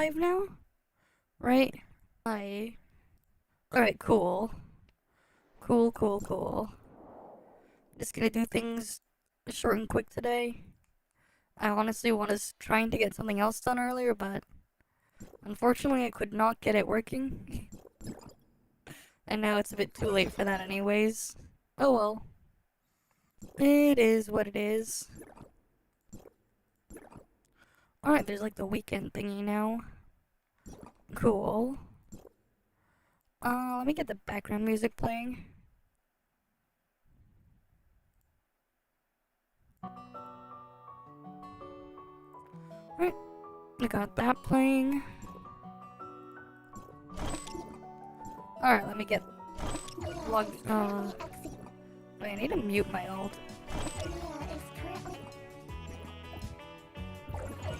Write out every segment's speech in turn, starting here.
ToFLive now? Right? Hi. Alright, cool. Cool. Just gonna do things short and quick today. I honestly was trying to get something else done earlier, but unfortunately I could not get it working. And now it's a bit too late for that anyways. Oh well. It is what it is. Alright, there's like the weekend thingy now. Cool. Let me get the background music playing. Alright, I got that playing. Alright, let me get logged. Wait, I need to mute my ult.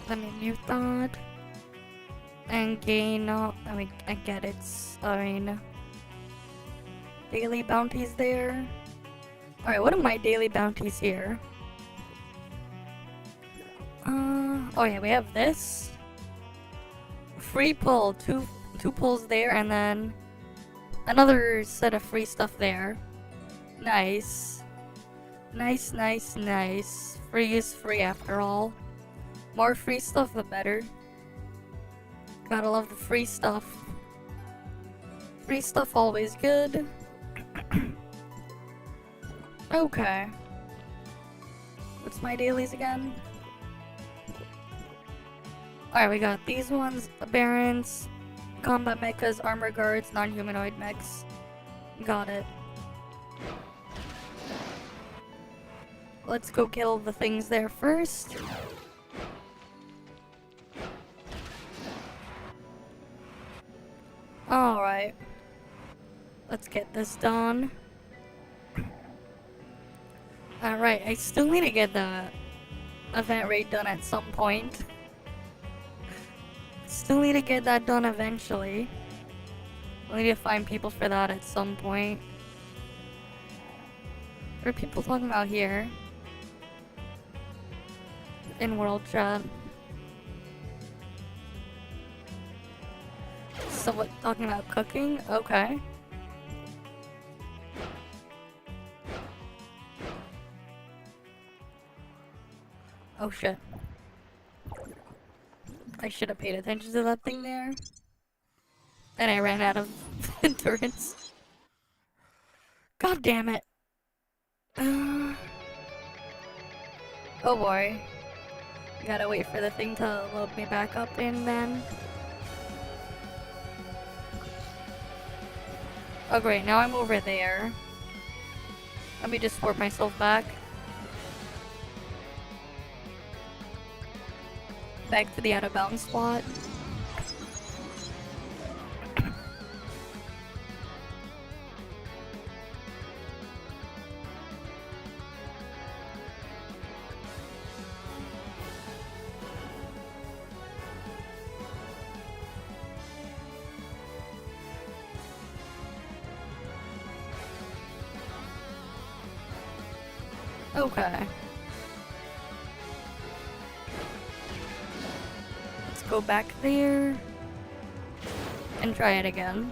Let me mute that. And gain, I get it's, daily bounties there. Alright, what are my daily bounties here? Oh yeah, we have this. Free pull, two pulls there, and then another set of free stuff there. Nice. Nice. Free is free after all. More free stuff, the better. Gotta love the free stuff. Free stuff always good. Okay. What's my dailies again? Alright, we got these ones. Barons, combat mechas, armor guards, non-humanoid mechs. Got it. Let's go kill the things there first. Alright. Let's get this done. Alright, I still need to get the event raid done at some point. Still need to get that done eventually. We'll need to find people for that at some point. What are people talking about here? In world chat. Someone talking about cooking? Okay. Oh shit. I should have paid attention to that thing there. And I ran out of endurance. God damn it. Oh boy. Gotta wait for the thing to load me back up in then. Oh great, now I'm over there. Let me just warp myself back. Back to the out of bounds spot. Okay. Let's go back there and try it again.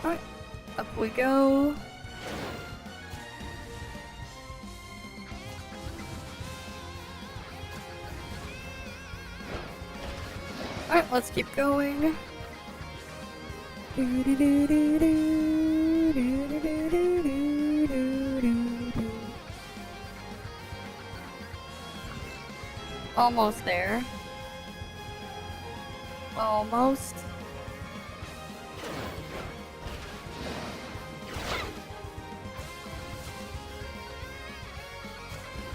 Alright, up we go. Alright, let's keep going. Almost there. Almost.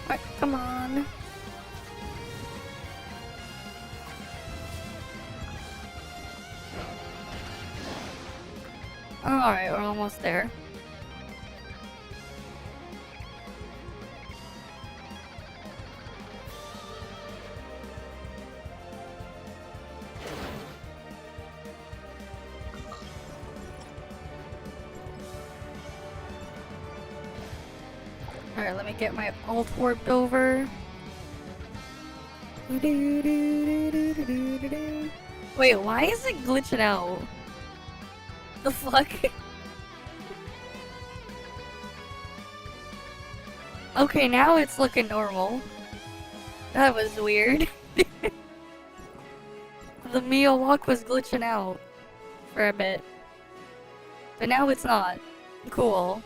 Alright, come on. Alright, we're almost there. Alright, let me get my ult warped over. Wait, why is it glitching out? The fuck? Okay, now it's looking normal. That was weird. The Mio walk was glitching out for a bit. But now it's not. Cool.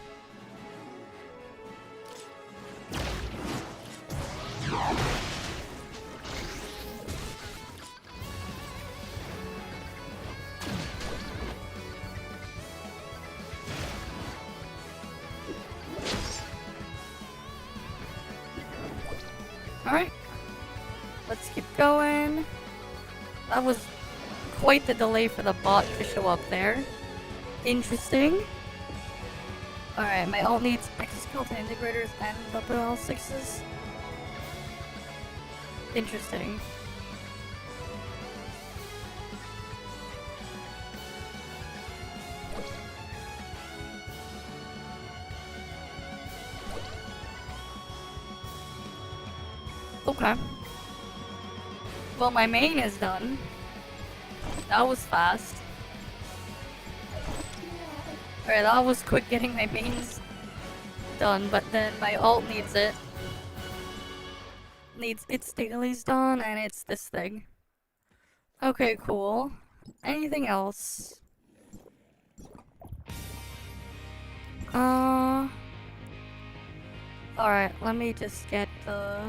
Alright. Let's keep going. That was quite the delay for the bot to show up there. Interesting. Alright, my ult needs exoskeleton integrators and double L6s. Interesting. Okay. Well, my main is done. That was fast. Alright, that was quick getting my mains done, but then my ult needs it. Needs its dailies done, and it's this thing. Okay, cool. Anything else? Alright, let me just get the...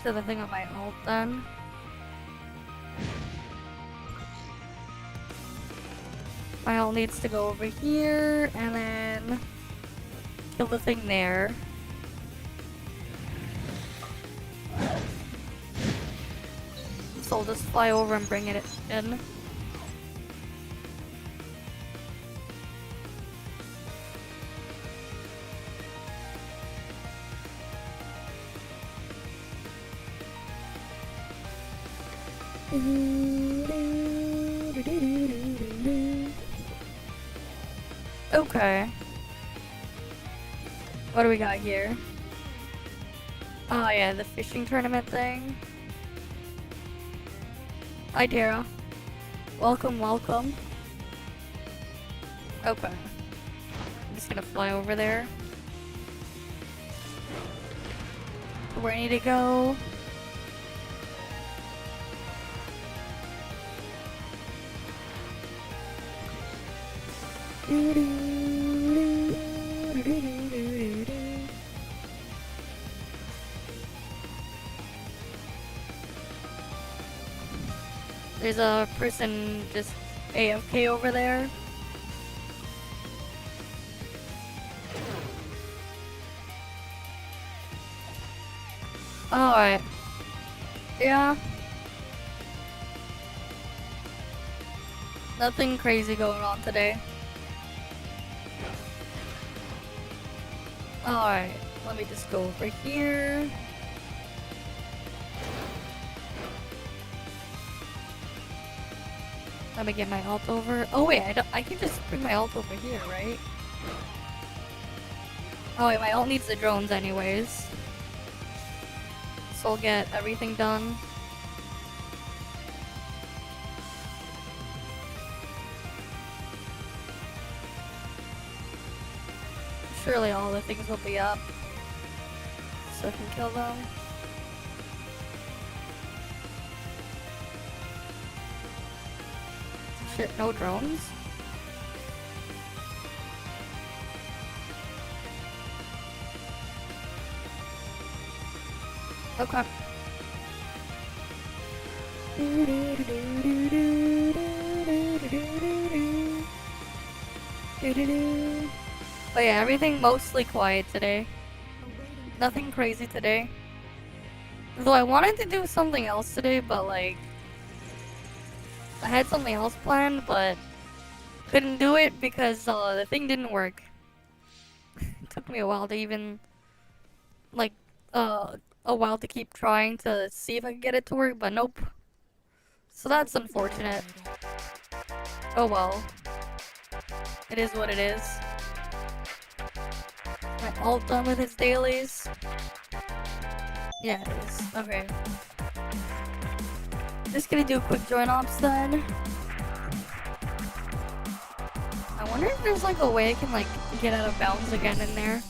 to the thing on my ult then. My ult needs to go over here, and then kill the thing there. So I'll just fly over and bring it in. Okay. What do we got here? Oh yeah, the fishing tournament thing. Hi Tara. Welcome, welcome. Okay. I'm just gonna fly over there. Where I need to go. There's a person just AFK over there. Alright. Yeah. Nothing crazy going on today. Alright, let me just go over here. Let me get my ult over. Oh wait, I can just bring my ult over here, right? Oh wait, my ult needs the drones anyways. So I'll get everything done. Surely all the things will be up. So I can kill them. Shit, no drones? Okay. But yeah, everything mostly quiet today. Nothing crazy today. Though I wanted to do something else today, but like... I had something else planned, but couldn't do it because the thing didn't work. It took me a while to even, like, a while to keep trying to see if I could get it to work, but nope. So that's unfortunate. Oh well. It is what it is. My alt done with his dailies? Yeah, it is. Okay. Just gonna do a quick join ops then. I wonder if there's like a way I can like get out of bounds again in there.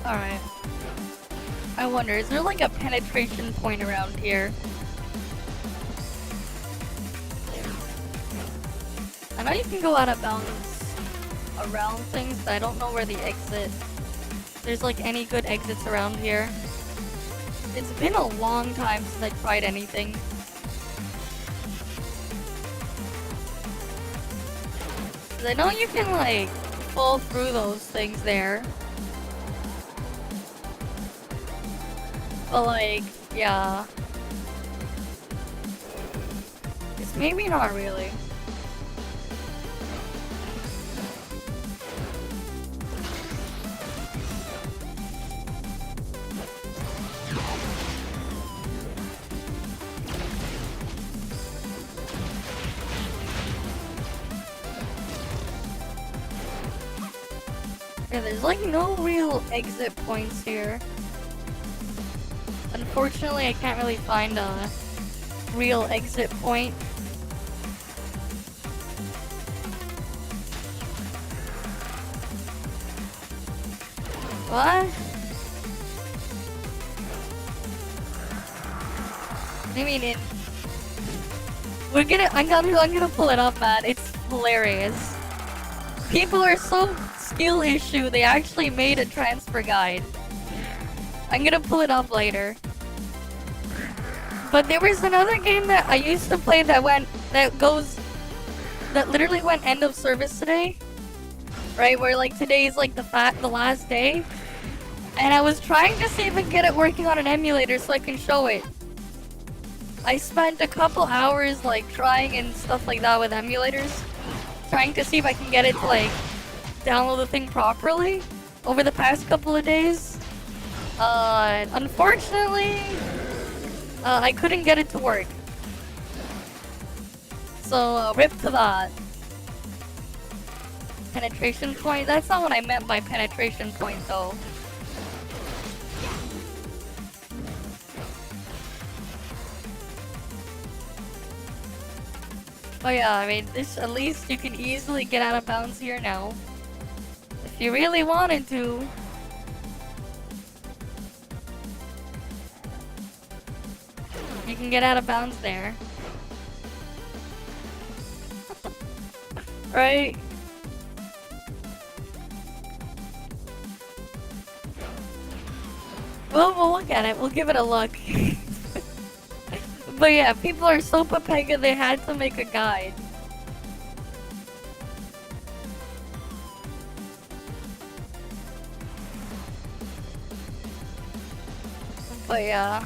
Alright. I wonder, is there like a penetration point around here? I know you can go out of bounds around things, but I don't know where the exit... There's like any good exits around here. It's been a long time since I tried anything. 'Cause I know you can like fall through those things there. But like, yeah. It's maybe not really. Yeah, there's like no real exit points here. Unfortunately, I can't really find a real exit point. What? I mean, I'm gonna pull it up, man. It's hilarious. People are so skill issue, they actually made a transfer guide. I'm gonna pull it up later. But there was another game that I used to play that literally went end of service today. Right, where like today is like the last day. And I was trying to see if I can get it working on an emulator so I can show it. I spent a couple hours like trying and stuff like that with emulators. Trying to see if I can get it to like download the thing properly over the past couple of days. Unfortunately, I couldn't get it to work. So, rip to that. Penetration point? That's not what I meant by penetration point though. But yeah, I mean, this at least you can easily get out of bounds here now. If you really wanted to. You can get out of bounds there. Right? Well, we'll look at it. We'll give it a look. But yeah, people are so papega they had to make a guide. But yeah.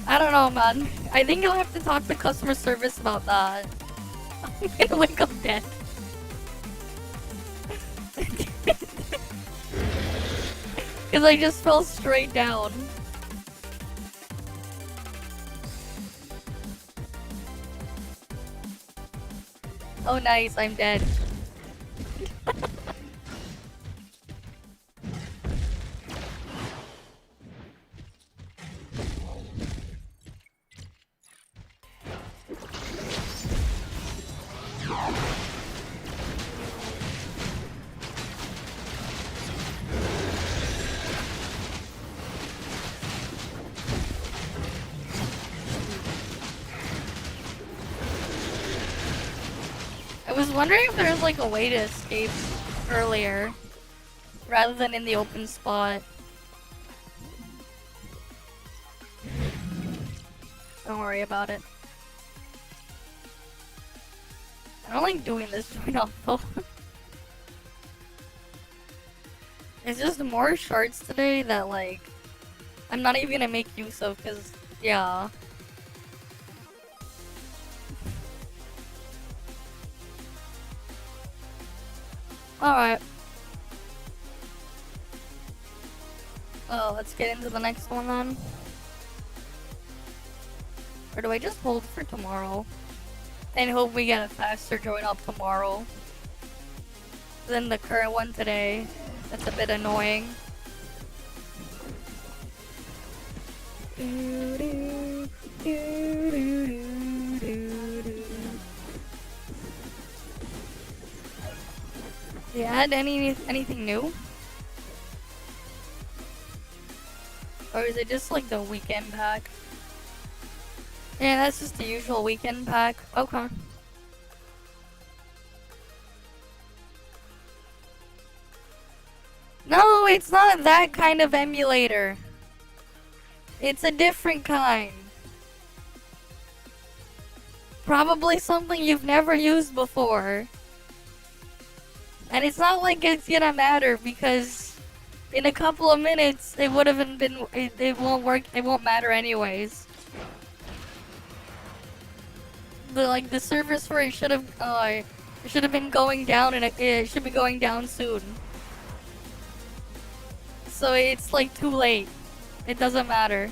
I don't know, man. I think you'll have to talk to customer service about that. I'm gonna wake up dead. Because I just fell straight down. Oh nice, I'm dead. I was wondering if there's like a way to escape earlier rather than in the open spot. Don't worry about it. I don't like doing this join off though. It's just more shards today that like I'm not even gonna make use of because yeah. Alright. Oh, let's get into the next one then. Or do I just hold for tomorrow? And hope we get a faster join up tomorrow than the current one today. That's a bit annoying. You add anything new? Or is it just like the weekend pack? Yeah, that's just the usual weekend pack. Okay. No, it's not that kind of emulator. It's a different kind. Probably something you've never used before. And it's not like it's gonna matter because in a couple of minutes it would have been it won't work, it won't matter anyways. The servers for it should have been going down and it should be going down soon. So it's like too late. It doesn't matter.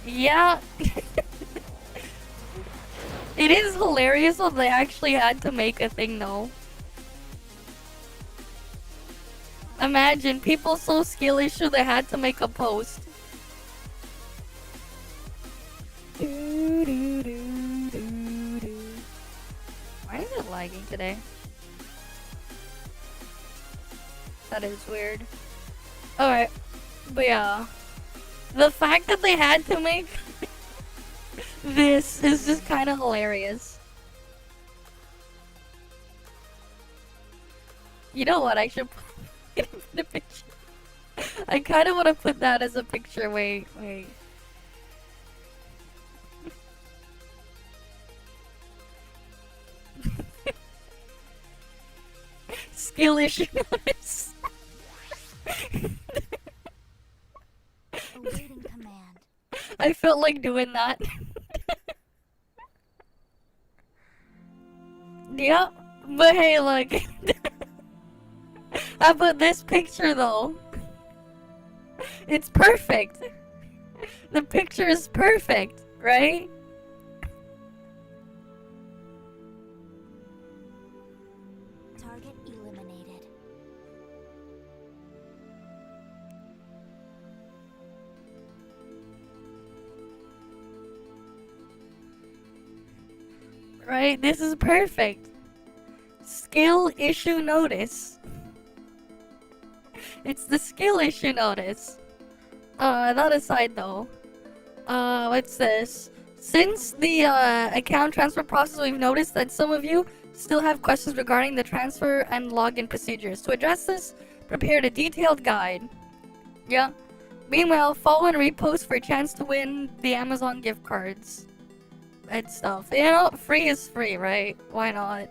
Yeah. It is hilarious that they actually had to make a thing though. Imagine, people so skill issue they had to make a post. Why is it lagging today? That is weird. Alright, but yeah. The fact that they had to make this is just kind of hilarious. You know what? I should put the picture. I kind of want to put that as a picture. Wait. Skill issue notice. Awaiting command. I felt like doing that. Yeah, but hey, look. How about this picture though? It's perfect. The picture is perfect, right? Target eliminated. Right? This is perfect. Skill issue notice. It's the skill issue notice. That aside though. What's this? Since the account transfer process, we've noticed that some of you still have questions regarding the transfer and login procedures. To address this, prepared a detailed guide. Yeah. Meanwhile, follow and repost for a chance to win the Amazon gift cards. And stuff. You know, free is free, right? Why not?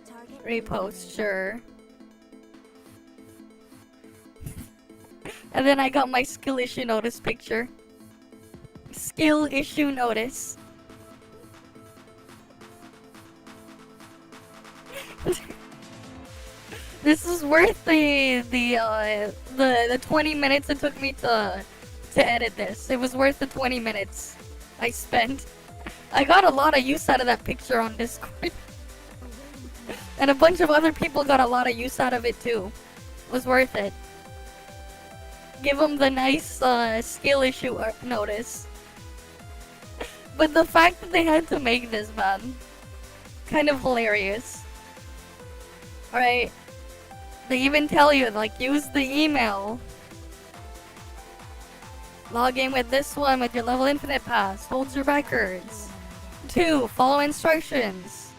Target Repost, sure. And then I got my skill issue notice picture. Skill issue notice. This is worth the 20 minutes it took me to edit this. It was worth the 20 minutes I spent. I got a lot of use out of that picture on Discord. And a bunch of other people got a lot of use out of it too. It was worth it. Give them the nice skill issue notice. But the fact that they had to make this, man, kind of hilarious. Alright. They even tell you, like, use the email. Log in with this one with your level infinite pass. Holds your records. 2. Follow instructions.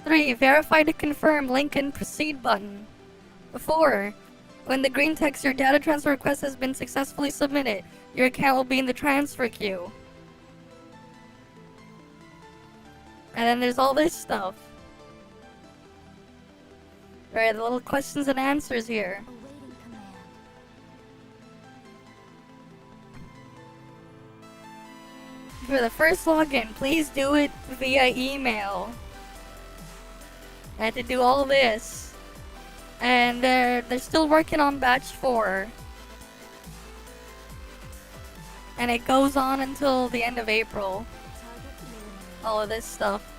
3. Verify to confirm link and proceed button. 4. When the green text your data transfer request has been successfully submitted, your account will be in the transfer queue. And then there's all this stuff. Right, the little questions and answers here. Awaiting command. For the first login, please do it via email. I had to do all this. And they're still working on batch 4. And it goes on until the end of April. Target eliminated. All of this stuff.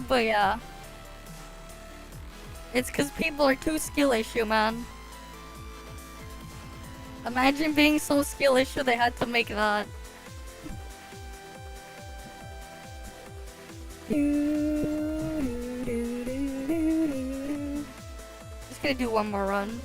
But yeah. It's cause people are too skill issue, man. Imagine being so skill issue they had to make that. Just gonna do one more run.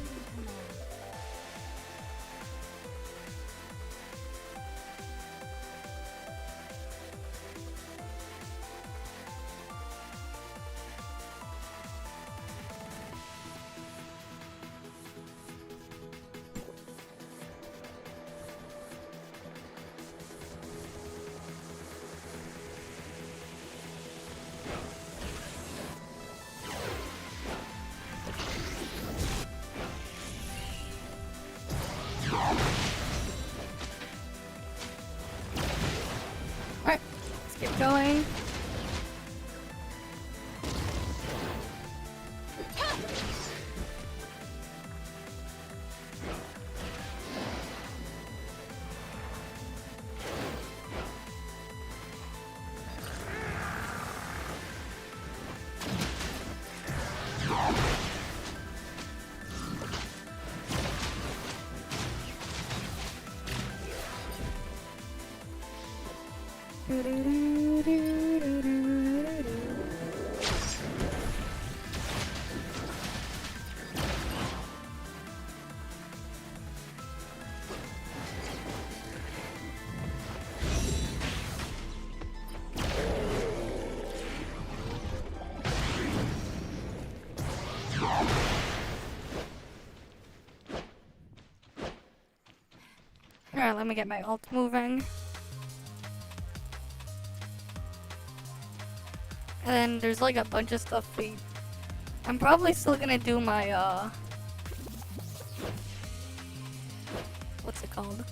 Alright, let's keep going. Alright, let me get my ult moving. And then there's like a bunch of stuff I'm probably still gonna do my what's it called?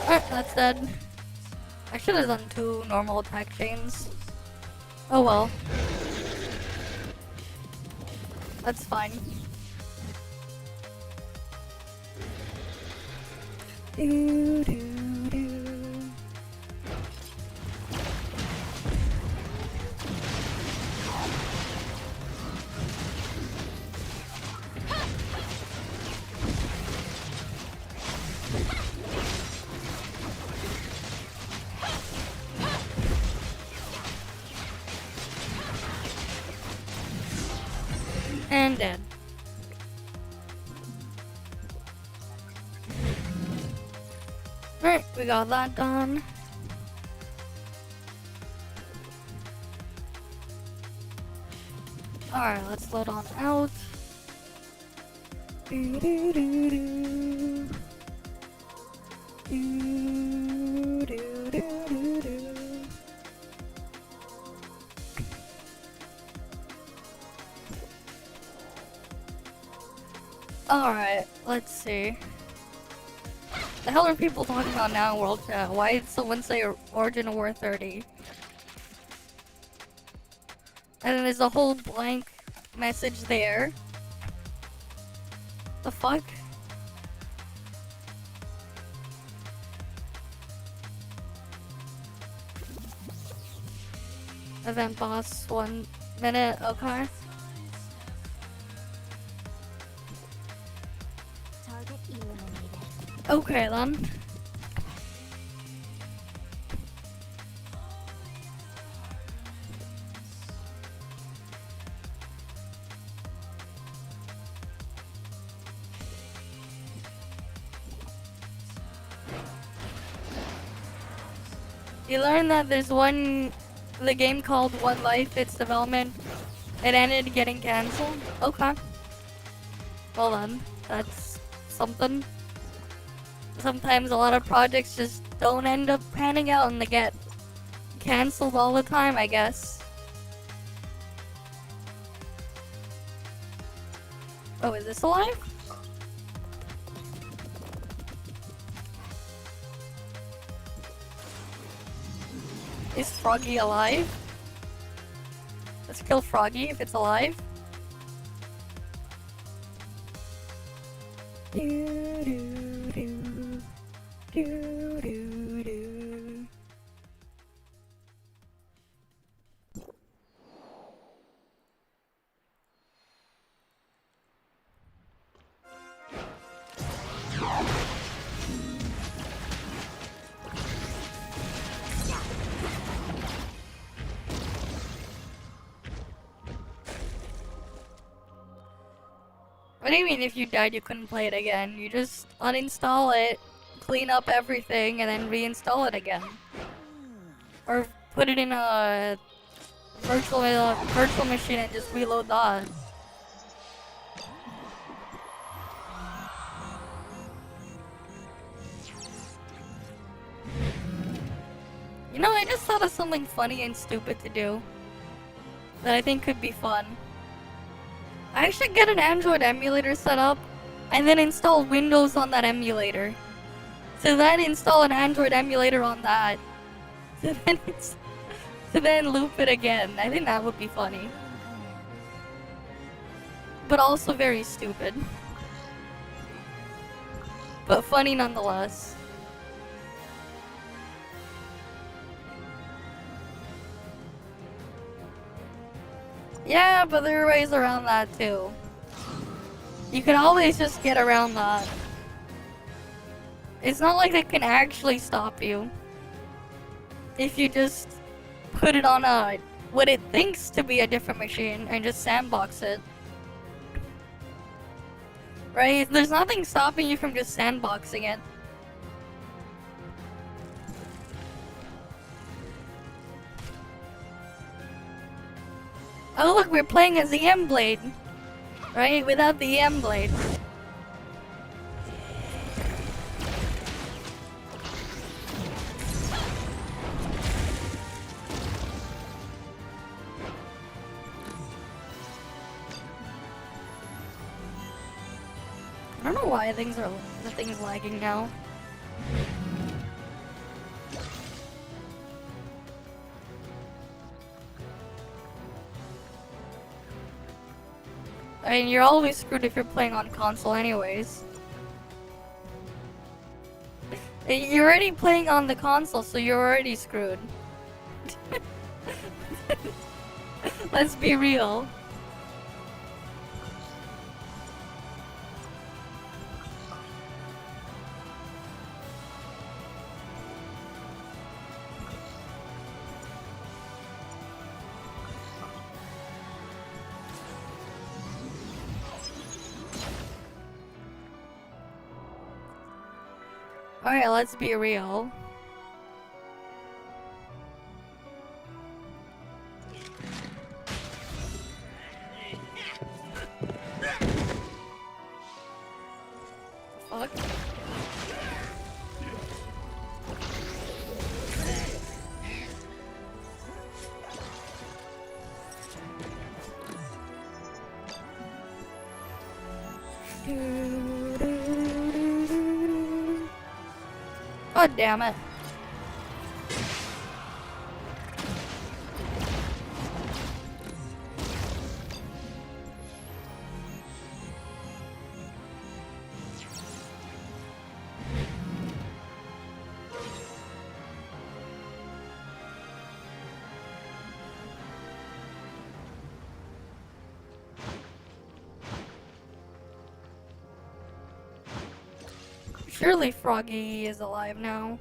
Alright, that's dead. I should have done 2 normal attack chains. Oh well. That's fine. Do, do, do. And dead. Alright, we got that done. Alright, let's load on out. Do, do, do, do. Do, do, do, do, do. Alright, let's see. The hell are people talking about now in World Chat? Why did someone say Origin War 30? And then there's a whole blank message there. The fuck? Event boss, 1 minute, okay. Target eliminated. Okay then. You learn that there's the game called One Life, its development, it ended getting cancelled? Okay. Well then, that's something. Sometimes a lot of projects just don't end up panning out and they get cancelled all the time, I guess. Oh, is this alive? Is Froggy alive? Let's kill Froggy if it's alive. What do you mean if you died you couldn't play it again? You just uninstall it, clean up everything, and then reinstall it again. Or put it in a virtual machine and just reload that. You know, I just thought of something funny and stupid to do that I think could be fun. I should get an Android emulator set up and then install Windows on that emulator. So then install an Android emulator on that. So then loop it again. I think that would be funny. But also very stupid. But funny nonetheless. Yeah, but there are ways around that too. You can always just get around that. It's not like they can actually stop you. If you just put it on what it thinks to be a different machine and just sandbox it. Right? There's nothing stopping you from just sandboxing it. Oh look, we're playing as the M blade. Right? Without the M blade. I don't know why the thing is lagging now. I mean, you're always screwed if you're playing on console anyways. You're already playing on the console, so you're already screwed. Let's be real. Alright, let's be real. Fuck. God damn it. Surely Froggy is alive now.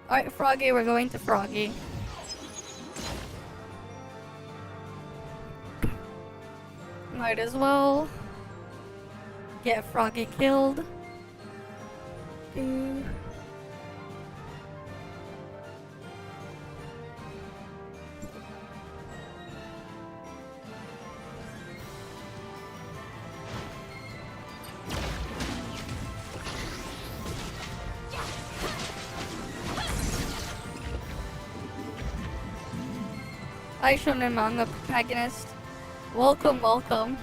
Alright, Froggy, we're going to Froggy. Might as well get Froggy killed. do. Hi, shonen manga protagonist. Welcome, welcome.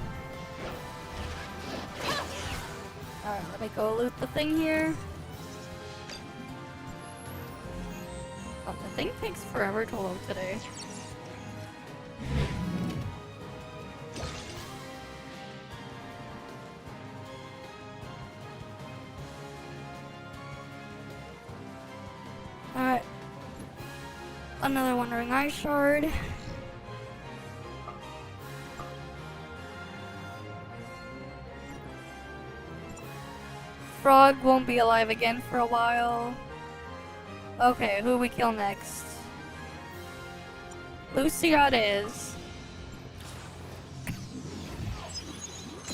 Alright, let me go loot the thing here. Oh, the thing takes forever to load today. Alright. Another Wandering Eye Shard. Frog won't be alive again for a while. Okay, who we kill next? Lucia it is.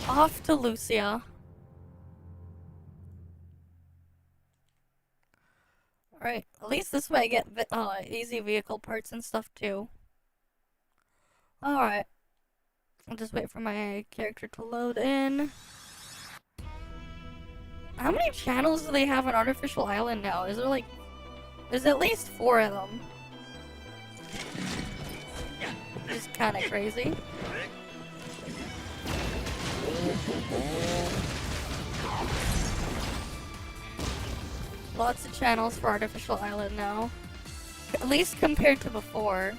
Off to Lucia. Alright, at least this way I get easy vehicle parts and stuff too. Alright. I'll just wait for my character to load in. How many channels do they have on Artificial Island now? Is there like... There's at least 4 of them. Which is kinda crazy. Lots of channels for Artificial Island now. At least compared to before.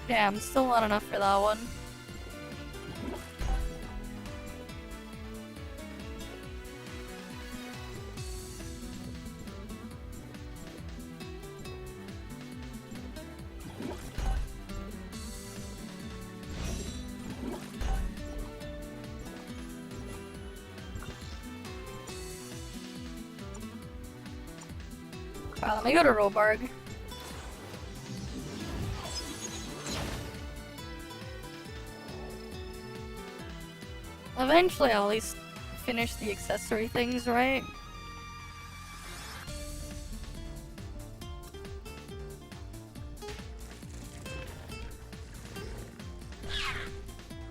Damn, still not enough for that one. Alright, let me go to Robarg. Eventually I'll at least finish the accessory things, right?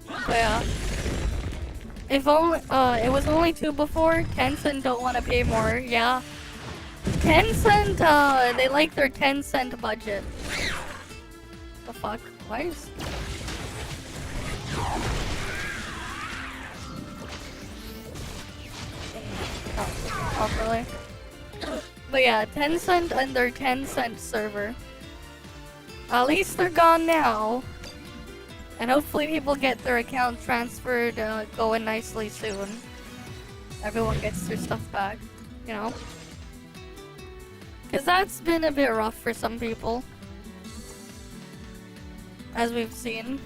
But yeah. If only, it was only 2 before, Tencent don't want to pay more, yeah. Tencent, they like their 10-cent budget. The fuck? Why is... Oh, properly. But yeah, Tencent and their 10-cent server. At least they're gone now. And hopefully people get their account transferred, going nicely soon. Everyone gets their stuff back, you know? Because that's been a bit rough for some people. As we've seen.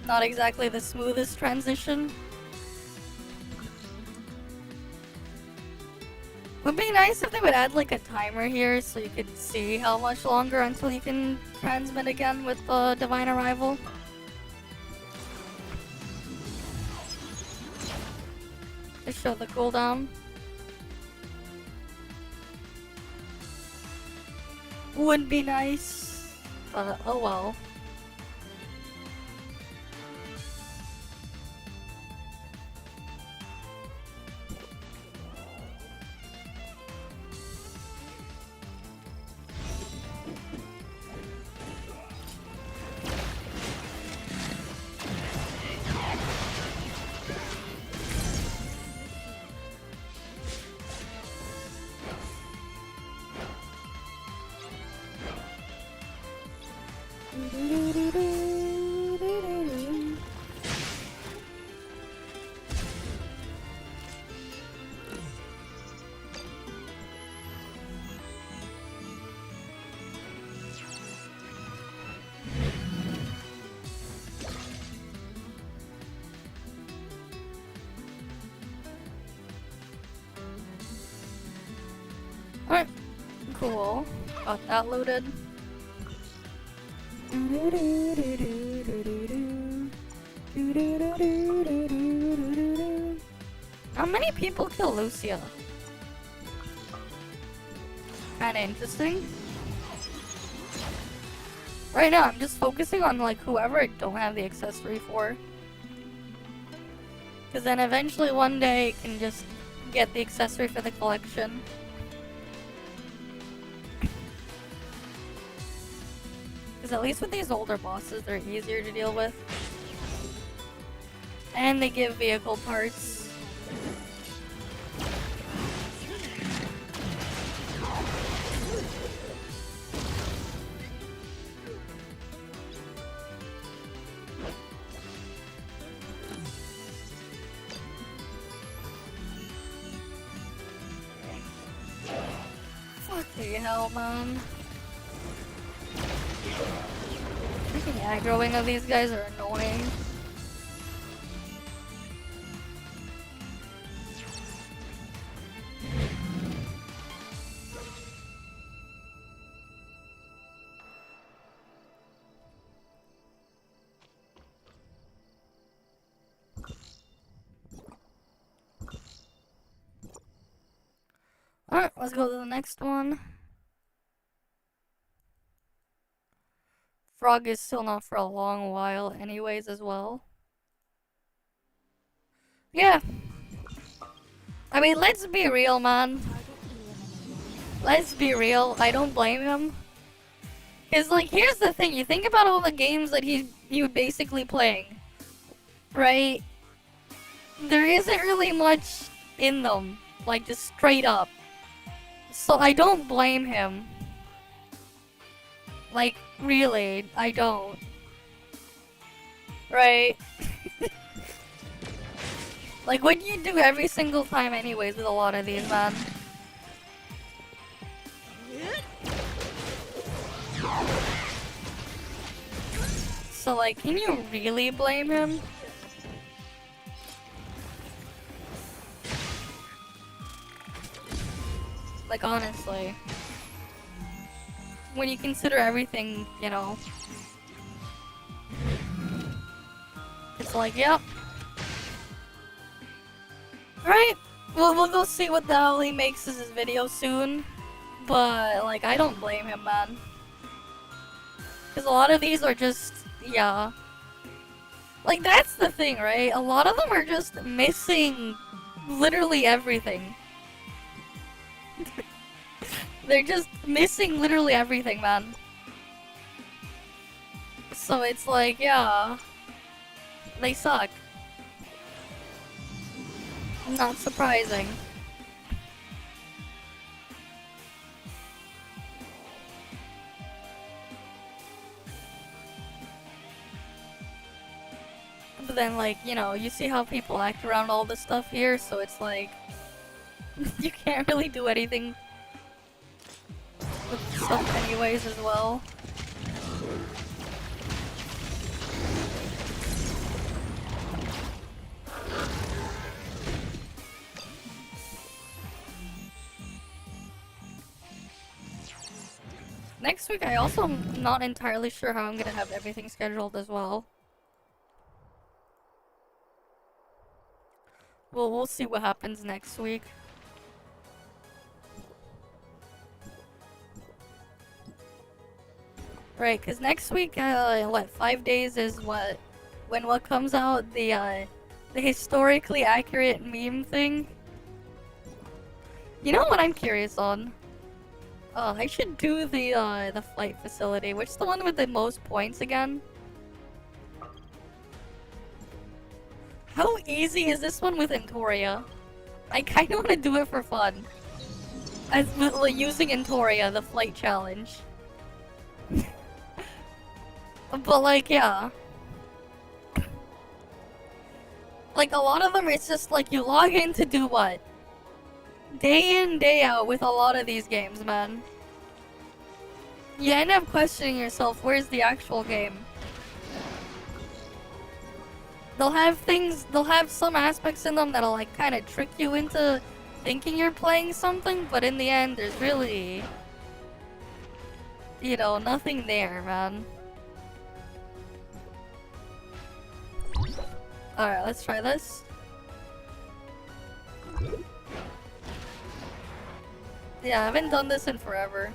Not exactly the smoothest transition. Would be nice if they would add like a timer here so you could see how much longer until you can transmit again with the Divine Arrival. To show the cooldown. Would be nice, but oh well. Alright, cool. Got that loaded. How many people kill Lucia? Kinda interesting. Right now, I'm just focusing on like whoever I don't have the accessory for. Cause then eventually one day I can just get the accessory for the collection. Cause at least with these older bosses, they're easier to deal with. And they give vehicle parts. Fucking hell, man. Freaking aggroing of these guys are annoying. Alright, let's go to the next one. Frog is still not for a long while anyways as well. Yeah. I mean, let's be real, man. Let's be real, I don't blame him. Cause like, here's the thing, you think about all the games that he was basically playing, right? There isn't really much in them, like just straight up. So I don't blame him. Like, really, I don't. Right? Like, what do you do every single time anyways with a lot of these, man? So like, can you really blame him? Like, honestly. When you consider everything, you know. It's like, yep. Right? Well, we'll go see what the hell he makes as his video soon. But, like, I don't blame him, man. Because a lot of these are just, yeah. Like, that's the thing, right? A lot of them are just missing literally everything. They're just missing literally everything, man. So it's like, yeah. They suck. Not surprising. But then, like, you know, you see how people act around all this stuff here, so it's like... you can't really do anything with stuff anyways as well. Next week, I also am not entirely sure how I'm gonna have everything scheduled as well. Well, we'll see what happens next week. Right, because next week, what, 5 days is what comes out? The historically accurate meme thing? You know what I'm curious on? I should do the flight facility. Which is the one with the most points again? How easy is this one with Entoria? I kinda wanna do it for fun. As like, using Entoria, the flight challenge. But like, yeah. Like, a lot of them, it's just like, you log in to do what? Day in, day out with a lot of these games, man. You end up questioning yourself, where's the actual game? They'll have some aspects in them that'll like kind of trick you into thinking you're playing something, but in the end, there's really, you know, nothing there, man. Alright, let's try this. Yeah, I haven't done this in forever.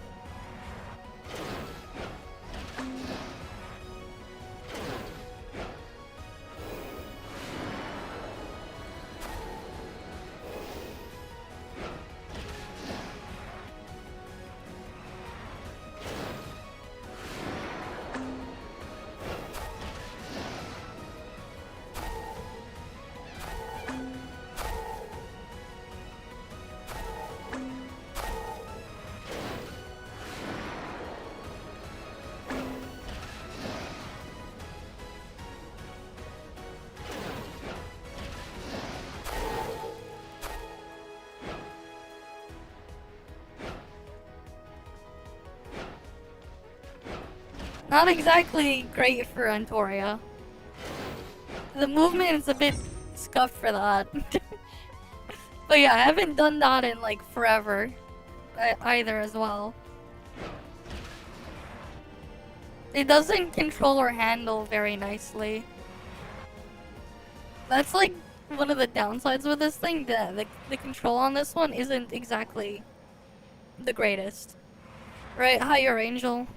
Not exactly great for Antoria. The movement is a bit scuffed for that. But yeah, I haven't done that in like forever. Either as well. It doesn't control or handle very nicely. That's like one of the downsides with this thing. The control on this one isn't exactly the greatest. Right, higher Angel.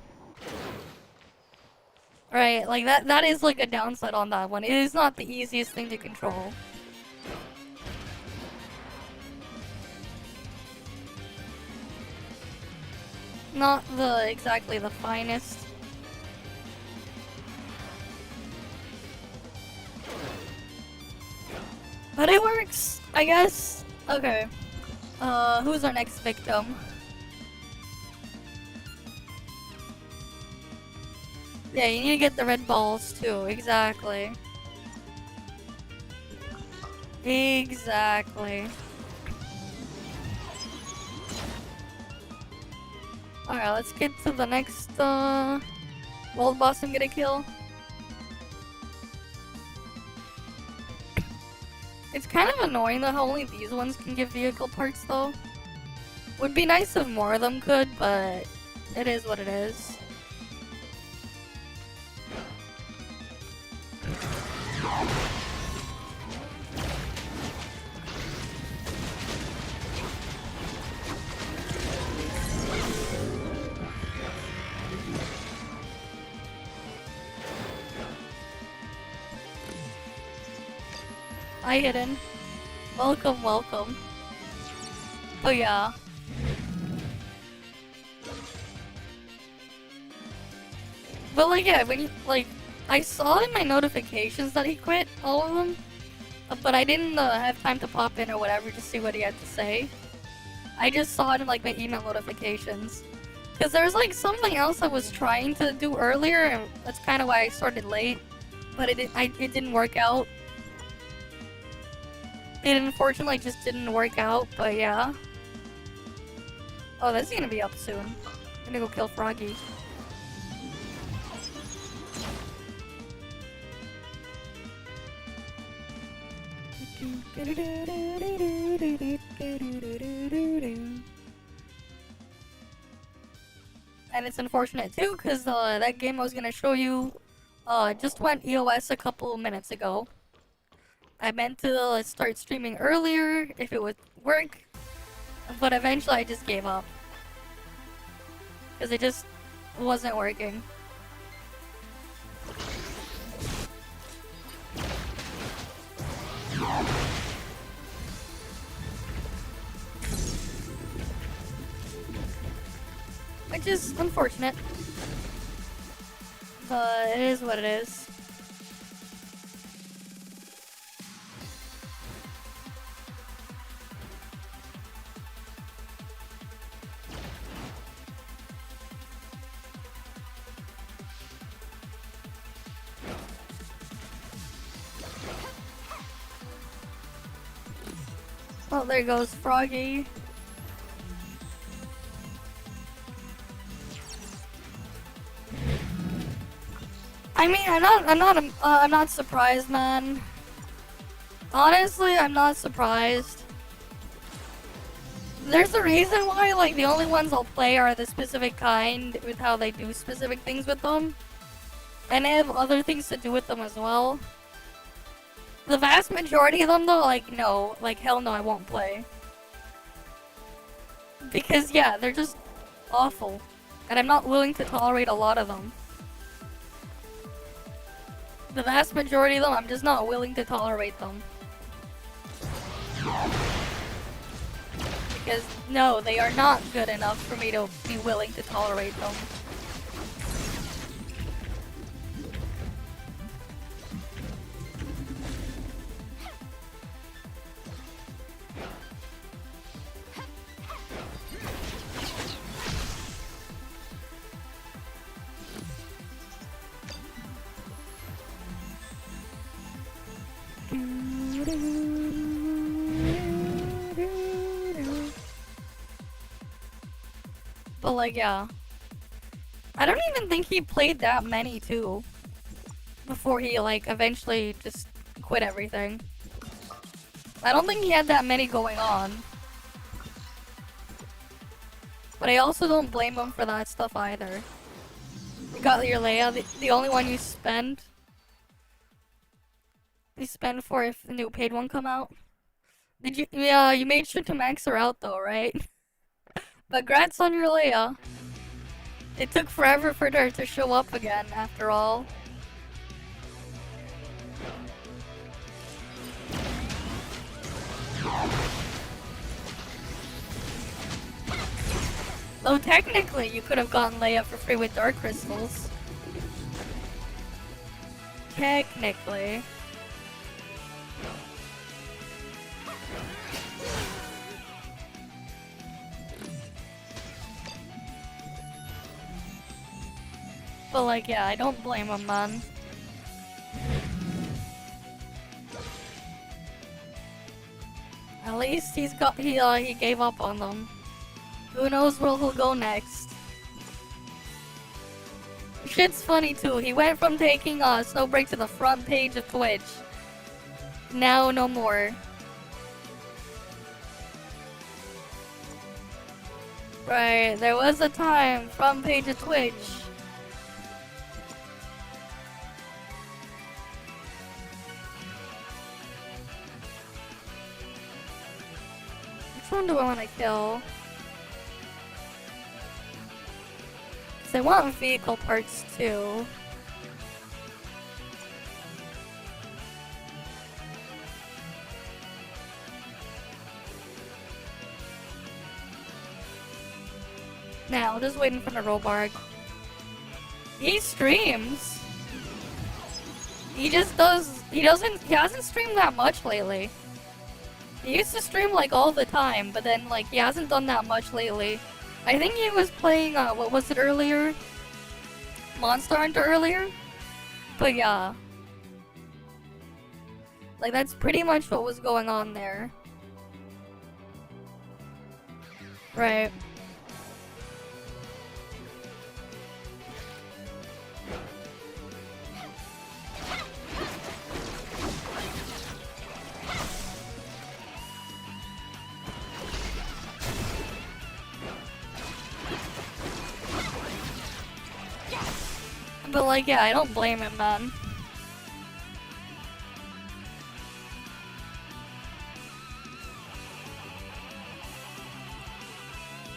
Right, like that is like a downside on that one. It is not the easiest thing to control. Not exactly the finest. But it works, I guess. Okay. Who's our next victim? Yeah, you need to get the red balls too. Exactly. Exactly. Alright, let's get to the next world boss I'm gonna kill. It's kind of annoying that only these ones can give vehicle parts though. Would be nice if more of them could, but it is what it is. Hi, Hidden. Welcome, welcome. Oh yeah. But like, yeah, when you, like, I saw in my notifications that he quit, all of them. But I didn't have time to pop in or whatever to see what he had to say. I just saw it in like my email notifications. Because there's like something else I was trying to do earlier, and that's kind of why I started late. But it didn't work out. It unfortunately just didn't work out, but yeah. Oh, that's gonna be up soon. I'm gonna go kill Froggy. And it's unfortunate too, because that game I was gonna show you just went EOS a couple minutes ago. I meant to start streaming earlier if it would work, but eventually I just gave up. Because it just wasn't working. Which is unfortunate. But it is what it is. Oh, there goes Froggy. I mean, I'm not surprised, man. Honestly, I'm not surprised. There's a reason why, like, the only ones I'll play are the specific kind with how they do specific things with them. And they have other things to do with them as well. The vast majority of them, though, like, no. Like, hell no, I won't play. Because, yeah, they're just awful. And I'm not willing to tolerate a lot of them. The vast majority of them, I'm just not willing to tolerate them. Because, no, they are not good enough for me to be willing to tolerate them. But like, yeah. I don't even think he played that many too. Before he like eventually just quit everything. I don't think he had that many going on. But I also don't blame him for that stuff either. You got your Leia, the only one you spend. You spend for if the new paid one come out. Did you? Yeah, you made sure to max her out though, right? But congrats on your Leia. It took forever for her to show up again, after all. Though technically, you could have gotten Leia for free with Dark Crystals. Technically. But like, yeah, I don't blame him, man. At least he gave up on them. Who knows where he'll go next? Shit's funny too. He went from taking Snowbreak to the front page of Twitch. Now no more. Right, there was a time front page of Twitch. Which one do I want to kill? I want vehicle parts too. Now, just waiting for the Robarg. He streams. He just does. He hasn't streamed that much lately. He used to stream like all the time, but then like he hasn't done that much lately. I think he was playing, what was it earlier? Monster Hunter earlier? But yeah. Like, that's pretty much what was going on there. Right. But like, yeah, I don't blame him, man.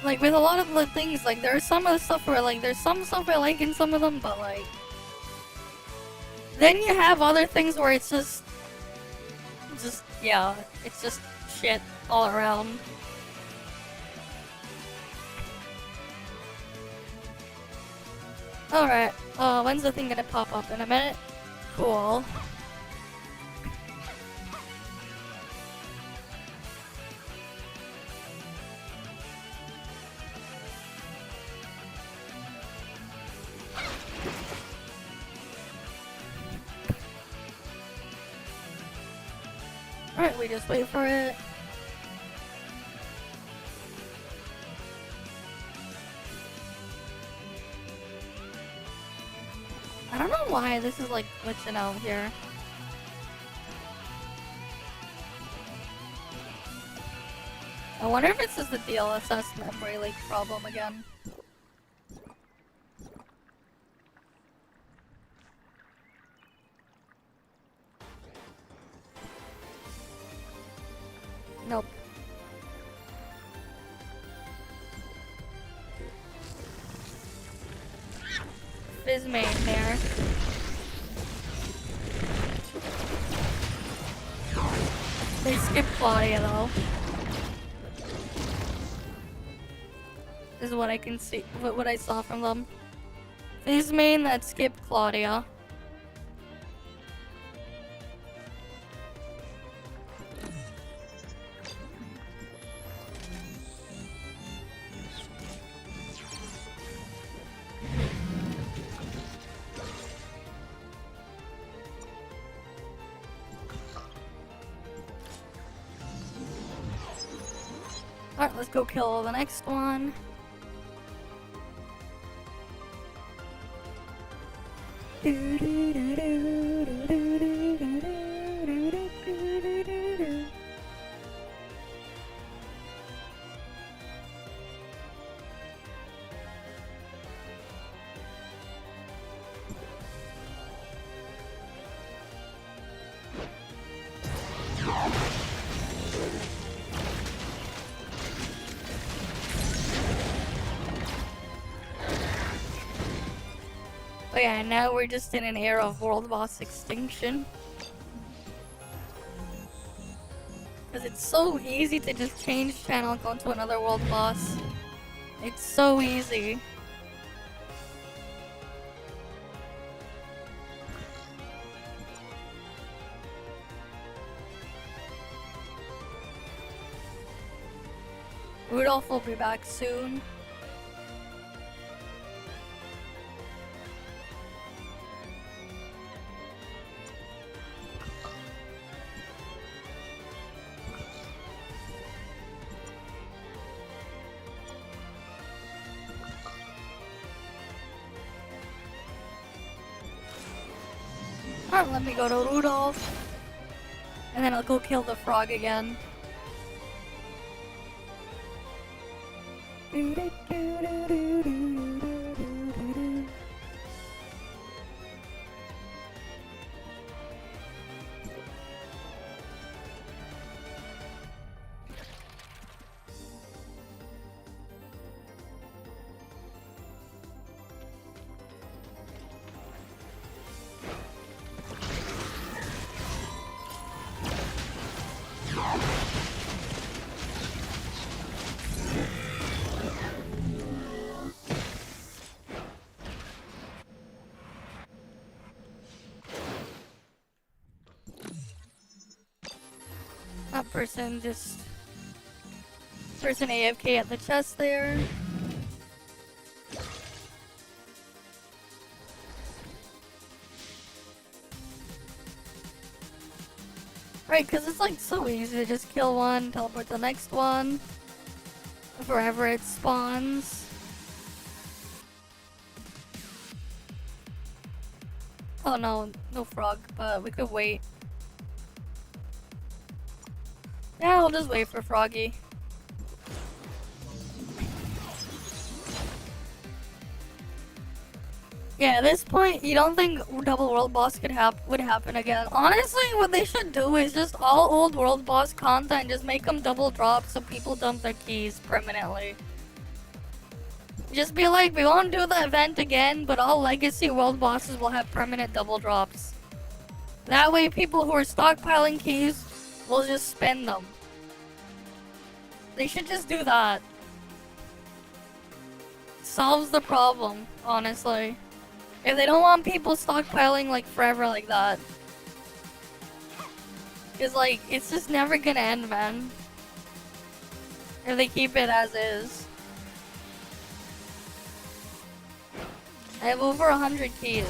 Like, with a lot of the things, like, there's some of the stuff where, like, there's some stuff I like in some of them, but like... Then you have other things where it's just, yeah, it's just shit all around. Alright, when's the thing gonna pop up? In a minute? Cool. Alright, we just wait for it. I don't know why this is like glitching out here. I wonder if it's just the DLSS memory leak problem again. Nope. Fizzmane there. They skipped Claudia though. This is what I can see, what I saw from them. Fizzmane that skipped Claudia. Alright, let's go kill the next one. Oh yeah, now we're just in an era of world boss extinction. Because it's so easy to just change channel and go into another world boss. It's so easy. Rudolph will be back soon. Alright, let me go to Rudolph. And then I'll go kill the frog again. That person AFK at the chest there. Right, because it's like so easy to just kill one, teleport the next one, wherever it spawns. Oh no, no frog, but we could wait. Yeah, I'll just wait for Froggy. Yeah, at this point, you don't think double world boss would happen again. Honestly, what they should do is just all old world boss content, just make them double drop so people dump their keys permanently. Just be like, we won't do the event again, but all legacy world bosses will have permanent double drops. That way, people who are stockpiling keys will just spend them. They should just do that. Solves the problem, honestly. If they don't want people stockpiling like forever like that. Cause like, it's just never gonna end, man. If they keep it as is. I have over 100 keys.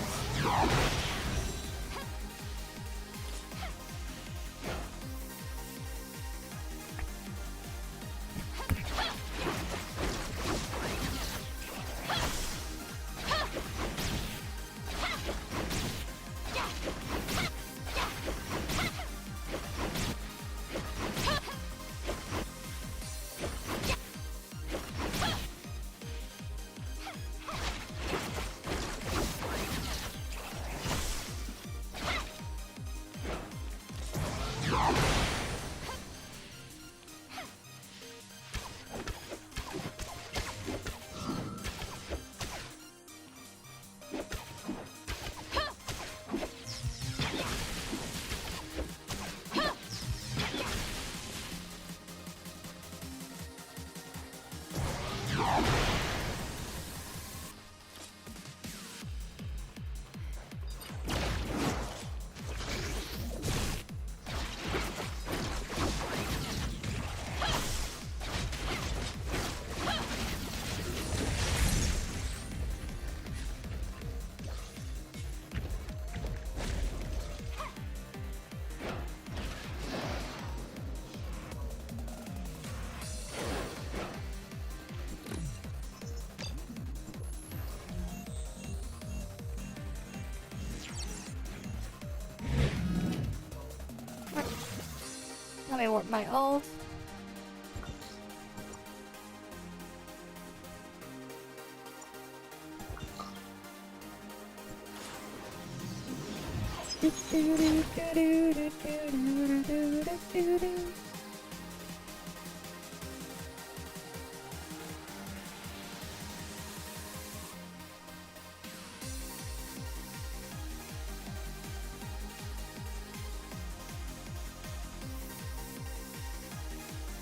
Let me warp my ult.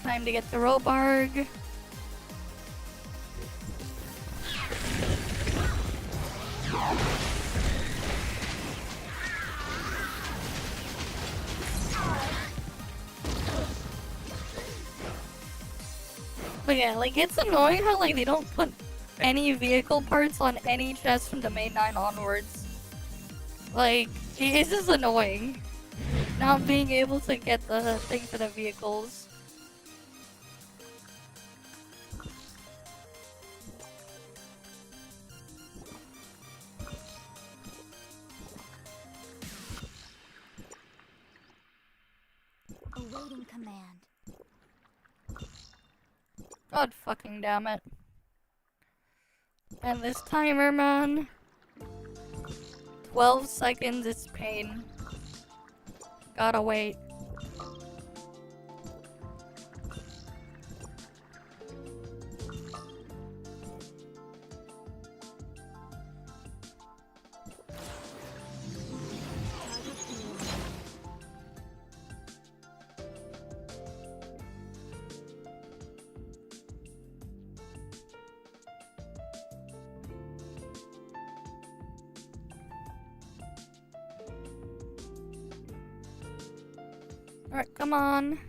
Time to get the Robarg. But yeah, like, it's annoying how, like, they don't put any vehicle parts on any chest from the main 9 onwards. Like, it's just annoying. Not being able to get the thing for the vehicles. Awaiting command. God fucking damn it. And this timer, man. 12 seconds is pain. Gotta wait. Alright, come on.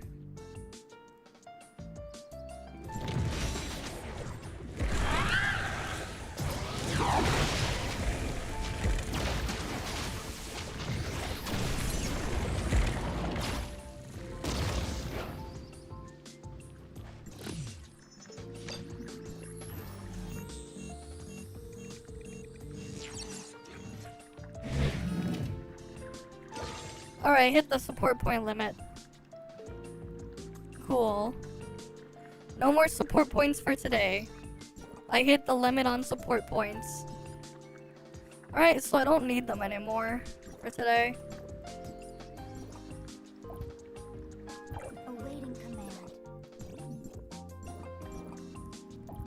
Alright, hit the support point limit. Cool. No more support points for today. I hit the limit on support points. Alright, so I don't need them anymore for today. Awaiting command.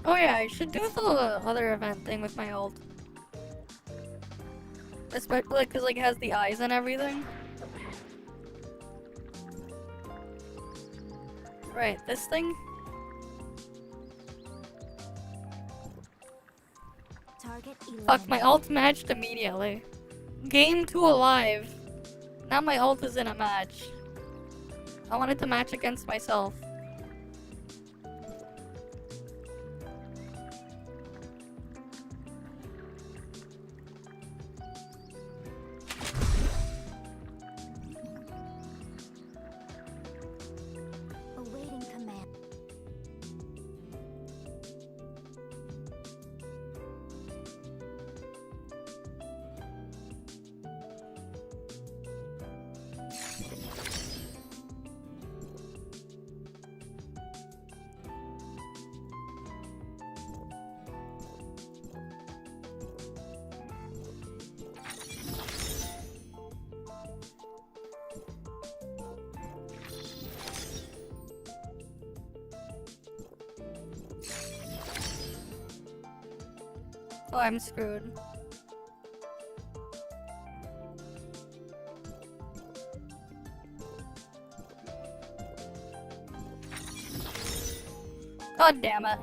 Oh yeah, I should do the other event thing with my ult. Especially because like it has the eyes and everything. Right, this thing? Target Fuck, my eliminated. ult matched immediately. Game 2 alive. Now my ult is in a match. I wanted to match against myself. Awaiting command. Oh, I'm screwed. God damn it.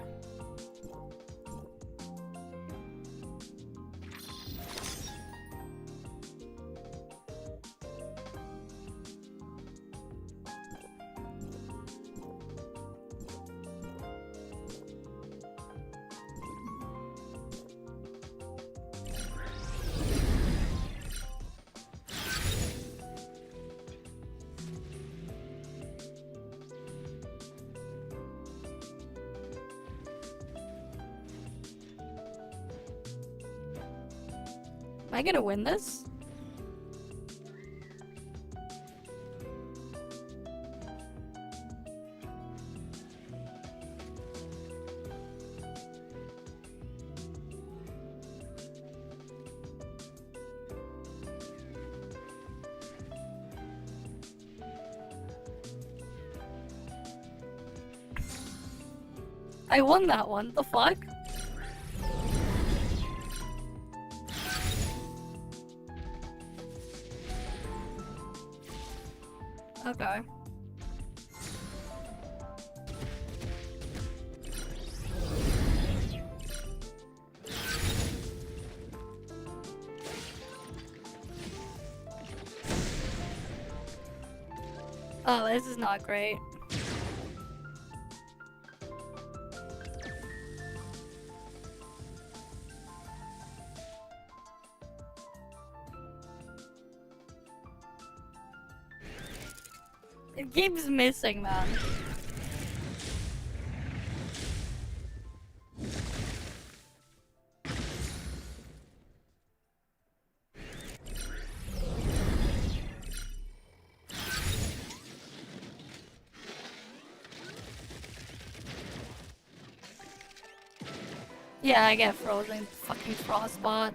I gonna win this? I won that one. The fuck? Okay. Oh, this is not great. It keeps missing, man. Yeah, I get frozen. Fucking frostbot.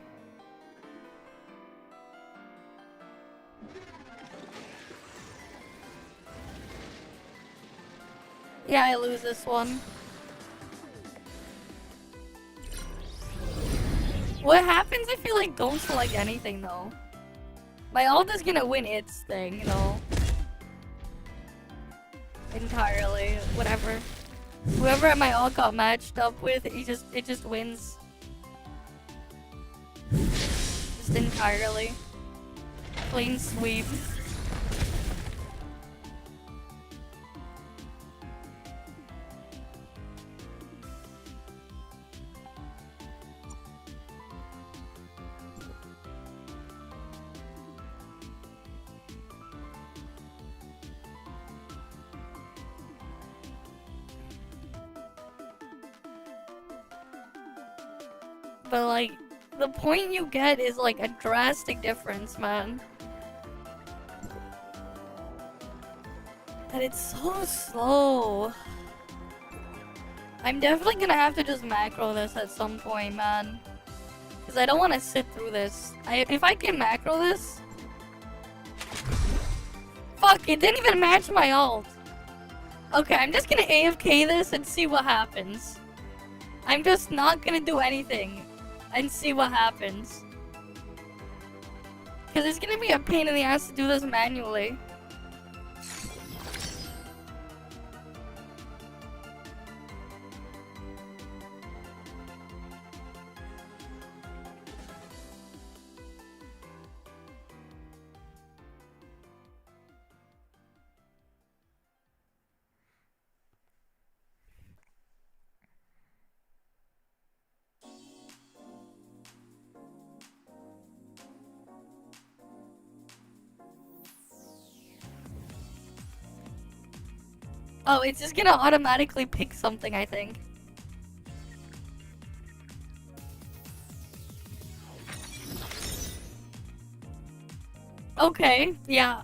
Yeah, I lose this one. What happens if you like don't select anything though? My ult is gonna win its thing, you know. Entirely. Whatever. Whoever my ult got matched up with, it just wins. Just entirely. Clean sweep. But like, the point you get is like a drastic difference, man. And it's so slow. I'm definitely gonna have to just macro this at some point, man. Because I don't want to sit through this. If I can macro this... Fuck, it didn't even match my ult. Okay, I'm just gonna AFK this and see what happens. I'm just not gonna do anything. And see what happens. Because it's gonna be a pain in the ass to do this manually. Oh, it's just gonna automatically pick something, I think. Okay, yeah.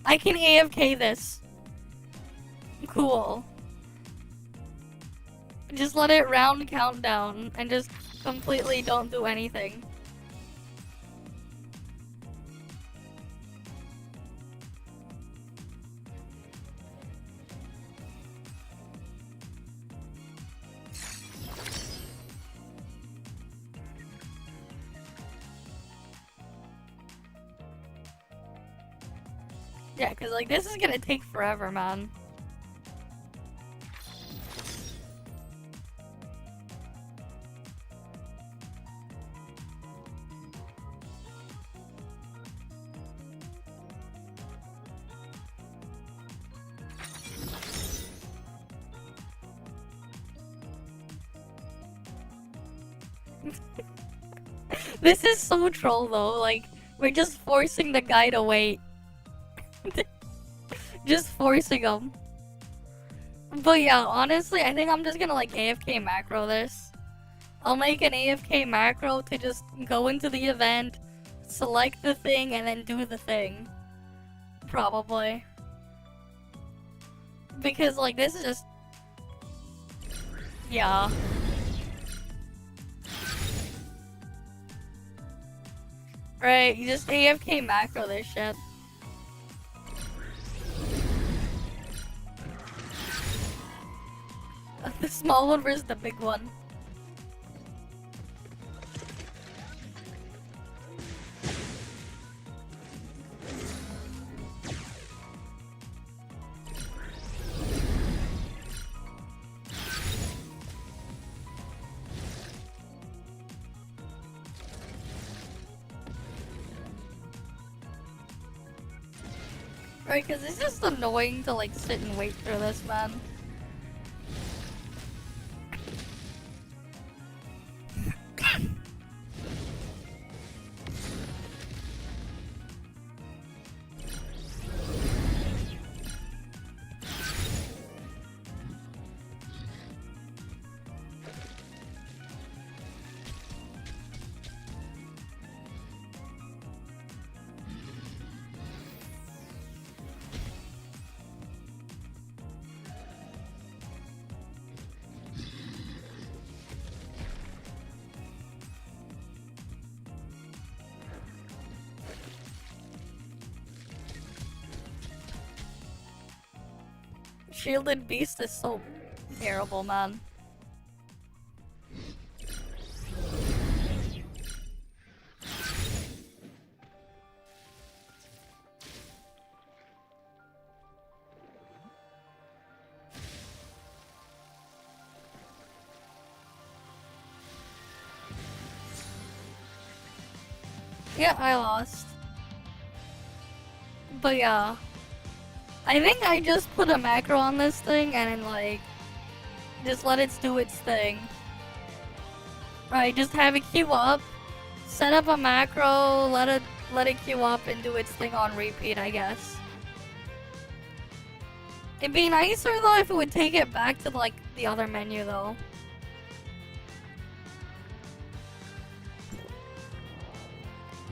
I can AFK this. Cool. Just let it round countdown and just completely don't do anything. Yeah, because like this is gonna take forever, man. This is so troll though, like, we're just forcing the guy to wait. Just forcing him. But yeah, honestly, I think I'm just gonna like AFK macro this. I'll make an AFK macro to just go into the event, select the thing, and then do the thing. Probably. Because, like, this is just... Yeah. Right, you just AFK macro this shit. The small one versus the big one. Right, because it's just annoying to like sit and wait through this, man. Shielded Beast is so terrible, man. Yeah, I lost. But yeah. I think I just put a macro on this thing and then like just let it do its thing. Right, just have it queue up, set up a macro, let it queue up and do its thing on repeat, I guess. It'd be nicer though if it would take it back to like the other menu though.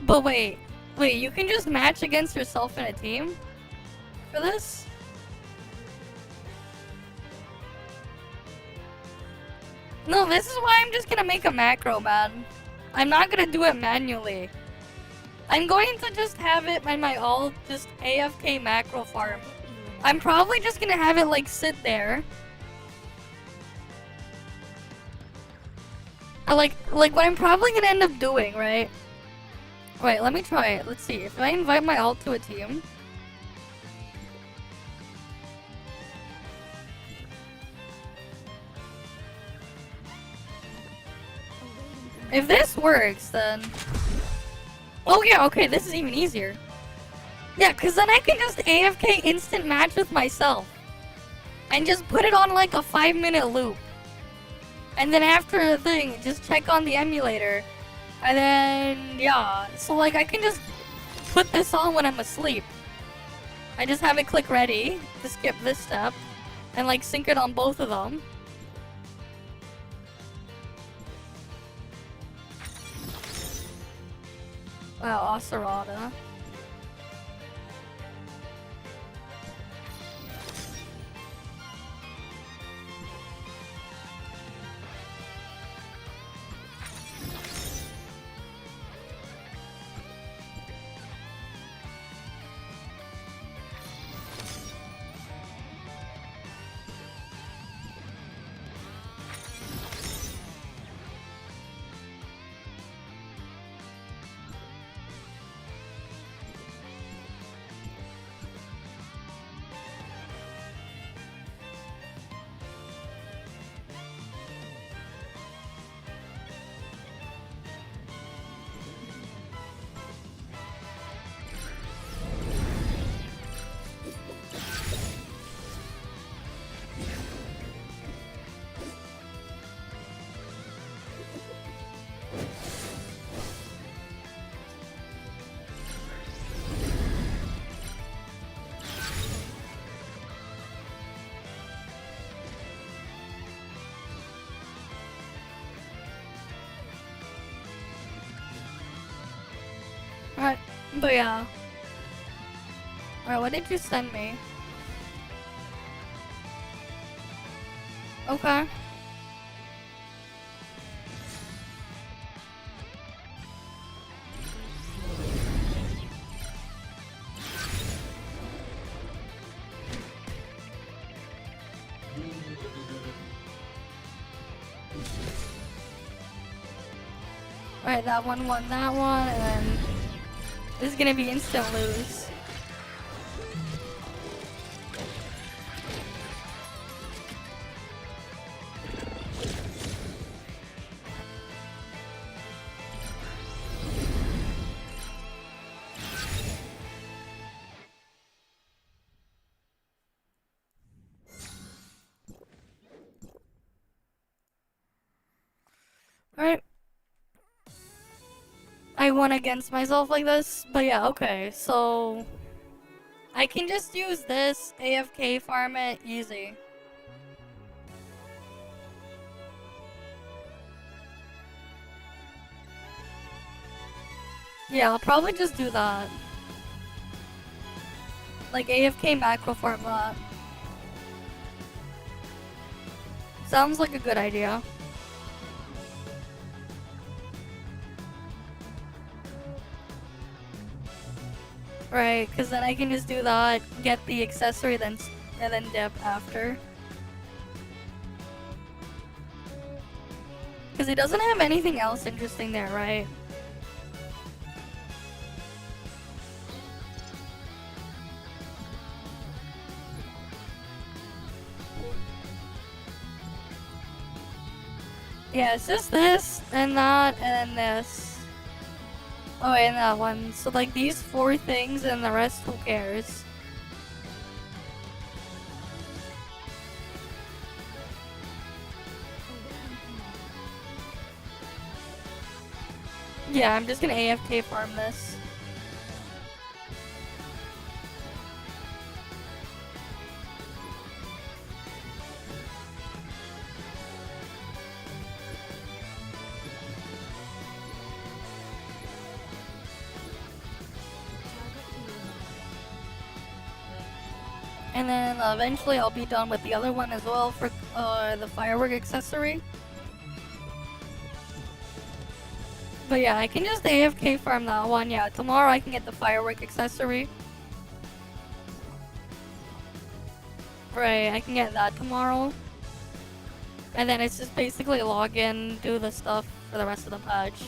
But wait, you can just match against yourself in a team? For this? No, this is why I'm just gonna make a macro, man. I'm not gonna do it manually. I'm going to just have it in my ult, just AFK macro farm. I'm probably just gonna have it like sit there. Like what I'm probably gonna end up doing, right? Wait, let me try it. Let's see. If I invite my ult to a team. If this works, then... Oh yeah, okay, this is even easier. Yeah, because then I can just AFK instant match with myself. And just put it on like a 5-minute loop. And then after the thing, just check on the emulator. And then, yeah. So like I can just put this on when I'm asleep. I just have it click ready to skip this step. And like sync it on both of them. Wow, Acerada. But yeah. Alright, what did you send me? Okay. Alright, that one won that one, and then this is gonna be instant lose. Alright. I won against myself like this, but yeah, okay, so I can just use this, AFK farm it, easy. Yeah, I'll probably just do that. Like AFK macro farm that. Sounds like a good idea. Right, because then I can just do that, get the accessory, and then dip after. Because it doesn't have anything else interesting there, right? Yeah, it's just this, and that, and then this. Oh, and that one. So, like, these 4 things, and the rest, who cares? Yeah, I'm just gonna AFK farm this. And then eventually I'll be done with the other one as well for the firework accessory. But yeah, I can just AFK farm that one. Yeah, tomorrow I can get the firework accessory. Right, I can get that tomorrow. And then it's just basically log in, do the stuff for the rest of the patch.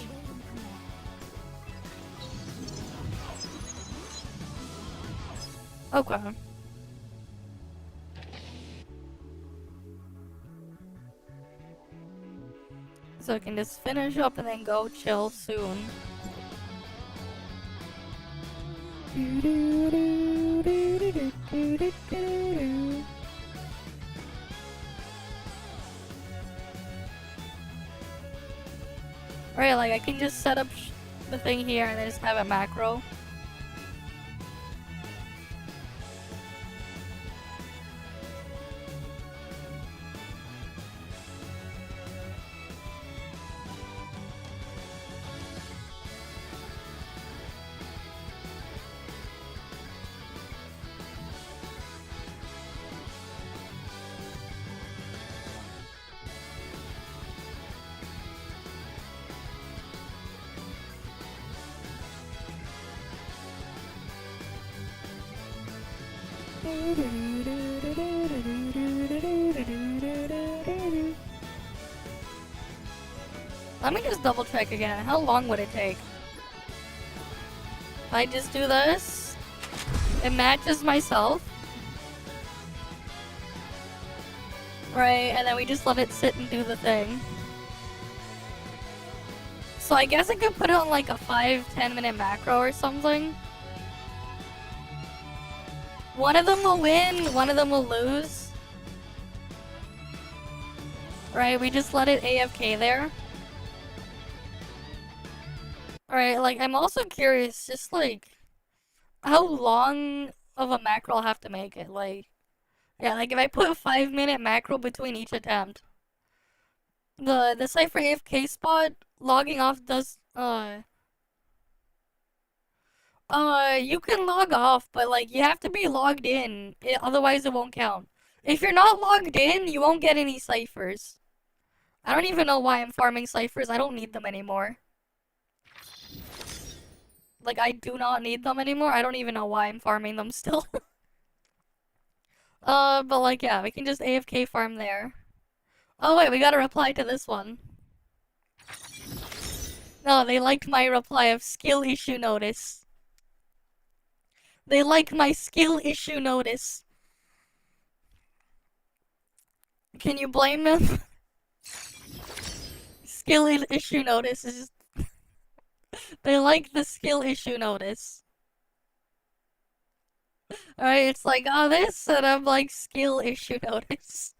Okay. So I can just finish up and then go chill soon. Right, like I can just set up the thing here and then just have a macro. Let me just double check again. How long would it take? If I just do this, it matches myself. Right, and then we just let it sit and do the thing. So I guess I could put it on like a 5-10 minute macro or something. One of them will win, one of them will lose. Right, we just let it AFK there. Alright, like, I'm also curious, just like, how long of a macro I'll have to make it, like, yeah, like if I put a 5-minute macro between each attempt. The Cypher AFK spot, logging off does, You can log off, but like you have to be logged in, otherwise it won't count. If you're not logged in, you won't get any ciphers. I don't even know why I'm farming ciphers. I don't need them anymore. Like, I do not need them anymore. I don't even know why I'm farming them still. But like, yeah, we can just AFK farm there. Oh wait, we gotta reply to this one. No, they liked my reply of skill issue notice. They like my skill issue notice. Can you blame them? Skill issue notice is just... They like the skill issue notice. Alright, it's like, oh, this, and I'm like, skill issue notice.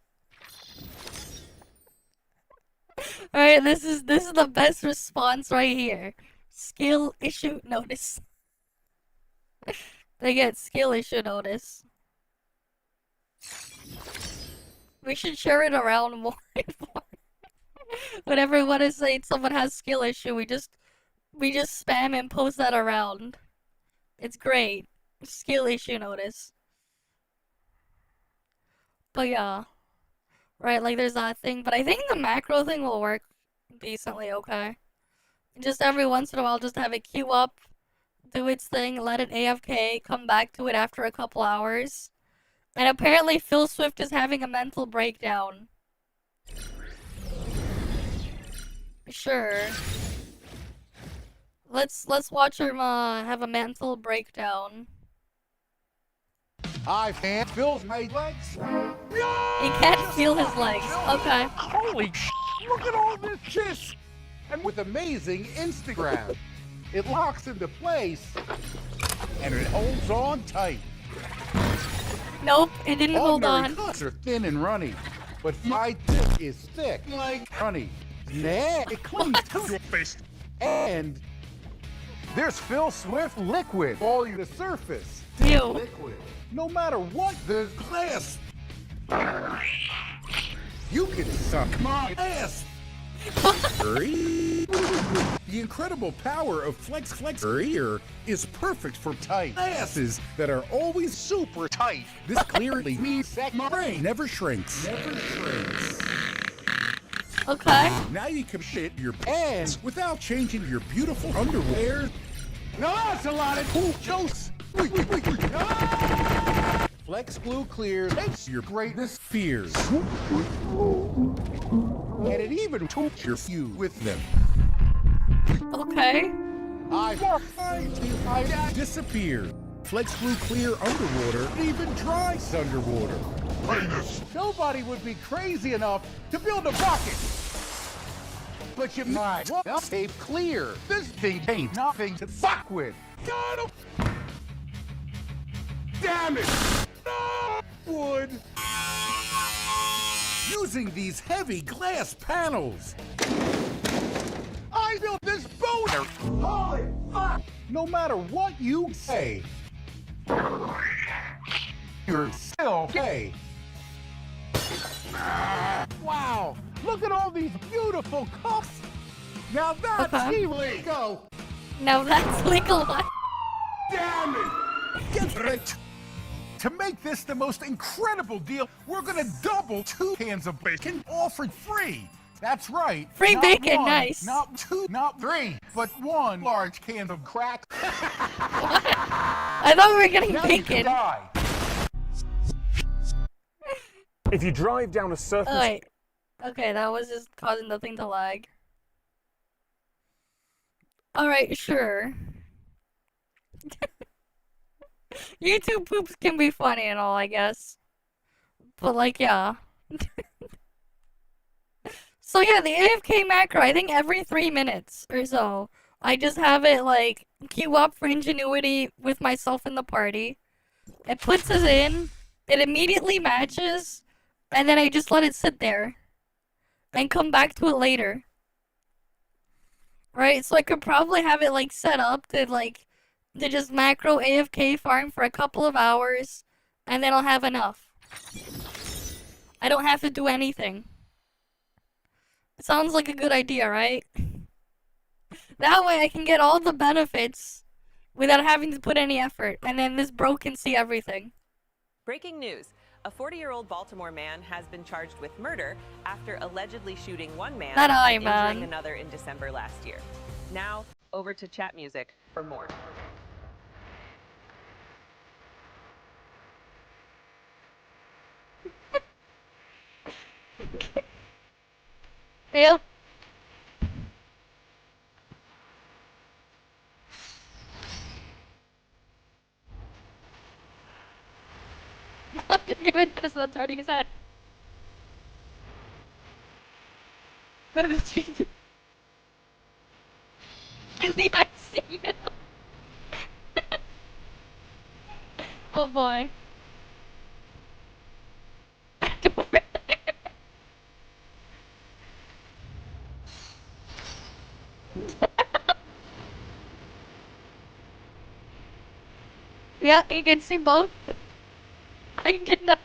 Alright, this is the best response right here. Skill issue notice. They get skill issue notice. We should share it around more and more. Whenever we want to say someone has skill issue, we just spam and post that around. It's great. Skill issue notice. But yeah. Right, like there's that thing, but I think the macro thing will work decently okay. Just every once in a while, just have it queue up, do its thing, let it AFK, come back to it after a couple hours. And apparently Phil Swift is having a mental breakdown. Sure. Let's watch him have a mental breakdown. I can't feel my legs. He can't feel his legs. Okay. Holy sh! Look at all this shit! And with amazing Instagram, it locks into place and it holds on tight. Nope, it didn't hold on. Ordinary cuts are thin and runny, but my dick is thick like honey. Nah, it cleans toothpaste. And there's Phil Swift liquid all the surface. Ew. Liquid. No matter what the glass, you can suck my ass. The incredible power of Flex Ear is perfect for tight asses that are always super tight. This clearly means that my brain never shrinks. Okay. Now you can shit your pants without changing your beautiful underwear. No, that's a lot of poop jokes. Flex Blue Clear takes your greatest fears. And it even took your few with them. Okay. I disappeared. Flex Blue Clear underwater even dries underwater. Nobody would be crazy enough to build a bucket. But you might well stay clear. This thing ain't nothing to fuck with. Got him. Damn it! No! Wood! Using these heavy glass panels, I built this boater! Holy fuck! No matter what you say, you're still gay. Wow! Look at all these beautiful cups! Now that's illegal! Now that's legal. Damn it! Get right! To make this the most incredible deal, we're gonna double 2 cans of bacon, all for free. That's right. Free not bacon, one, nice. Not 2, not 3, but 1 large can of crack. I thought we were getting Now bacon. you can die. If you drive down a surface... Oh, wait. Okay, that was just causing the thing to lag. Alright, sure. YouTube poops can be funny and all, I guess. But, like, yeah. So, yeah, the AFK macro, I think every 3 minutes or so, I just have it, like, queue up for ingenuity with myself in the party. It puts us in, it immediately matches, and then I just let it sit there. And come back to it later. Right? So I could probably have it, like, set up to, like, to just macro AFK farm for a couple of hours, and then I'll have enough. I don't have to do anything. It sounds like a good idea, right? That way I can get all the benefits without having to put any effort, and then this bro can see everything. Breaking news. A 40-year-old Baltimore man has been charged with murder after allegedly shooting one man That eye, and man. injuring another in December last year. Now, over to chat music for more. Yeah. I'm just giving this the turning his head. What is she? Is he not seeing it? Oh boy. Yeah, you can see both. I cannot.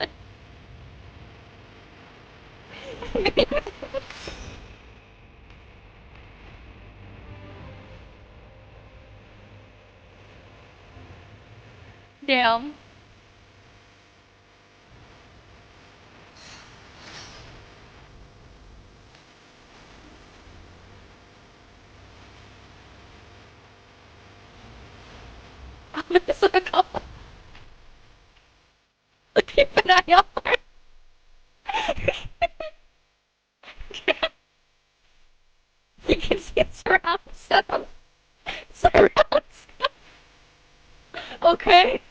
Damn. I'm just gonna go. Keep an eye on her. You can see it surround sound. Surround sound. Okay.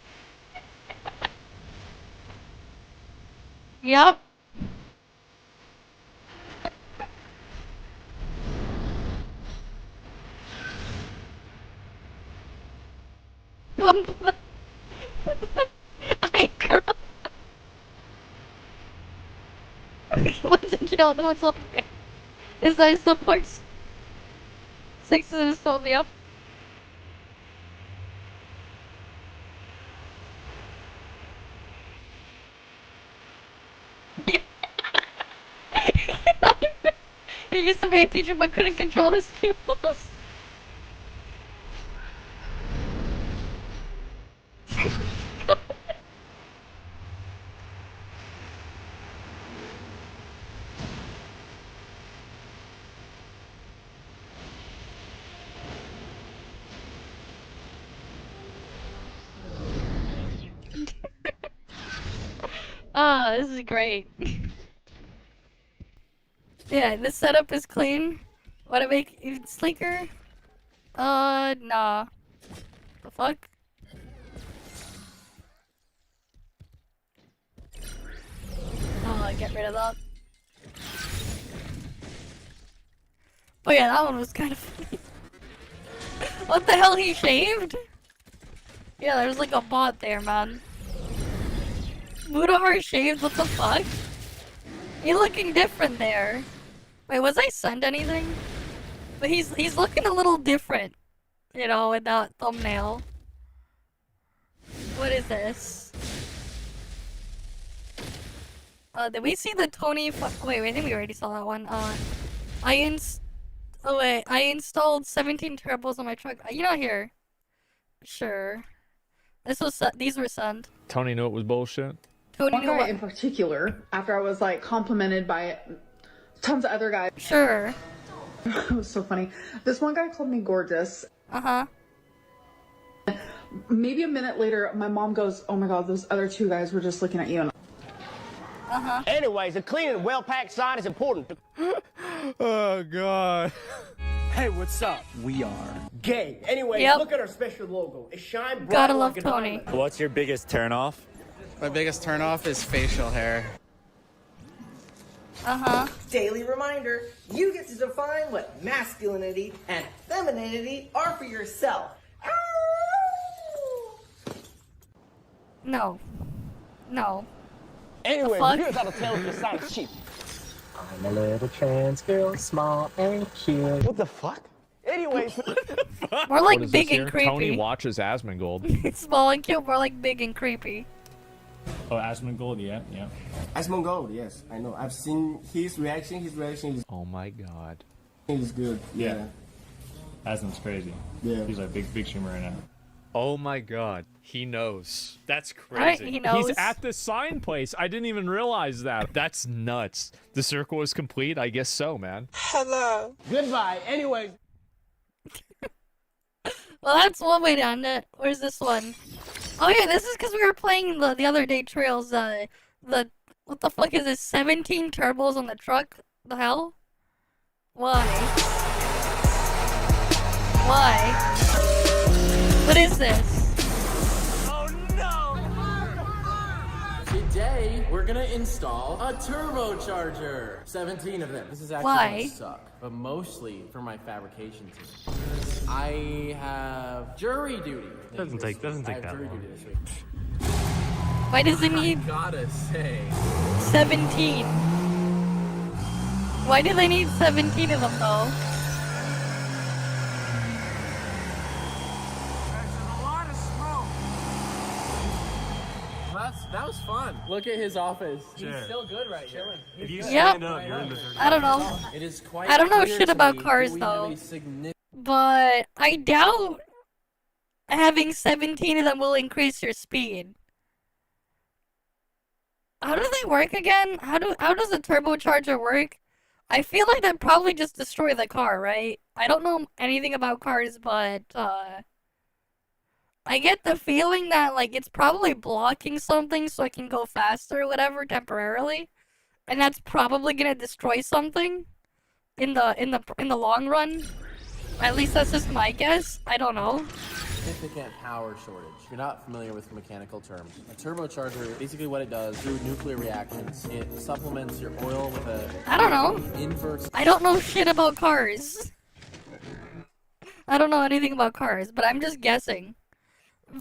Yep. I girl. What's it kill? No, it's okay. His eyes supports. Sixes is totally up. He used to be a teacher but couldn't control his pupils. Ah, this is great. Yeah, this setup is clean. Wanna make it sleeker? Nah. The fuck? Oh, get rid of that. Oh yeah, that one was kind of funny. What the hell, he shaved? Yeah, there's like a bot there, man. Mudahar shaved, what the fuck? He's looking different there. Wait, was I sent anything? But he's looking a little different, you know, with that thumbnail. What is this? Did we see the Tony? Wait, I think we already saw that one. I installed 17 turbos on my truck. You're not here. Sure. These were sent. Tony knew it was bullshit. Tony One knew guy what. in particular, after I was like complimented by tons of other guys. Sure. It was so funny. This one guy called me gorgeous. Uh-huh. Maybe a minute later, my mom goes, "Oh my god, those other two guys were just looking at you." And Uh-huh. Anyways, a clean and well-packed sign is important. Oh god. Hey, what's up? We are gang. Anyways, Yep. look at our special logo. It shine bright Gotta like love a Tony. diamond. What's your biggest turnoff? My biggest turnoff is facial hair. Uh-huh. Daily reminder, you get to define what masculinity and femininity are for yourself. No. No. Anyways, fuck? here's how to tell if your size cheap. I'm a little trans girl, small and cute. What the fuck? Anyways, More like What is big this and here? Tony creepy. watches Asmongold. Small and cute, more like big and creepy. Oh, Asmongold, yeah. Asmongold, yes, I know. I've seen his reaction. His reaction Oh my god. is good. Yeah. Asmon's crazy. Yeah. He's like big streamer right now. Oh my god, he knows. That's Right, crazy. he knows. He's at the sign place. I didn't even realize that. That's nuts. The circle is complete? I guess so, man. Hello. Goodbye. Anyway. Well, that's one way to end it. Where's this one? Oh yeah, this is because we were playing the other day trails. What the fuck is this? 17 turbos on the truck? The hell? Why? Why? What is this? Oh no! Today, we're gonna install a turbocharger. 17 of them. This is actually Why? gonna suck, but mostly for my fabrication team. I have jury duty. Doesn't take I have that jury long. duty this week. Why does it need Gotta say. 17? Why do they need 17 of them though? That was fun. Look at his office. He's still good right here. If you Yep. stand up, you're in the I don't know. It is quite I don't know clear shit to about me cars, that we have though. a significant But I doubt having 17 of them will increase your speed. How do they work again? How does a turbocharger work? I feel like that probably just destroy the car, right? I don't know anything about cars, but I get the feeling that like it's probably blocking something so I can go faster or whatever temporarily, and that's probably gonna destroy something in the long run. At least that's just my guess. I don't know. significant power shortage. If you're not familiar with mechanical terms, a turbocharger, basically what it does through nuclear reactions, it supplements your oil with a I don't know. inverse. I don't know shit about cars. I don't know anything about cars, but I'm just guessing.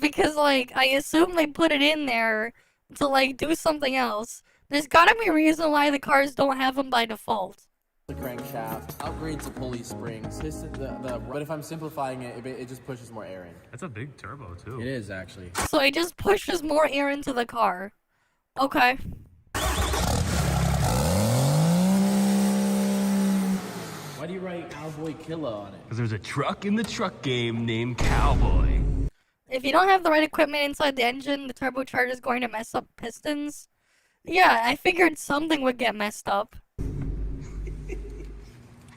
Because, like, I assume they put it in there to, like, do something else. There's gotta be a reason why the cars don't have them by default. The crankshaft, upgrades the pulley springs, but if I'm simplifying it, it just pushes more air in. That's a big turbo, too. It is, actually. So it just pushes more air into the car. Okay. Why do you write Cowboy Killa on it? Because there's a truck in the truck game named Cowboy. If you don't have the right equipment inside the engine, the turbocharger is going to mess up pistons. Yeah, I figured something would get messed up.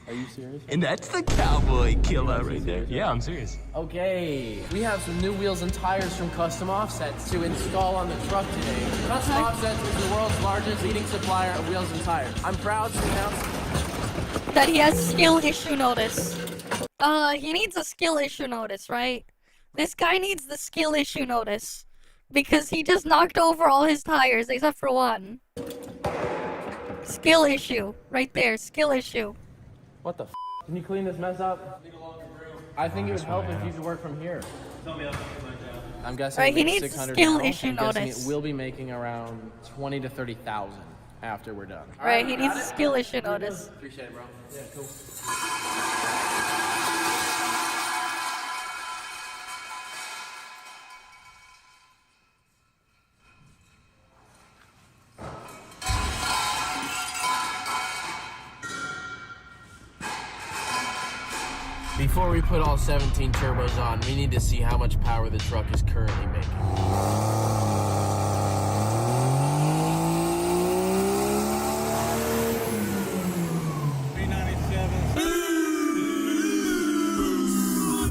Are you serious? And that's the Cowboy Killer right there. Yeah, I'm serious. Okay, we have some new wheels and tires from Custom Offsets to install on the truck today. Custom Offsets is the world's largest leading supplier of wheels and tires. I'm proud to announce that he has skill issue notice. He needs a skill issue notice, right? This guy needs the skill issue notice. Because he just knocked over all his tires except for one. Skill issue. Right there, skill issue. What the f? Can you clean this mess up? I think it would help if you could work from here. I'm guessing Right, it he makes needs 600 skill now. issue I'm guessing notice. it will be making around 20 to 30,000 after we're done. Right, he needs a skill issue notice. Appreciate it, bro. Yeah, cool. Before we put all 17 turbos on, we need to see how much power the truck is currently making.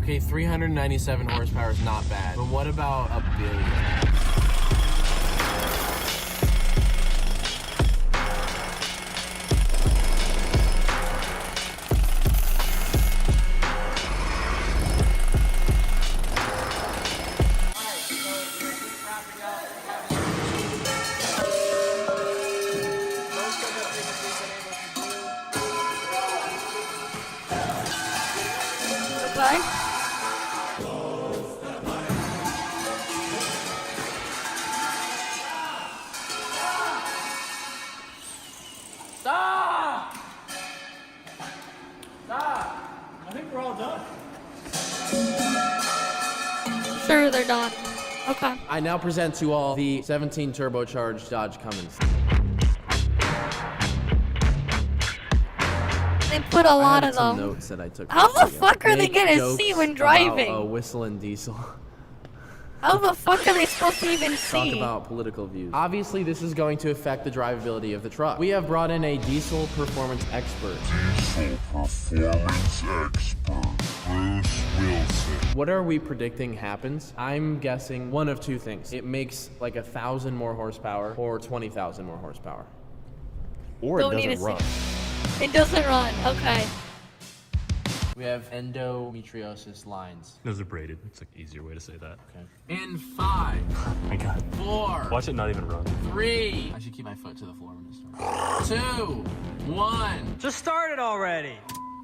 Okay, 397 horsepower is not bad, but what about a billion? Okay. Stop! Stop! I think we're all done. Sure, they're done. Okay. I now present to all the 17 turbocharged Dodge Cummins. They put a lot of some them. notes that I took. How the from fuck are they Make gonna jokes see when about driving? a whistling diesel. How the fuck are they supposed to even see? Talk about political views. Obviously, this is going to affect the drivability of the truck. We have brought in a diesel performance expert. Diesel performance expert, Bruce Wilson. What are we predicting happens? I'm guessing one of two things. It makes like 1,000 more horsepower or 20,000 more horsepower. Or Don't it need doesn't to run. see. It doesn't run. Okay. We have endometriosis lines. Those are braided. It's like easier way to say that. Okay. In 5. Oh my god. 4. Watch it not even run. 3. I should keep my foot to the floor when it starts. 2. 1. Just start it already.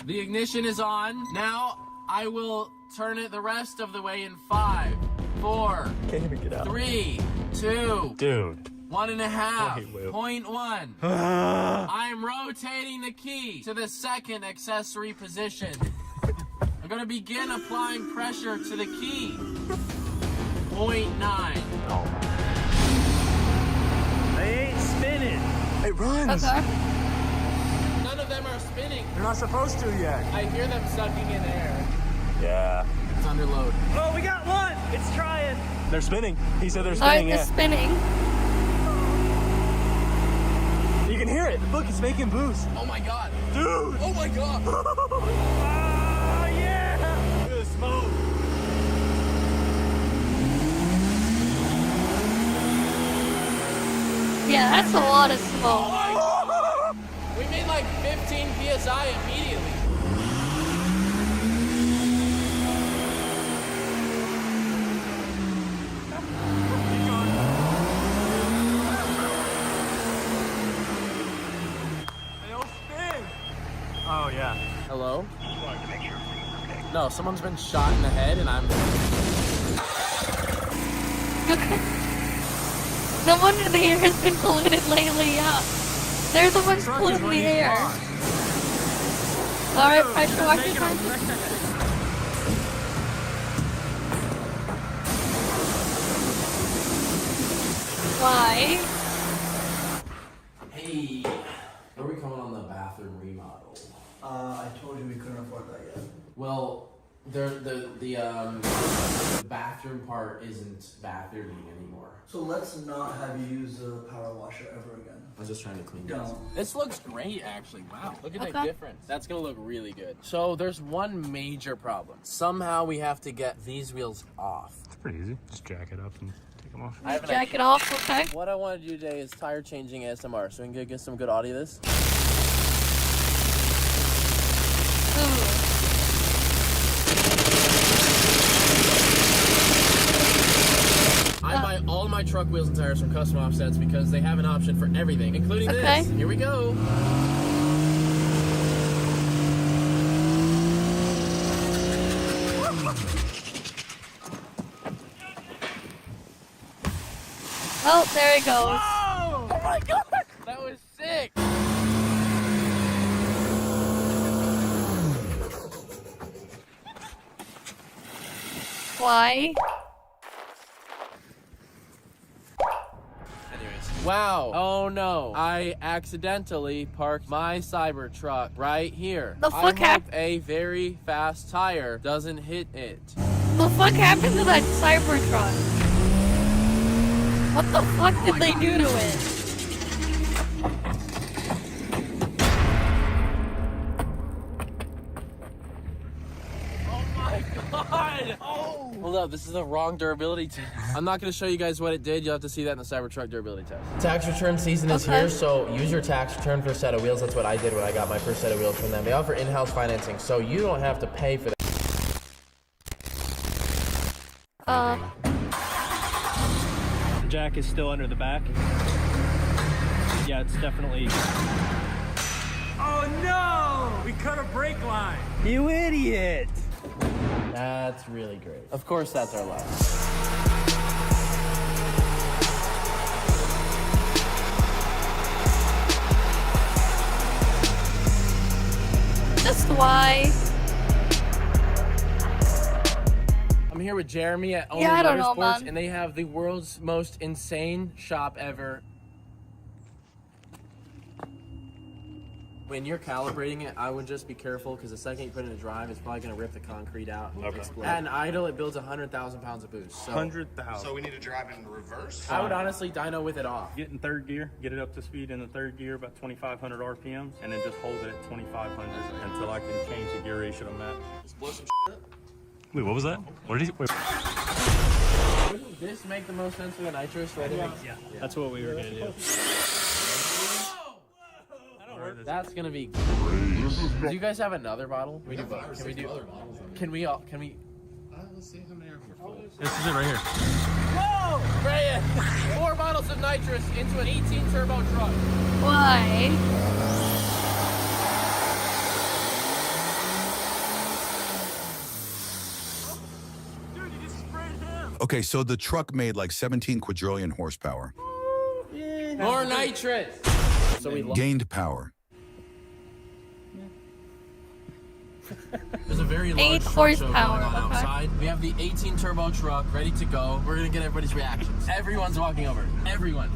The ignition is on. Now I will turn it the rest of the way in 5, 4. Can't even get out. 3, 2. Dude. 1.5. Wait. 0.1. I'm rotating the key to the second accessory position. I'm gonna begin applying pressure to the key. 0.9. They ain't spinning. It runs. Okay. None of them are spinning. They're not supposed to yet. I hear them sucking in air. Yeah. It's under load. Oh, we got one. It's trying. They're spinning. He said they're Alright, spinning, the yeah. spinning. You can hear it. Look, it's making boost. Oh my god. Dude. Oh my god. Oh, yeah. Look at the smoke. Yeah, that's a lot of smoke. We made like 15 PSI immediately. Oh, yeah. Hello? No, someone's been shot in the head and I'm... Okay. No wonder the air has been polluted lately, yeah. They're the ones polluting the air. Alright, pressure washer time. Why? Hey, are we coming on the bathroom remodel? I told you we couldn't afford that yet. Well, the bathroom part isn't bathrooming anymore. So let's not have you use the power washer ever again. I was just trying to clean Don't. this. This looks great, actually. Wow, look at that Okay. difference. That's gonna look really good. So there's one major problem. Somehow we have to get these wheels off. It's pretty easy. Just jack it up and take them off. Jack it off, okay? What I want to do today is tire changing ASMR, so we can get some good audio of this. Ooh. I buy all my truck wheels and tires from custom offsets because they have an option for everything, including Okay. this. Here we go. Oh, there it goes. Oh my god! That was sick! Why? Anyways. Wow. Oh no. I accidentally parked my Cybertruck right here. The fuck I hope a very fast tire doesn't hit it. The fuck happened to that Cybertruck? What the fuck did they do to it? Oh my god! Oh! Hold up, this is the wrong durability test. I'm not going to show you guys what it did. You'll have to see that in the Cybertruck durability test. Tax return season is Okay. here, so use your tax return for a set of wheels. That's what I did when I got my first set of wheels from them. They offer in-house financing, so you don't have to pay for that. The jack is still under the back. Yeah, it's definitely... Oh no! We cut a brake line! You idiot! That's really great. Of course, that's our life. Just why? I'm here with Jeremy at Own Yeah, I don't know, Motorsports, man. and they have the world's most insane shop ever. When you're calibrating it, I would just be careful because the second you put it in drive, it's probably going to rip the concrete out and explode. At an idle, it builds 100,000 pounds of boost. So 100,000. So we need to drive it in reverse? I would honestly dyno with it off. Get in third gear, get it up to speed in the third gear, about 2,500 RPMs, and then just hold it at 2,500 until I can change the gear ratio to match. Just blow some up. Wait, what was that? What did he? Wait. Wouldn't this make the most sense for the nitrous? Yeah. That's what we were going to do. That's gonna be great. Do you guys have another bottle? We do both. Can we do? Can we all? Can we? Let's see how many are here. This is it right here. Whoa! Ryan, 4 bottles of nitrous into an 18 turbo truck. Why? Okay, so the truck made like 17 quadrillion horsepower. More nitrous. So we gained power. There's a very large 8 truck horsepower. show going on outside. We have the 18 turbo truck ready to go. We're gonna get everybody's reactions. Everyone's walking over. Everyone.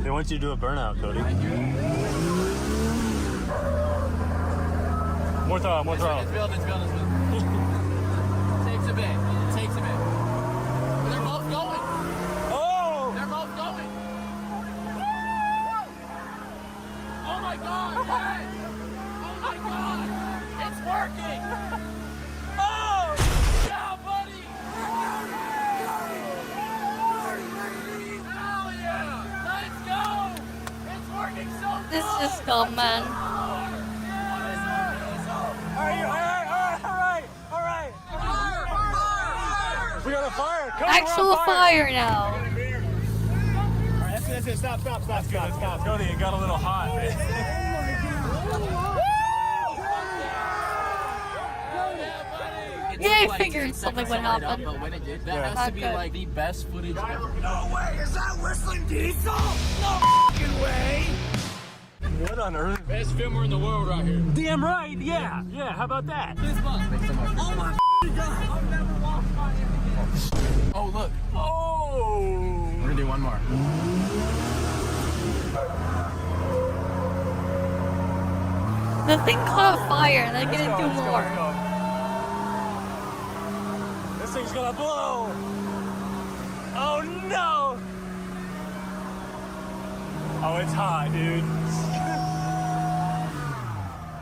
They want you to do a burnout, Cody. More throttle, more throttle. It's building, it's building, it's building. Takes a bit. It takes a bit. But they're both going. Oh! They're both going. Oh my God! Yes! Oh my God! It's working! Oh! Yeah, buddy! Hell yeah! Let's go! It's working so good! This is dumb, man. All right. We got a fire. Cody, Actual fire now. All right, that's it. Stop. Cody, it got a little hot. Yeah, I figured something would happen. But when it did, that has to be like the best footage ever. No way! Is that Whistling Diesel? No fucking way! What on earth? Best filmer in the world right here. Damn right. Yeah. How about that? Oh my God! I've never walked by him again. Oh, look. Oh. We're gonna do one more. The thing caught fire and I didn't do more. This thing's gonna blow. Oh no. Oh, it's hot, dude.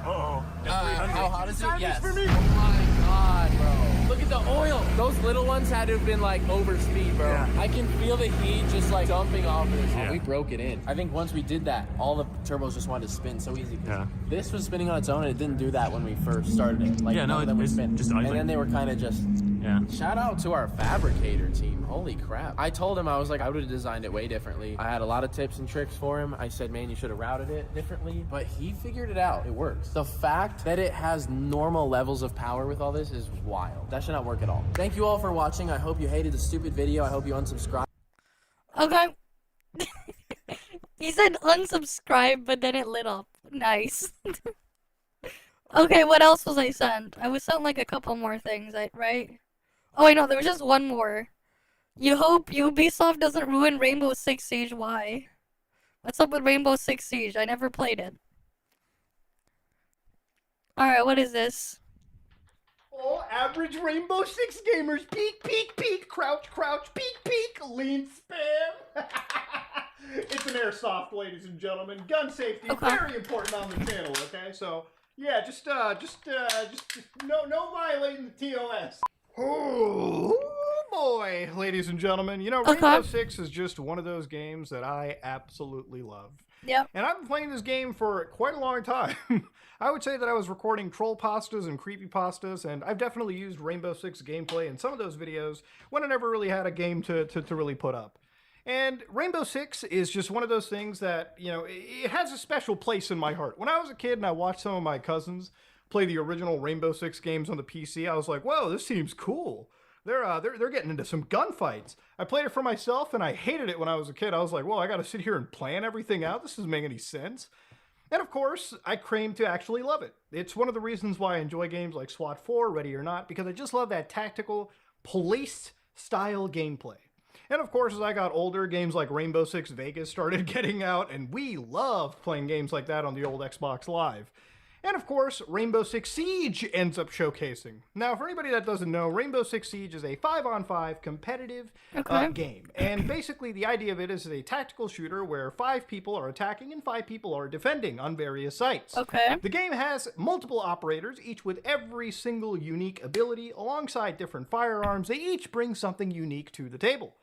Uh-oh. How hot is it? Yes. Oh my God, bro. Look at the oil. Those little ones had to have been like over speed, bro. Yeah. I can feel the heat just like dumping off of this. Yeah. We broke it in. I think once we did that, all the turbos just wanted to spin so easy. Yeah. This was spinning on its own and it didn't do that when we first started it. Like, Yeah, no, none of them would it's spin. just and idling. then they were kind of just... Yeah. Shout out to our fabricator team. Holy crap. I told him, I was like, I would have designed it way differently. I had a lot of tips and tricks for him. I said, man, you should have routed it differently. But he figured it out. It works. The fact that it has normal levels of power with all this is wild. That should not work at all. Thank you all for watching. I hope you hated the stupid video. I hope you unsubscribe. Okay. He said unsubscribe, but then it lit up. Nice. Okay, what else was I sent? I was sent like a couple more things, right? Oh, wait, no, there was just one more. You hope Ubisoft doesn't ruin Rainbow Six Siege. Why? What's up with Rainbow Six Siege? I never played it. Alright, what is this? Oh, average Rainbow Six gamers. Peek, crouch, peek, lean spam. It's an airsoft, ladies and gentlemen. Gun safety, very important on the channel, okay? So, yeah, just no violating the TOS. Oh boy, ladies and gentlemen. You know, Rainbow Six is just one of those games that I absolutely love. Yep. And I've been playing this game for quite a long time. I would say that I was recording troll pastas and creepy pastas, and I've definitely used Rainbow Six gameplay in some of those videos when I never really had a game to really put up. And Rainbow Six is just one of those things that, you know, it has a special place in my heart. When I was a kid and I watched some of my cousins play the original Rainbow Six games on the PC, I was like, whoa, this seems cool. They're getting into some gunfights. I played it for myself and I hated it when I was a kid. I was like, well, I got to sit here and plan everything out. This doesn't make any sense. And of course, I claim to actually love it. It's one of the reasons why I enjoy games like SWAT 4, Ready or Not, because I just love that tactical, police-style gameplay. And of course, as I got older, games like Rainbow Six Vegas started getting out, and we loved playing games like that on the old Xbox Live. And of course, Rainbow Six Siege ends up showcasing. Now, for anybody that doesn't know, Rainbow Six Siege is a 5-on-5 competitive game. And basically, the idea of it is a tactical shooter where 5 people are attacking and 5 people are defending on various sites. The game has multiple operators, each with every single unique ability, alongside different firearms. They each bring something unique to the table.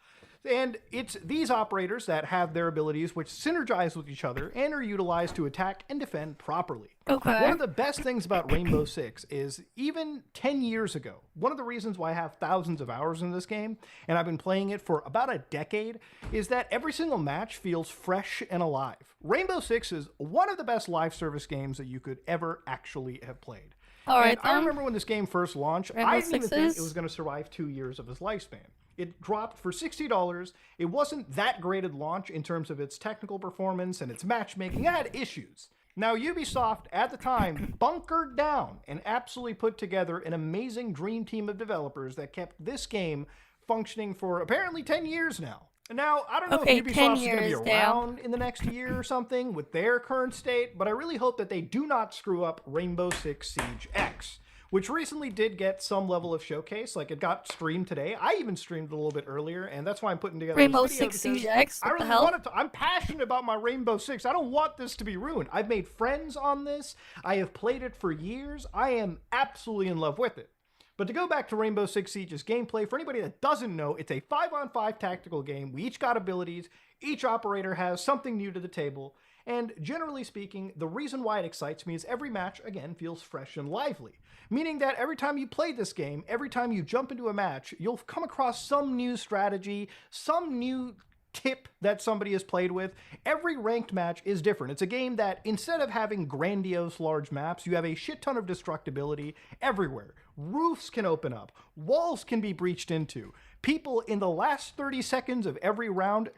And it's these operators that have their abilities which synergize with each other and are utilized to attack and defend properly. One of the best things about Rainbow Six is even 10 years ago, one of the reasons why I have thousands of hours in this game, and I've been playing it for about a decade, is that every single match feels fresh and alive. Rainbow Six is one of the best live service games that you could ever actually have played. I remember when this game first launched, I didn't even think it was going to survive 2 years of its lifespan. It dropped for $60. It wasn't that great at launch in terms of its technical performance and its matchmaking. It had issues. Now, Ubisoft, at the time, bunkered down and absolutely put together an amazing dream team of developers that kept this game functioning for apparently 10 years now. Now, I don't know if Ubisoft's going to be around in the next year or something with their current state, but I really hope that they do not screw up Rainbow Six Siege X, which recently did get some level of showcase. Like, it got streamed today. I even streamed it a little bit earlier, and that's why I'm putting together Rainbow this video. Six Siege X? I really wanted to. I'm passionate about my Rainbow Six. I don't want this to be ruined. I've made friends on this. I have played it for years. I am absolutely in love with it. But to go back to Rainbow Six Siege's gameplay, for anybody that doesn't know, it's a 5-on-5 tactical game. We each got abilities. Each operator has something new to the table. And generally speaking, the reason why it excites me is every match, again, feels fresh and lively. Meaning that every time you play this game, every time you jump into a match, you'll come across some new strategy, some new tip that somebody has played with. Every ranked match is different. It's a game that instead of having grandiose large maps, you have a shit ton of destructibility everywhere. Roofs can open up. Walls can be breached into. People in the last 30 seconds of every round,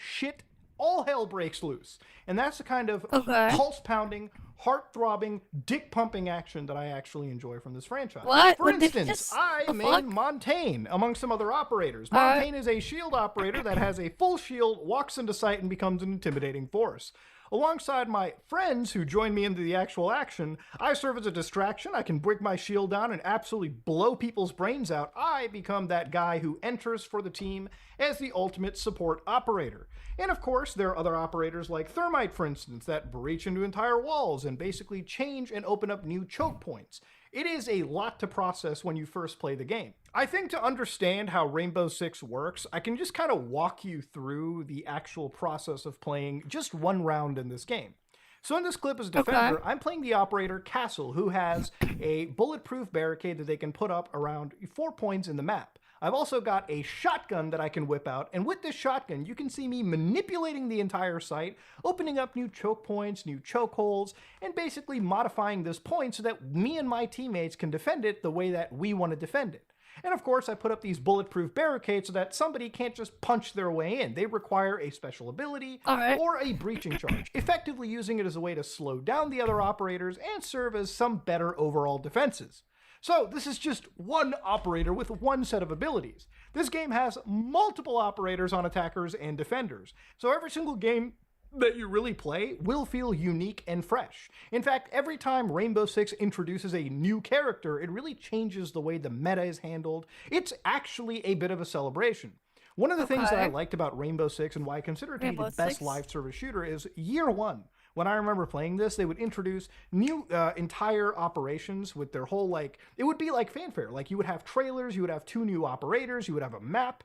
all hell breaks loose. And that's the kind of pulse-pounding, heart-throbbing, dick-pumping action that I actually enjoy from this franchise. For instance, I main Montaigne, among some other operators. Montaigne is a shield operator that has a full shield, walks into sight, and becomes an intimidating force. Alongside my friends who join me into the actual action, I serve as a distraction. I can break my shield down and absolutely blow people's brains out. I become that guy who enters for the team as the ultimate support operator. And of course, there are other operators like Thermite, for instance, that breach into entire walls and basically change and open up new choke points. It is a lot to process when you first play the game. I think to understand how Rainbow Six works, I can just kind of walk you through the actual process of playing just one round in this game. So in this clip as a defender, I'm playing the operator Castle, who has a bulletproof barricade that they can put up around 4 points in the map. I've also got a shotgun that I can whip out, and with this shotgun, you can see me manipulating the entire site, opening up new choke points, new choke holes, and basically modifying this point so that me and my teammates can defend it the way that we want to defend it. And of course, I put up these bulletproof barricades so that somebody can't just punch their way in. They require a special ability or a breaching charge, effectively using it as a way to slow down the other operators and serve as some better overall defenses. So this is just one operator with one set of abilities. This game has multiple operators on attackers and defenders. So every single game that you really play will feel unique and fresh. In fact, every time Rainbow Six introduces a new character, it really changes the way the meta is handled. It's actually a bit of a celebration. One of the things that I liked about Rainbow Six and why I consider it to be the best live service shooter is year one. When I remember playing this, they would introduce new entire operations with their whole, it would be like fanfare. Like, you would have trailers, you would have 2 new operators, you would have a map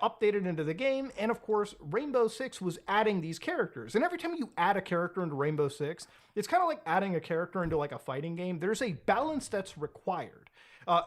updated into the game, and of course, Rainbow Six was adding these characters. And every time you add a character into Rainbow Six, it's kind of like adding a character into like a fighting game. There's a balance that's required.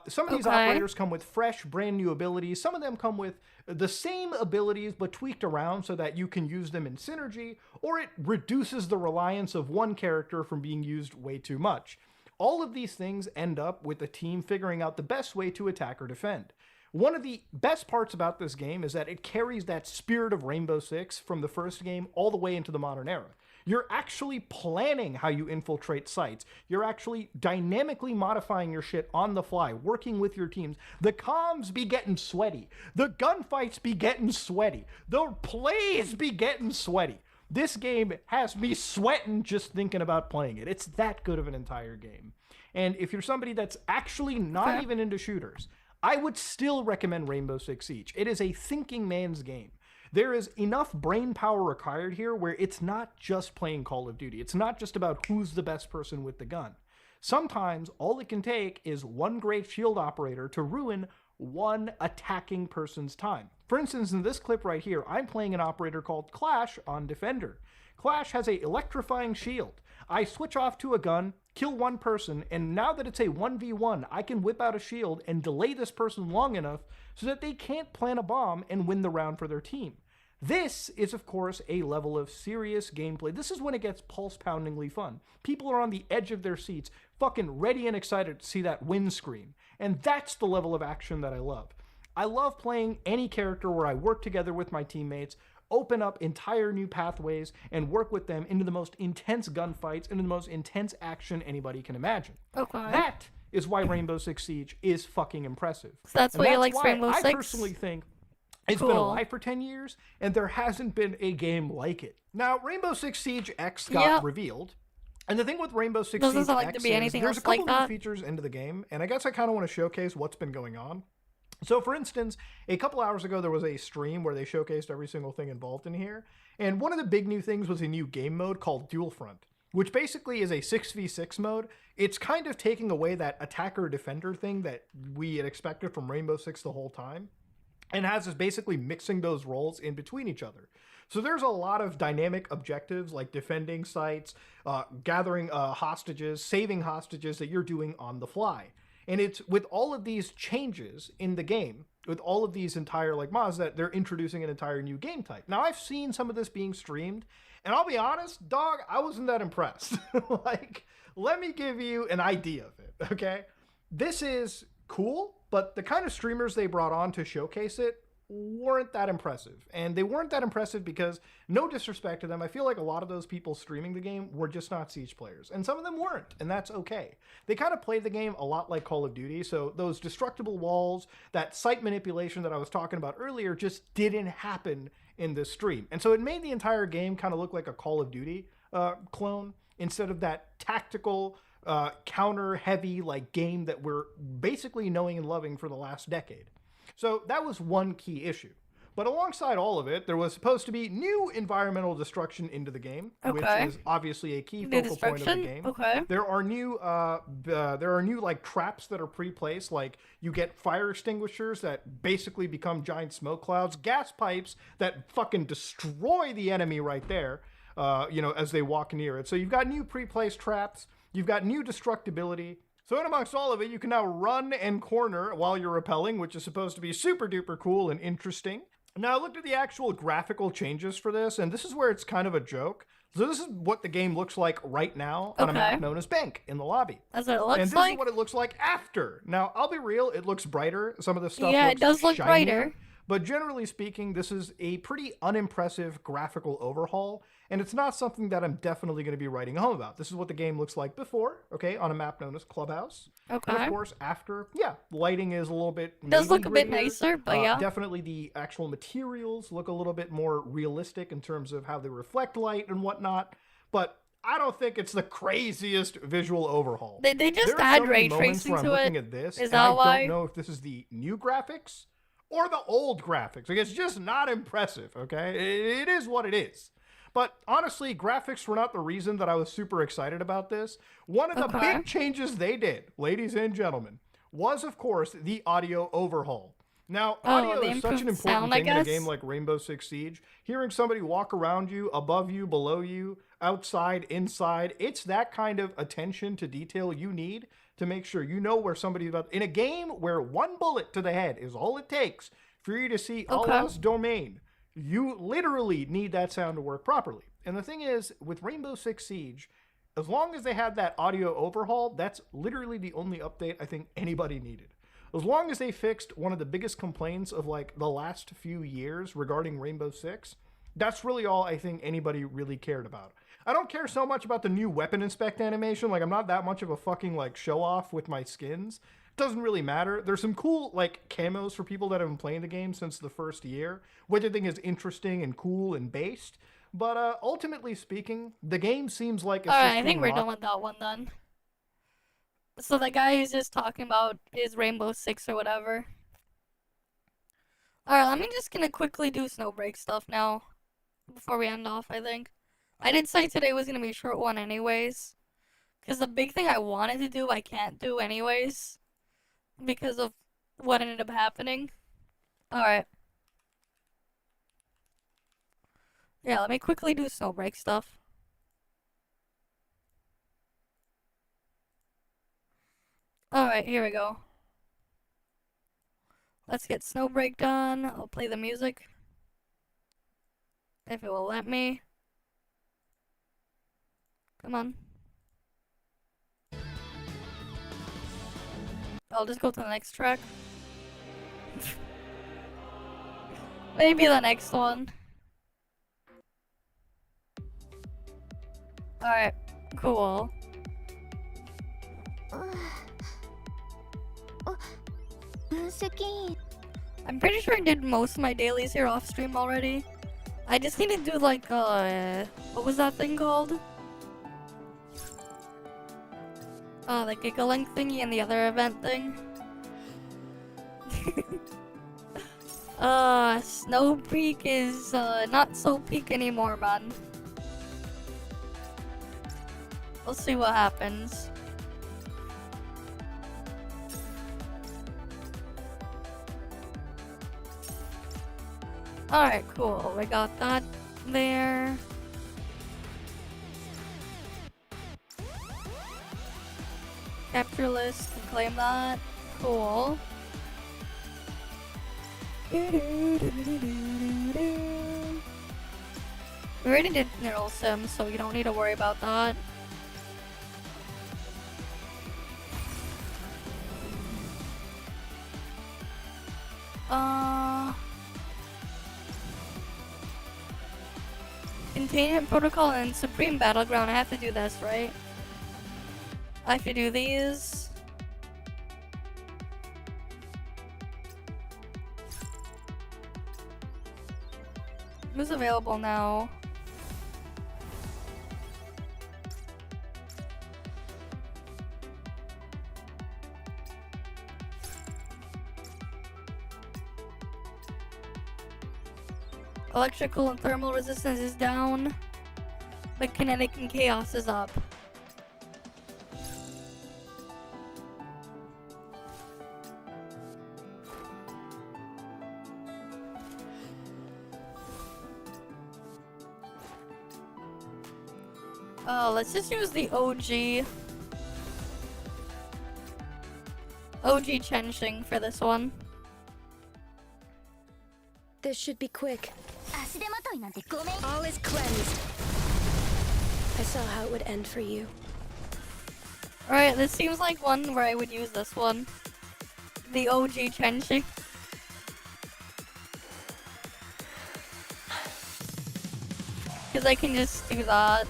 Some of these operators come with fresh, brand new abilities. Some of them come with the same abilities but tweaked around so that you can use them in synergy, or it reduces the reliance of one character from being used way too much. All of these things end up with the team figuring out the best way to attack or defend. One of the best parts about this game is that it carries that spirit of Rainbow Six from the first game all the way into the modern era. You're actually planning how you infiltrate sites. You're actually dynamically modifying your shit on the fly, working with your teams. The comms be getting sweaty. The gunfights be getting sweaty. The plays be getting sweaty. This game has me sweating just thinking about playing it. It's that good of an entire game. And if you're somebody that's actually not even into shooters, I would still recommend Rainbow Six Siege. It is a thinking man's game. There is enough brain power required here where it's not just playing Call of Duty. It's not just about who's the best person with the gun. Sometimes all it can take is one great shield operator to ruin one attacking person's time. For instance, in this clip right here, I'm playing an operator called Clash on Defender. Clash has a electrifying shield. I switch off to a gun, kill one person, and now that it's a 1v1, I can whip out a shield and delay this person long enough so that they can't plant a bomb and win the round for their team. This is, of course, a level of serious gameplay. This is when it gets pulse-poundingly fun. People are on the edge of their seats, fucking ready and excited to see that win screen. And that's the level of action that I love. I love playing any character where I work together with my teammates, open up entire new pathways, and work with them into the most intense gunfights, into the most intense action anybody can imagine. Okay. That is why Rainbow Six Siege is fucking impressive. So that's why you like Rainbow Six? I personally think it's been alive for 10 years, and there hasn't been a game like it. Now, Rainbow Six Siege X got revealed, and the thing with Rainbow Six Siege X is there's a couple new features into the game, and I guess I kind of want to showcase what's been going on. So, for instance, a couple hours ago, there was a stream where they showcased every single thing involved in here, and one of the big new things was a new game mode called Dual Front, which basically is a 6v6 mode. It's kind of taking away that attacker-defender thing that we had expected from Rainbow Six the whole time, and has us basically mixing those roles in between each other. So there's a lot of dynamic objectives like defending sites, gathering hostages, saving hostages that you're doing on the fly. And it's with all of these changes in the game, with all of these entire mods, that they're introducing an entire new game type. Now, I've seen some of this being streamed, and I'll be honest, dog, I wasn't that impressed. Let me give you an idea of it, okay? This is cool, but the kind of streamers they brought on to showcase it weren't that impressive. And they weren't that impressive because, no disrespect to them, I feel like a lot of those people streaming the game were just not Siege players. And some of them weren't, and that's okay. They kind of played the game a lot like Call of Duty, so those destructible walls, that site manipulation that I was talking about earlier just didn't happen in this stream. And so it made the entire game kind of look like a Call of Duty clone instead of that tactical, counter-heavy game that we're basically knowing and loving for the last decade. So that was one key issue. But alongside all of it, there was supposed to be new environmental destruction into the game, which is obviously a key focal point of the game. There are new traps that are pre-placed, like you get fire extinguishers that basically become giant smoke clouds, gas pipes that fucking destroy the enemy right there, as they walk near it. So you've got new pre-placed traps, you've got new destructibility. So in amongst all of it, you can now run and corner while you're rappelling, which is supposed to be super duper cool and interesting. Now I looked at the actual graphical changes for this, and this is where it's kind of a joke. So this is what the game looks like right now on a map known as Bank in the lobby. That's what it looks and this is what it looks like after. Now, I'll be real, it looks brighter. Some of the stuff looks it does look shinier. brighter. But generally speaking, this is a pretty unimpressive graphical overhaul, and it's not something that I'm definitely going to be writing home about. This is what the game looks like before, on a map known as Clubhouse. And of course, after, lighting is a little bit... It does look a bit nicer, but definitely the actual materials look a little bit more realistic in terms of how they reflect light and whatnot, but I don't think it's the craziest visual overhaul. They just add ray tracing to it. Looking at this, is and that I why? don't know if this is the new graphics or the old graphics. It's just not impressive, okay? It is what it is. But honestly, graphics were not the reason that I was super excited about this. One of the big changes they did, ladies and gentlemen, was, of course, the audio overhaul. Now, audio is such an important thing in a game like Rainbow Six Siege. Hearing somebody walk around you, above you, below you, outside, inside, it's that kind of attention to detail you need to make sure you know where somebody's about. In a game where one bullet to the head is all it takes for you to see Allah's domain, you literally need that sound to work properly. And the thing is, with Rainbow Six Siege, as long as they had that audio overhaul, that's literally the only update I think anybody needed. As long as they fixed one of the biggest complaints of the last few years regarding Rainbow Six, that's really all I think anybody really cared about. I don't care so much about the new weapon inspect animation. Like, I'm not that much of a fucking, like, show-off with my skins. It doesn't really matter. There's some cool, like, camos for people that have been playing the game since the first year, which I think is interesting and cool and based. But ultimately speaking, the game seems like it's Alright, just I think being we're done with that one then. So the guy who's just talking about his Rainbow Six or whatever. Alright, I'm just gonna quickly do Snowbreak stuff now. Before we end off, I think. I did say today was gonna be a short one anyways. Because the big thing I wanted to do, I can't do anyways. Because of what ended up happening. Alright. Yeah, let me quickly do Snowbreak stuff. Alright, here we go. Let's get Snowbreak done. I'll play the music. If it will let me. Come on. I'll just go to the next track. Maybe the next one. Alright, cool. I'm pretty sure I did most of my dailies here off stream already. I just need to do like, what was that thing called? The giggling thingy and the other event thing. Snow Peak is, not so peak anymore, man. We'll see what happens. Alright, cool. We got that there. Capture list, claim that. Cool. We already did Neural Sim, so you don't need to worry about that. Containment Protocol and Supreme Battleground. I have to do this, right? I have to do these. Who's available now? Electrical and thermal resistance is down, but kinetic and chaos is up. Oh, let's just use the OG Chenxing for this one. This should be quick. All is cleansed. I saw how it would end for you. Alright, this seems like one where I would use this one. The OG Chenxing. Because I can just do that.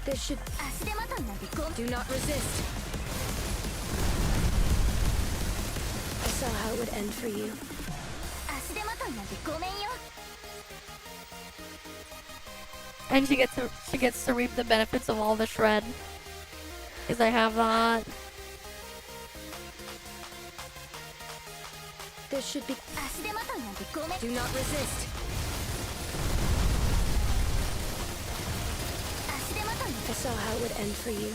This should... Do not resist. I saw how it would end for you. And she gets to reap the benefits of all the shred. Because I have that. This should be... Do not resist. I saw how it would end for you.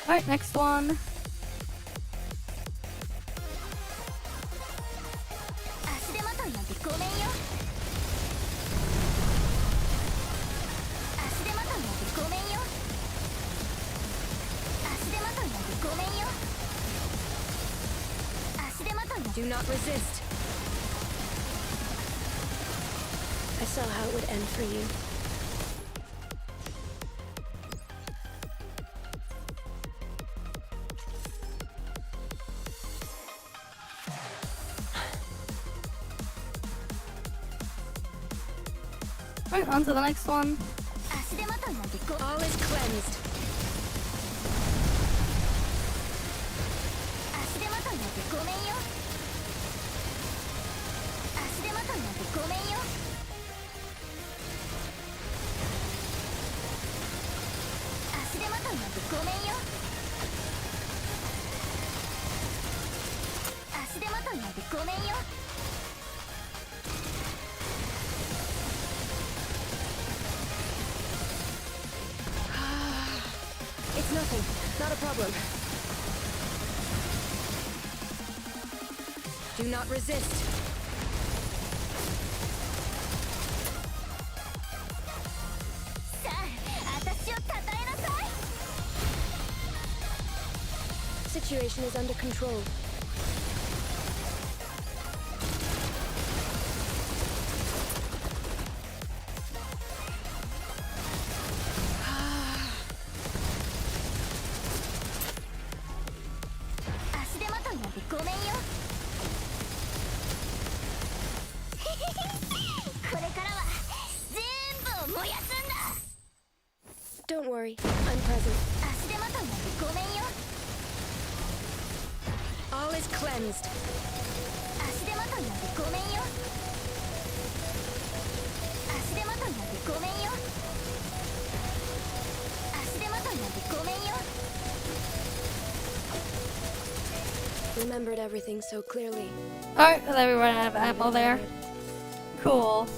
Alright, next one. Do not resist. I saw how it would end for you. Alright, on to the next one. All is cleansed. It's nothing. Not a problem. Do not resist. Situation is under control. Don't worry, I'm present. All is cleansed. Remembered everything so clearly. Alright, so we run out of ammo there. Cool.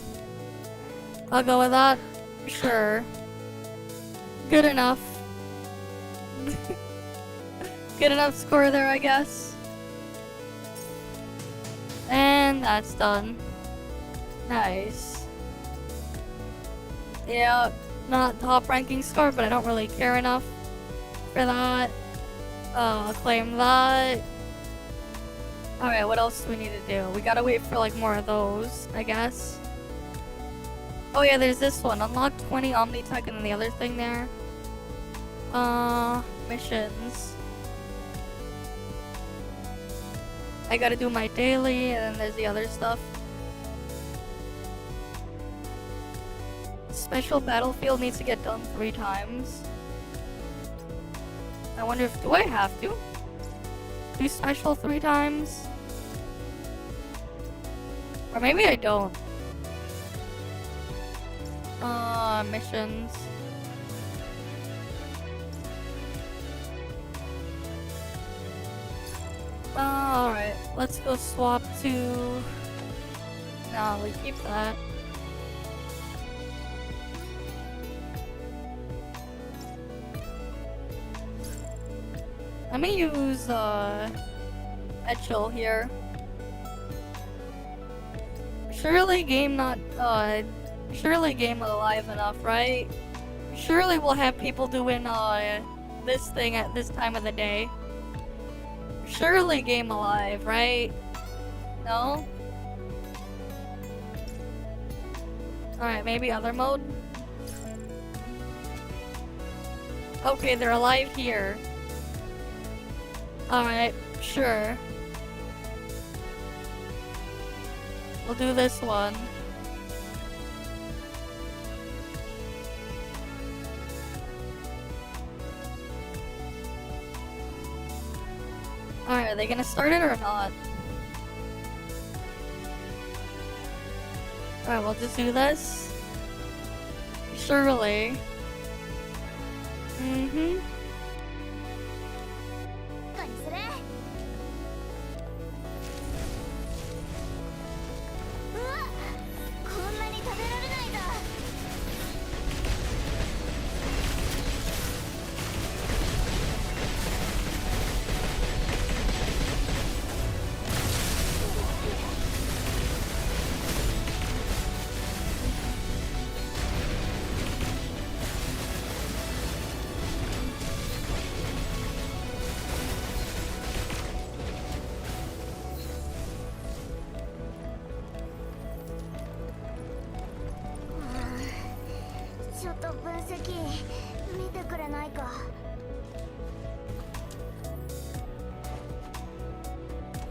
I'll go with that. Sure. Good enough. Good enough score there, I guess. And that's done. Nice. Yeah, not top ranking score, but I don't really care enough for that. I'll claim that. Alright, what else do we need to do? We gotta wait for like more of those, I guess. Oh yeah, there's this one. Unlock 20 Omnitech and then the other thing there. Missions. I gotta do my daily, and then there's the other stuff. Special battlefield needs to get done 3 times. I wonder if, do I have to? Do special 3 times? Or maybe I don't. Missions. Alright, let's go swap to... No, we keep that. Let me use, Etchel here. Surely game not, surely game alive enough, right? Surely we'll have people doing, this thing at this time of the day. Surely game alive, right? No? Alright, maybe other mode? Okay, they're alive here. Alright, sure. We'll do this one. Alright, are they gonna start it or not? Alright, we'll just do this. Surely. Mm-hmm.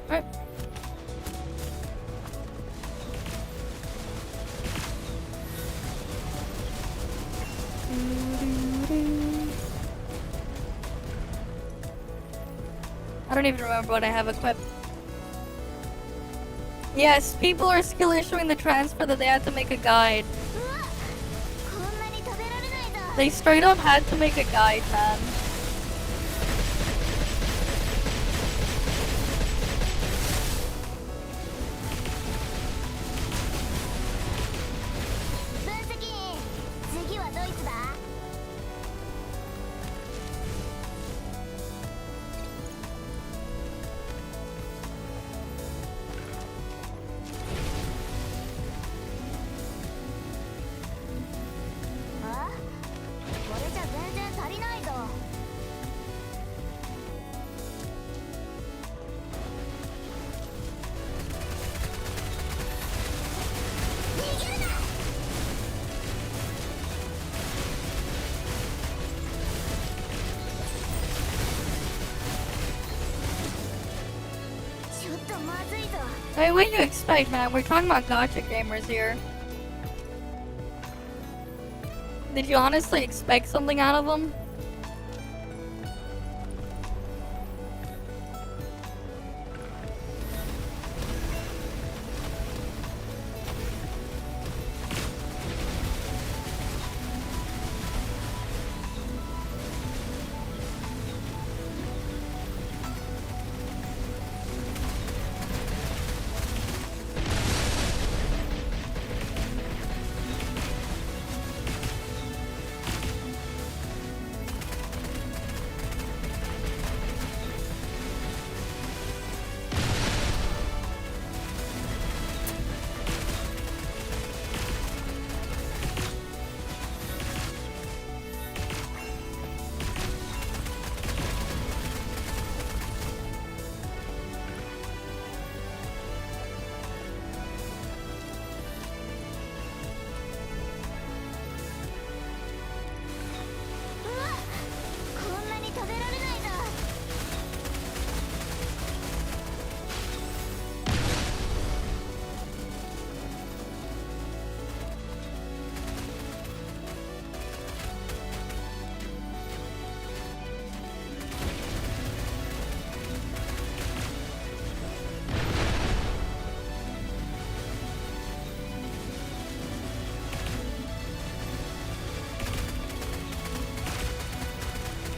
Alright. don't even remember what I have equipped. Yes, people are still issuing the transfer that they had to make a guide. They straight up had to make a guide, man. Hey, what do you expect, man? We're talking about gacha gamers here. Did you honestly expect something out of them?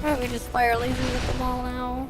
Alright, we just fire lasers at them all now.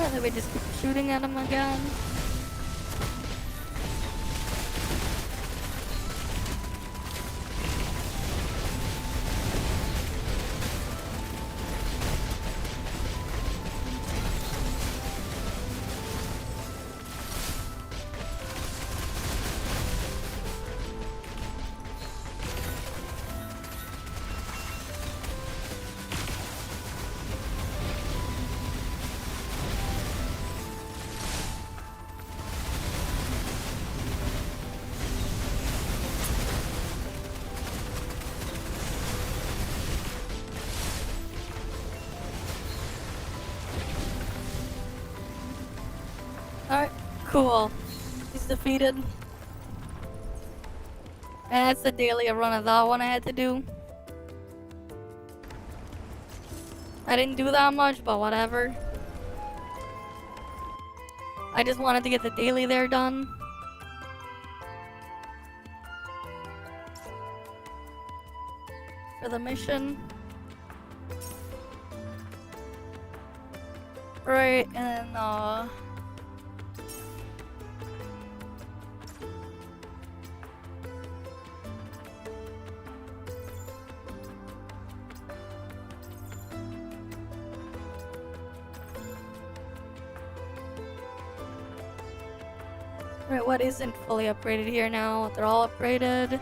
Or do we just keep shooting at him again? Alright, cool. He's defeated. And that's the daily run of that one I had to do. I didn't do that much, but whatever. I just wanted to get the daily there done. For the mission. Right, and right, what isn't fully upgraded here now? They're all upgraded.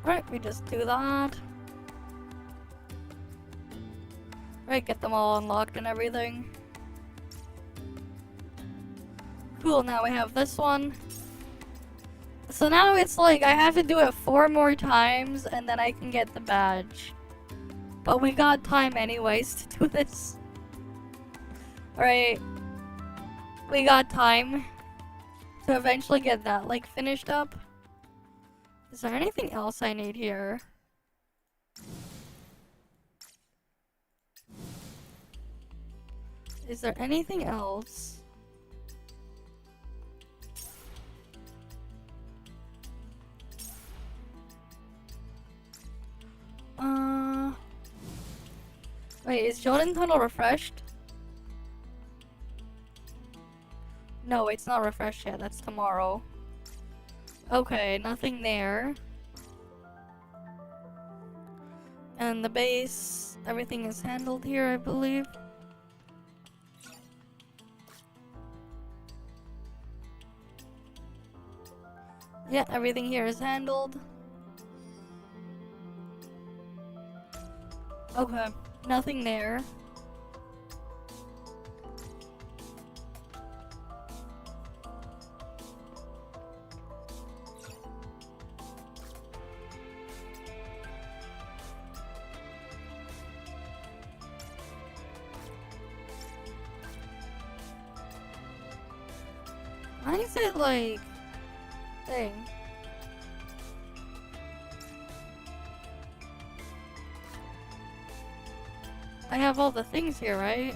Right, we just do that. Right, get them all unlocked and everything. Cool, now we have this one. So now it's like I have to do it 4 more times and then I can get the badge. But we got time anyways to do this. Right. We got time to eventually get that like finished up. Is there anything else I need here? Is there anything else? Wait, is Jordan Tunnel refreshed? No, it's not refreshed yet. That's tomorrow. Okay, nothing there. And the base, everything is handled here, I believe. Yeah, everything here is handled. Okay, nothing there. Why is it like thing? I have all the things here, right?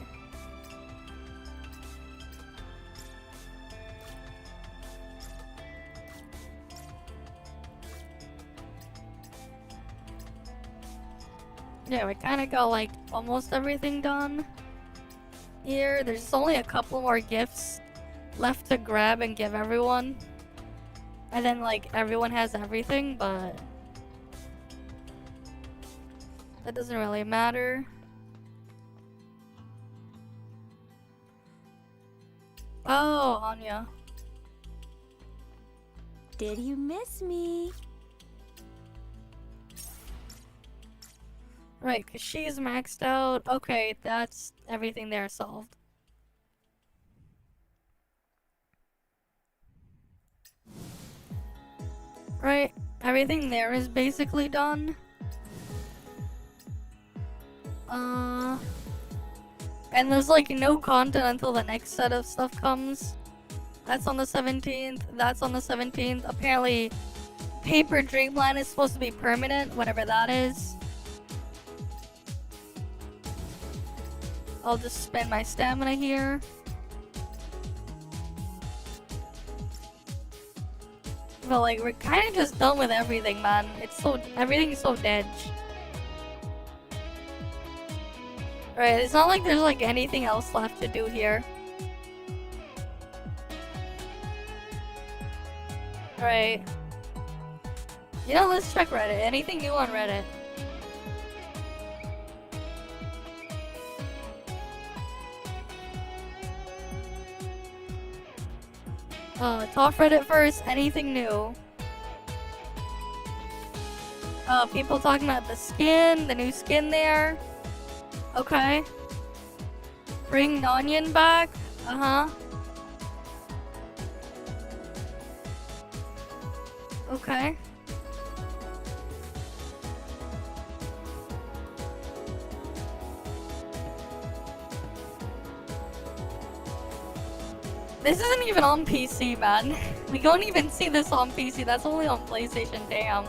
Yeah, we kind of got like almost everything done here. There's only a couple more gifts left to grab and give everyone. And then like everyone has everything, but that doesn't really matter. Oh, Anya. Did you miss me? Right, because she's maxed out. Okay, that's everything there solved. Right, everything there is basically done. And there's like no content until the next set of stuff comes. That's on the 17th. That's on the 17th. Apparently, Paper Dreamland is supposed to be permanent, whatever that is. I'll just spend my stamina here. But like, we're kind of just done with everything, man. Everything's so dead. Right, it's not like there's like anything else left to do here. Right. You know, let's check Reddit. Anything new on Reddit? Top Reddit first. Anything new? People talking about the skin, the new skin there. Okay. Bring Nonyan back. Okay. This isn't even on PC, man. We don't even see this on PC. That's only on PlayStation. Damn.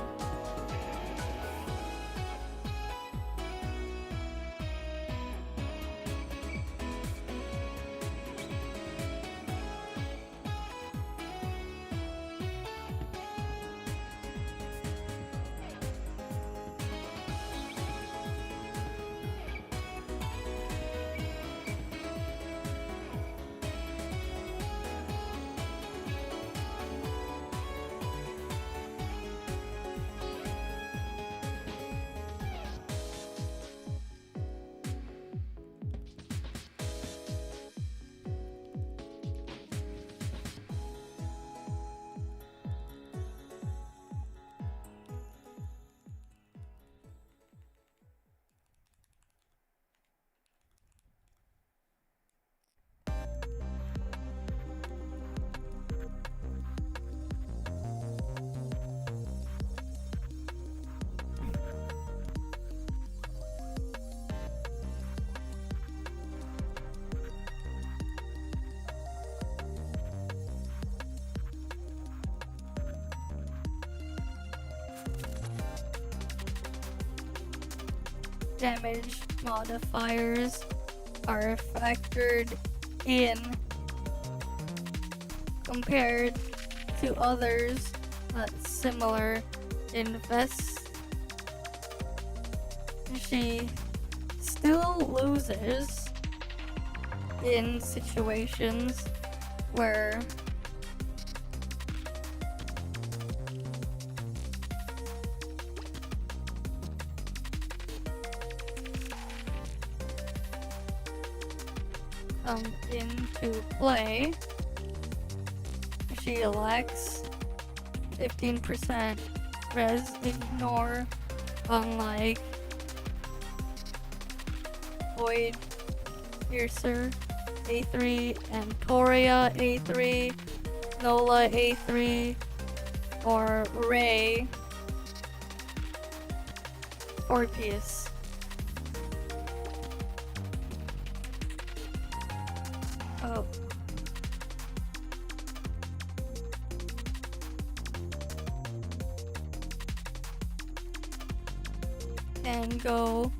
Damage modifiers are factored in compared to others that's similar invest. She still loses in situations where into play. She lacks 15% res ignore, unlike Void Piercer A3 and Toria A3, Nola A3, or Ray 4-piece. Oh. Can go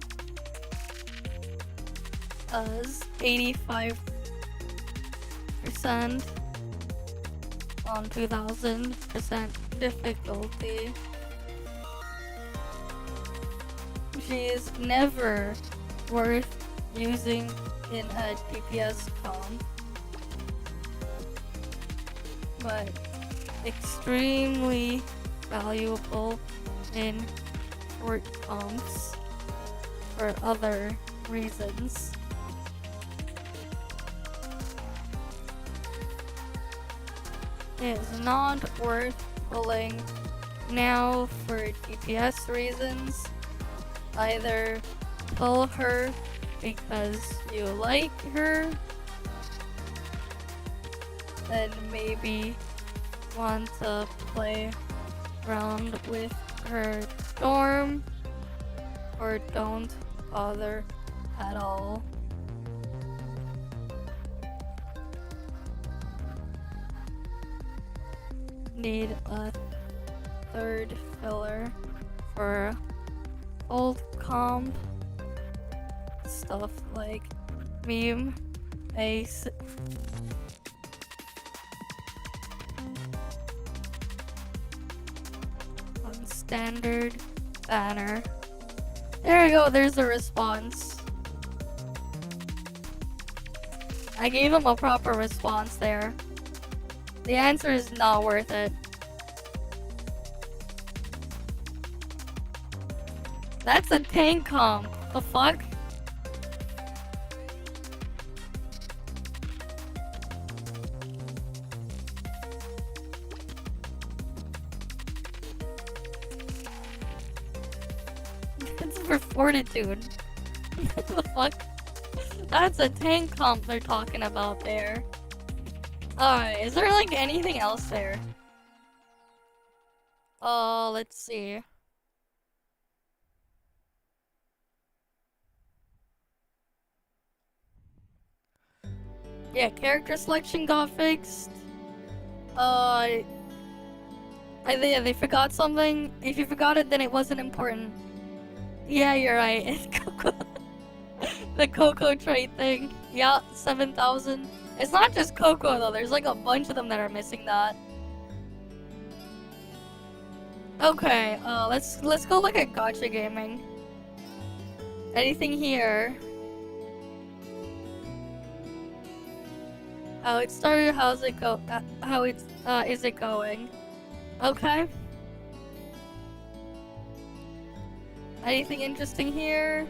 as 85% on 2000% difficulty. She is never worth using in a DPS comp, but extremely valuable in short comps for other reasons. It is not worth pulling now for DPS reasons. Either pull her because you like her, then maybe want to play around with her storm, or don't bother at all. Need a third filler for old comp stuff like meme, ace, on standard banner. There you go, there's a response. I gave him a proper response there. The answer is not worth it. That's a tank comp. The fuck? It's for fortitude. What the fuck? That's a tank comp they're talking about there. Alright, is there like anything else there? Let's see. Yeah, character selection got fixed. They forgot something. If you forgot it, then it wasn't important. Yeah, you're right. It's Coco. The Coco trait thing. Yeah, 7,000. It's not just Coco though. There's like a bunch of them that are missing that. Okay, let's go look at Gacha gaming. Anything here? How it started, how's it go? How it's is it going? Okay. Anything interesting here?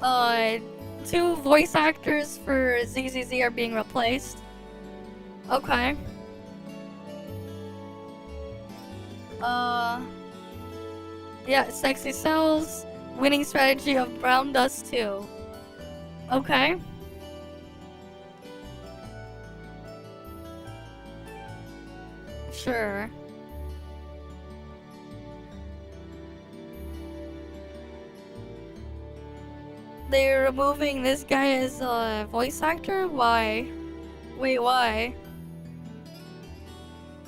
2 voice actors for ZZZ are being replaced. Okay. Yeah, Sexy Cells, winning strategy of Brown Dust 2. Okay. Sure. They're removing this guy as a voice actor? Why? Wait, why?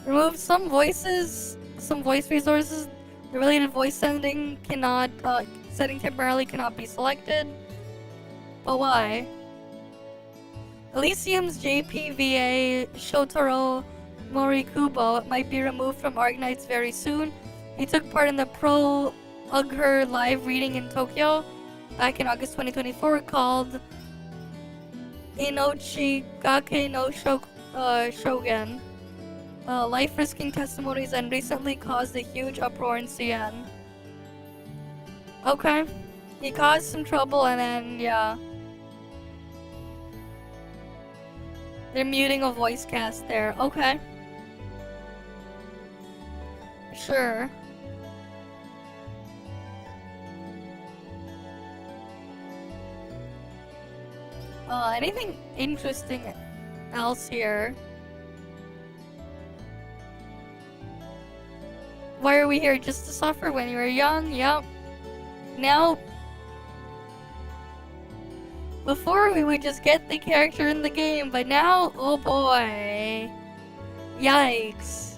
Remove some voices, some voice resources. The related voice setting cannot, setting temporarily cannot be selected. But why? Elysium's JPVA Shotaro Morikubo might be removed from Arknights very soon. He took part in the Pro Ugher live reading in Tokyo back in August 2024 called Inochi Gake no Shogun. Life-risking testimonies and recently caused a huge uproar in CN. Okay. He caused some trouble and then, yeah. They're muting a voice cast there. Okay. Sure. Anything interesting else here? Why are we here? Just to suffer when you were young? Yep. Now, before we would just get the character in the game, but now, oh boy. Yikes.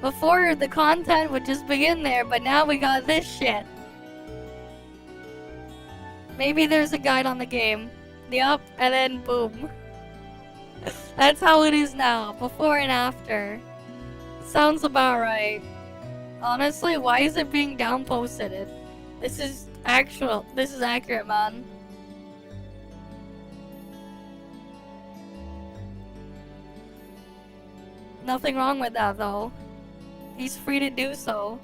Before the content would just begin there, but now we got this shit. Maybe there's a guide on the game. Yup, and then boom. That's how it is now, before and after. Sounds about right. Honestly, why is it being downposted? This is accurate, man. Nothing wrong with that, though. He's free to do so.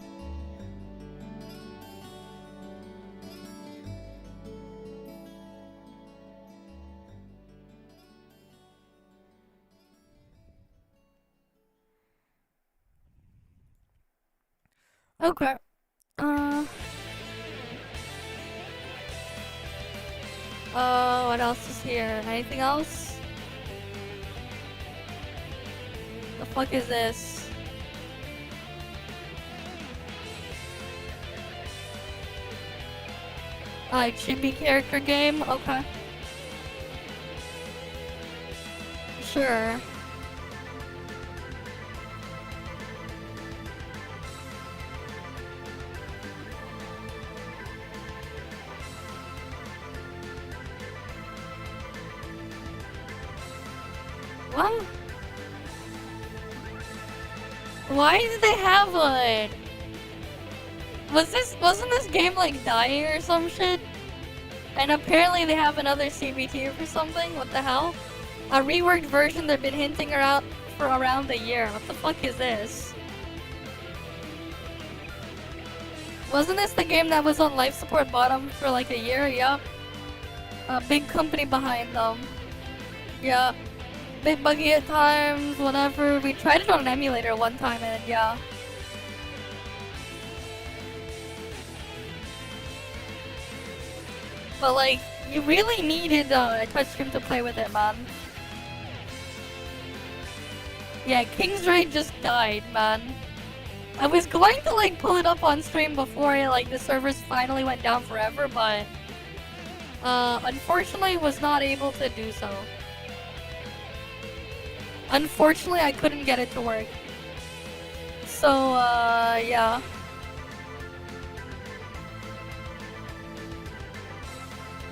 Okay. What else is here? Anything else? The fuck is this? Chibi character game? Okay. Sure. What? Why did they have one? Wasn't this game like dying or some shit? And apparently they have another CBT for something? What the hell? A reworked version they've been hinting around for around a year. What the fuck is this? Wasn't this the game that was on life support bottom for like a year? Yup. A big company behind them. Yeah. Bit buggy at times, whatever. We tried it on an emulator one time and yeah. But like, you really needed a touchscreen to play with it, man. Yeah, King's Raid just died, man. I was going to like pull it up on stream before like the servers finally went down forever, but unfortunately was not able to do so. Unfortunately, I couldn't get it to work. So, yeah.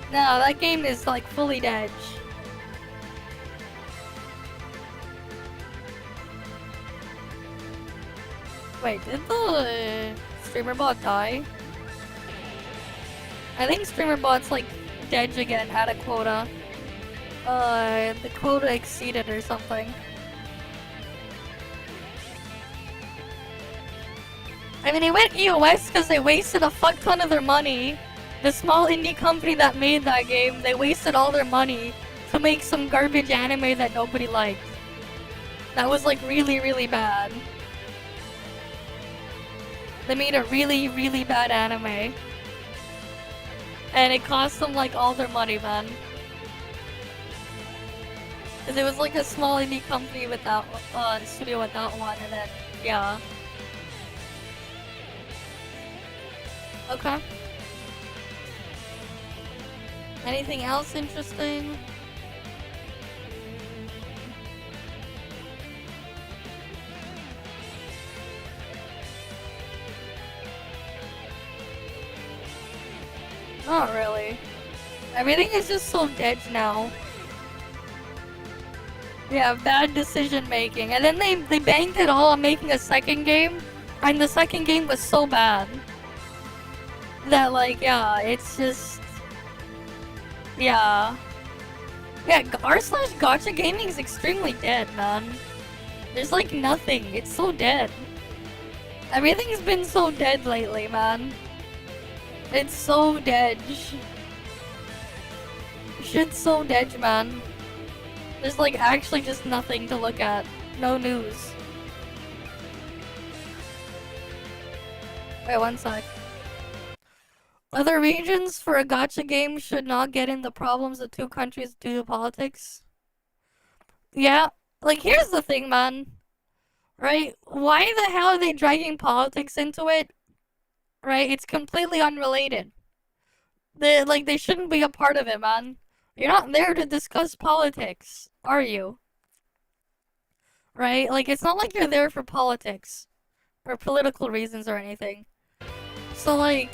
No, that game is like fully dead. Wait, did the streamer bot die? I think streamer bot's like dead again, had a quota. The quota exceeded or something. I mean, they went EOS because they wasted a fuck ton of their money. The small indie company that made that game, they wasted all their money to make some garbage anime that nobody liked. That was like really, really bad. They made a really, really bad anime. And it cost them like all their money, man. Cause it was like a small indie company without, studio without one, and then, yeah. Okay. Anything else interesting? Not really. Everything is just so dead now. Yeah, bad decision making. And then they banked it all on making a second game. And the second game was so bad. That like, yeah, it's just... Yeah. Yeah, r/gacha gaming is extremely dead, man. There's like nothing. It's so dead. Everything's been so dead lately, man. It's so dead. Shit's so dead, man. There's like actually just nothing to look at. No news. Wait, one sec. Other regions for a gacha game should not get in the problems of two countries due to politics. Yeah, like here's the thing, man. Right? Why the hell are they dragging politics into it? Right? It's completely unrelated. They shouldn't be a part of it, man. You're not there to discuss politics, are you? Right? Like, it's not like you're there for politics. Or political reasons or anything. So, like,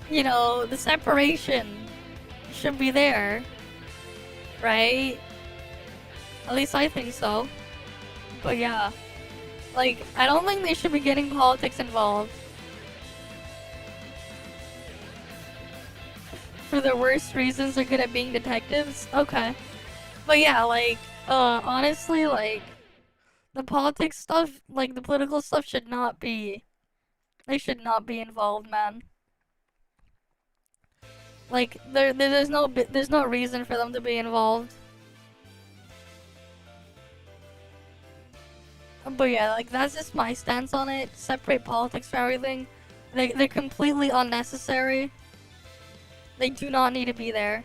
you know, the separation should be there. Right? At least I think so. But yeah. Like, I don't think they should be getting politics involved. For the worst reasons, they're good at being detectives? Okay. But yeah, like, honestly, like, the politics stuff, like, the political stuff should not be... They should not be involved, man. Like, there's no reason for them to be involved. But yeah, like, that's just my stance on it. Separate politics from everything. They're completely unnecessary. They do not need to be there.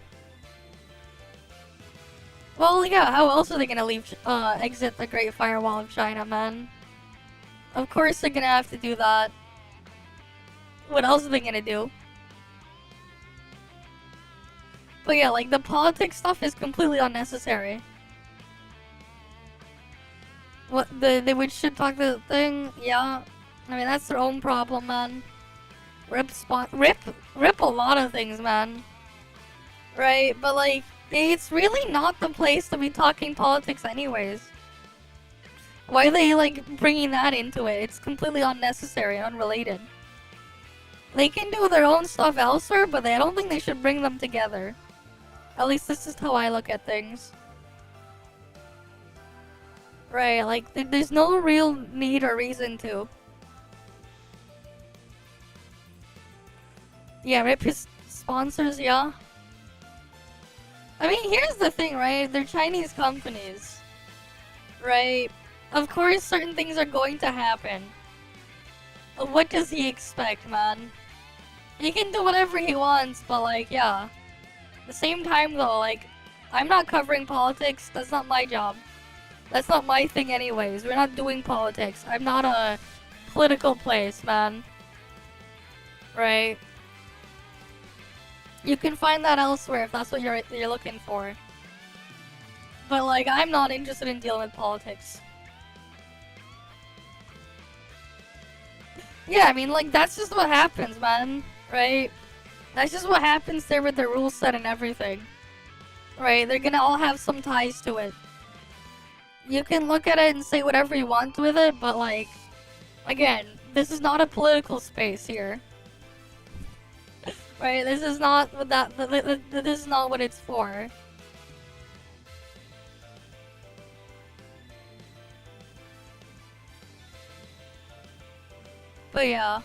Well, yeah, how else are they gonna exit the Great Firewall of China, man? Of course they're gonna have to do that. What else are they gonna do? But yeah, like, the politics stuff is completely unnecessary. What, they would shit talk the thing? Yeah. I mean, that's their own problem, man. Rip a lot of things, man. Right? But like, it's really not the place to be talking politics anyways. Why are they like bringing that into it? It's completely unnecessary and unrelated. They can do their own stuff elsewhere, but I don't think they should bring them together. At least this is how I look at things. Right, like, there's no real need or reason to. Yeah, rip his sponsors, yeah. I mean, here's the thing, right? They're Chinese companies. Right? Of course, certain things are going to happen. What does he expect, man? He can do whatever he wants, but like, yeah. At the same time, though, like, I'm not covering politics. That's not my job. That's not my thing anyways. We're not doing politics. I'm not a political place, man. Right? You can find that elsewhere if that's what you're looking for. But like, I'm not interested in dealing with politics. Yeah, I mean, like, that's just what happens, man, right? That's just what happens there with the rule set and everything. Right, they're gonna all have some ties to it. You can look at it and say whatever you want with it, but like, again, this is not a political space here. Right, this is not what this is not what it's for. But yeah.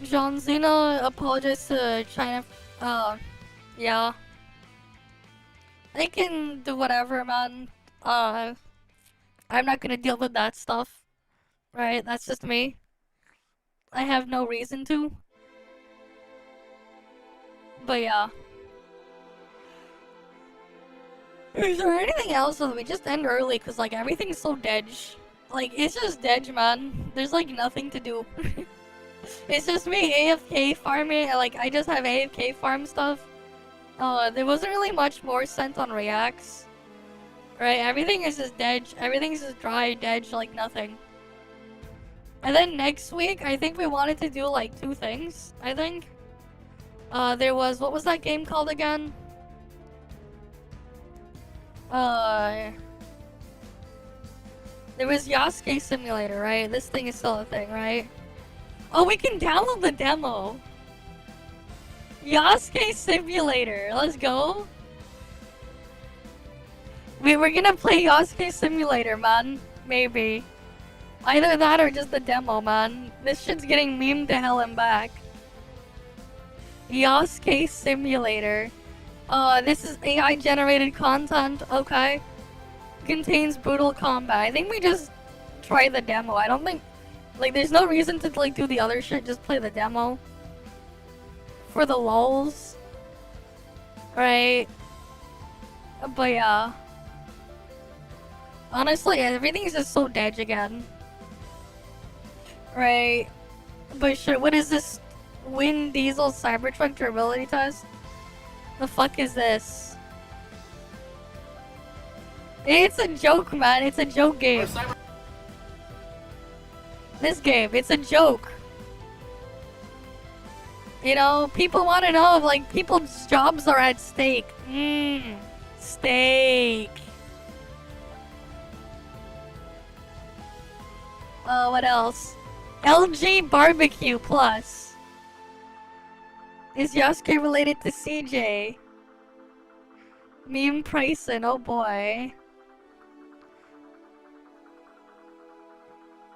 John Cena apologized to China. Yeah. They can do whatever, man. I'm not gonna deal with that stuff. Right? That's just me. I have no reason to. But yeah. Is there anything else that we just end early? Cause like everything's so dead. Like it's just dead, man. There's like nothing to do. It's just me AFK farming. Like I just have AFK farm stuff. There wasn't really much more sent on Reinx. Right? Everything is just dead. Everything's just dry, dead, like nothing. And then next week, I think we wanted to do like 2 things. I think. There was, what was that game called again? There was Yasuke Simulator, right? This thing is still a thing, right? Oh, we can download the demo. Yasuke Simulator, let's go. We're gonna play Yasuke Simulator, man. Maybe. Either that or just the demo, man. This shit's getting memed to hell and back. Yasuke Simulator. This is AI generated content, okay. Contains brutal combat. I think we just try the demo. I don't think, like, there's no reason to, like, do the other shit. Just play the demo. For the lulz. Right. But yeah. Honestly, everything's just so dead again. Right. But shit, what is this? Win Diesel Cybertruck durability test? The fuck is this? It's a joke, man. It's a joke game. This game, it's a joke. You know, people want to know if, like, people's jobs are at stake. Steak. What else? LG Barbecue Plus. Is Yasuke related to CJ? Meme pricing, oh boy.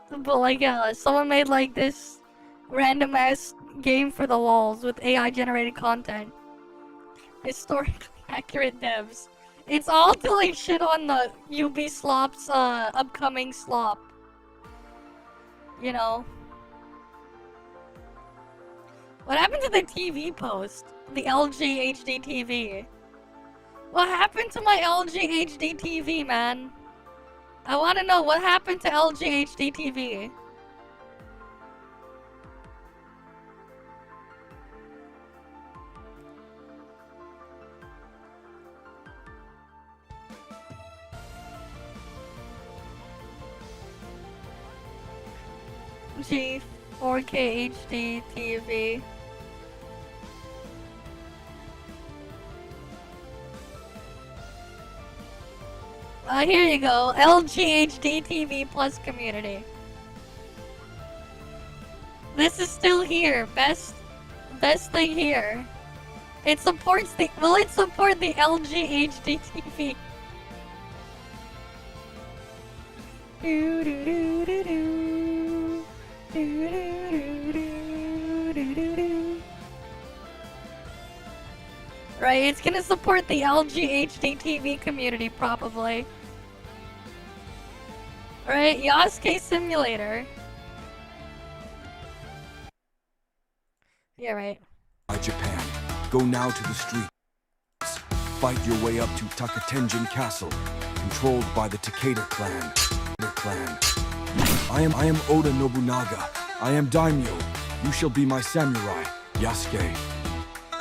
But like, someone made like this random ass game for the lulz with AI generated content. Historically accurate devs. It's all to like shit on the Ubisoft's upcoming slop. You know. What happened to the TV post? The LG HD TV. What happened to my LG HD TV, man? I want to know what happened to LG HD TV. G 4K HD TV. Here you go. LG HD TV Plus community. This is still here. Best thing here. It supports the. Will it support the LG HD TV? Do do do do do. Do do do do do do. Right, it's gonna support the LG HD TV community probably. Right, Yasuke Simulator. Yeah, right. Japan, go now to the streets. Fight your way up to Takatenjin Castle, controlled by the Takeda clan. I am Oda Nobunaga. I am daimyo. You shall be my samurai, Yasuke.